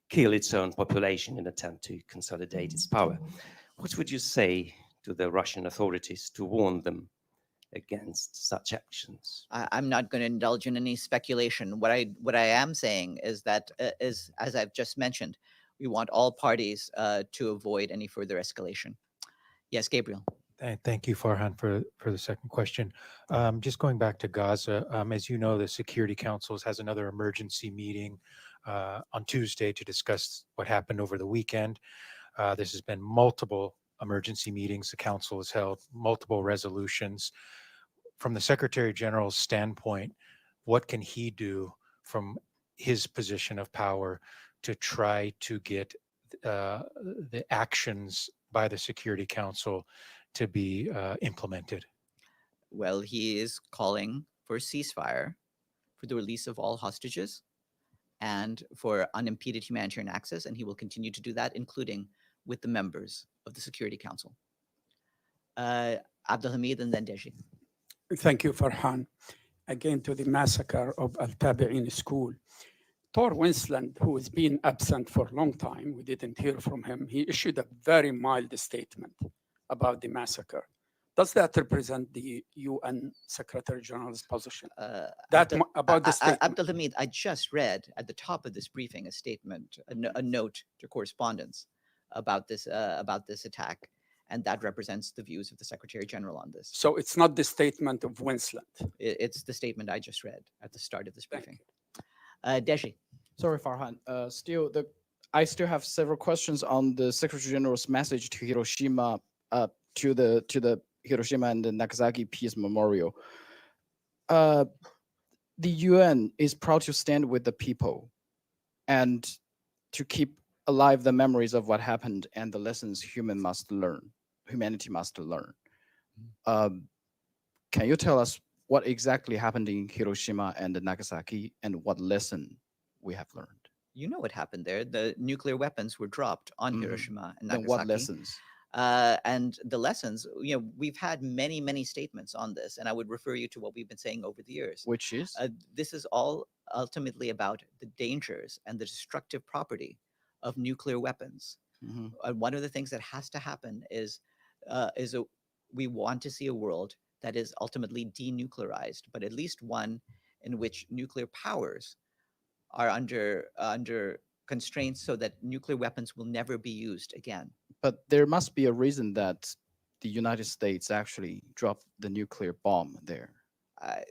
kill its own population in an attempt to consolidate its power. What would you say to the Russian authorities to warn them against such actions? I'm not going to indulge in any speculation. What I am saying is that, as I've just mentioned, we want all parties to avoid any further escalation. Yes, Gabriel. Thank you, Farhan, for the second question. Just going back to Gaza, as you know, the Security Council has another emergency meeting on Tuesday to discuss what happened over the weekend. This has been multiple emergency meetings. The Council has held multiple resolutions. From the Secretary General's standpoint, what can he do from his position of power to try to get the actions by the Security Council to be implemented? Well, he is calling for a ceasefire, for the release of all hostages, and for unimpeded humanitarian access, and he will continue to do that, including with the members of the Security Council. Abdelhamid and then Deji. Thank you, Farhan. Again, to the massacre of Al-Tabi'in school. Tor Winsland, who has been absent for a long time, we didn't hear from him, he issued a very mild statement about the massacre. Does that represent the UN Secretary General's position? About the statement? Abdelhamid, I just read at the top of this briefing a statement, a note to correspondence about this attack, and that represents the views of the Secretary General on this. So it's not the statement of Winsland? It's the statement I just read at the start of this briefing. Deji. Sorry, Farhan. I still have several questions on the Secretary General's message to Hiroshima, to the Hiroshima and the Nagasaki Peace Memorial. The UN is proud to stand with the people and to keep alive the memories of what happened and the lessons humanity must learn. Can you tell us what exactly happened in Hiroshima and Nagasaki and what lesson we have learned? You know what happened there. The nuclear weapons were dropped on Hiroshima and Nagasaki. Then what lessons? And the lessons, we've had many statements on this, and I would refer you to what we've been saying over the years. Which is? This is all ultimately about the dangers and the destructive property of nuclear weapons. One of the things that has to happen is we want to see a world that is ultimately denuclearized, but at least one in which nuclear powers are under constraints so that nuclear weapons will never be used again. But there must be a reason that the United States actually dropped the nuclear bomb there.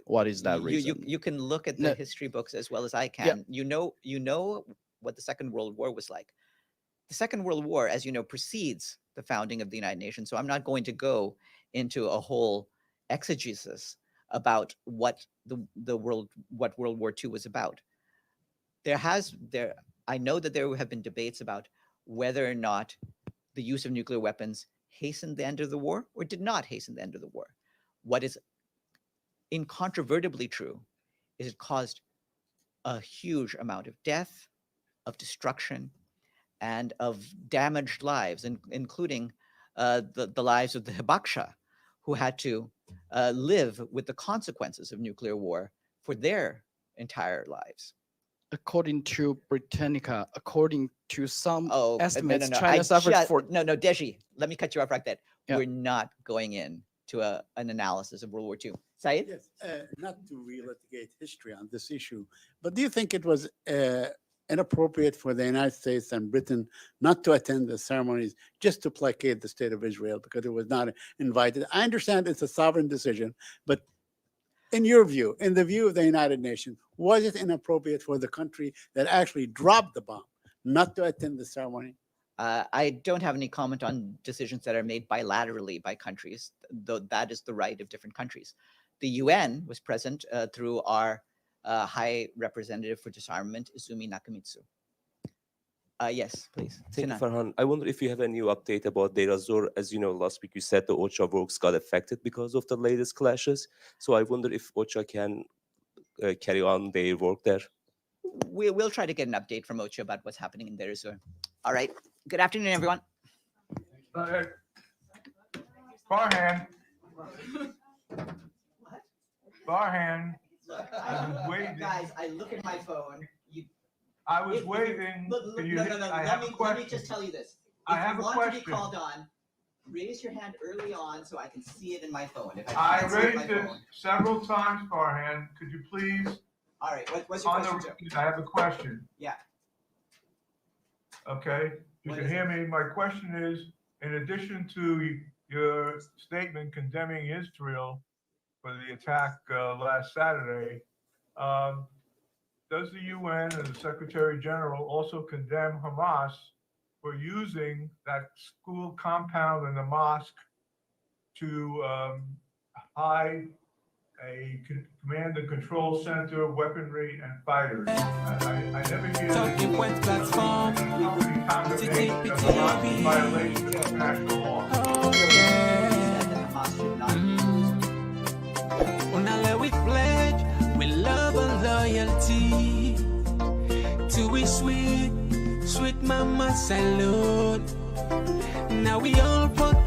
What is that reason? You can look at the history books as well as I can. You know what the Second World War was like. The Second World War, as you know, precedes the founding of the United Nations. So I'm not going to go into a whole exegesis about what World War II was about. I know that there have been debates about whether or not the use of nuclear weapons hastened the end of the war or did not hasten the end of the war. What is incontrovertibly true is it caused a huge amount of death, of destruction, and of damaged lives, including the lives of the Hibakusha, who had to live with the consequences of nuclear war for their entire lives. According to Britannica, according to some estimates, no. China suffered for... No, Deji, let me cut you off right there. Yeah. We're not going in to an analysis of World War II. Saeed? Yes, not to relitigate history on this issue, but do you think it was inappropriate for the United States and Britain not to attend the ceremonies just to placate the state of Israel because it was not invited? I understand it's a sovereign decision, but in your view, in the view of the United Nations, was it inappropriate for the country that actually dropped the bomb not to attend the ceremony? I don't have any comment on decisions that are made bilaterally by countries, though that is the right of different countries. The UN was present through our High Representative for Disarmament, Izumi Nakamitsu. Yes, please. Thank you, Farhan. I wonder if you have a new update about Deir ez-Zor. As you know, last week you said the OCHA works got affected because of the latest clashes. So I wonder if OCHA can carry on their work there. We'll try to get an update from OCHA about what's happening in Deir ez-Zor. All right. Good afternoon, everyone. Farhan. Farhan. Guys, I look at my phone. I was waving. No. Let me just tell you this. I have a question. If you want to be called on, raise your hand early on so I can see it in my phone. If I raised it several times, Farhan. Could you please? All right. What's your question? I have a question. Yeah. Okay. You can hear me. My question is, in addition to your statement condemning Israel for the attack last Saturday, does the UN and the Secretary General also condemn Hamas for using that school compound and the mosque to hide a command and control center, weaponry, and fighters? I never hear Talking point platform. Violation of international law. Now we pledge with love and loyalty to we sweet mama salute. Now we all put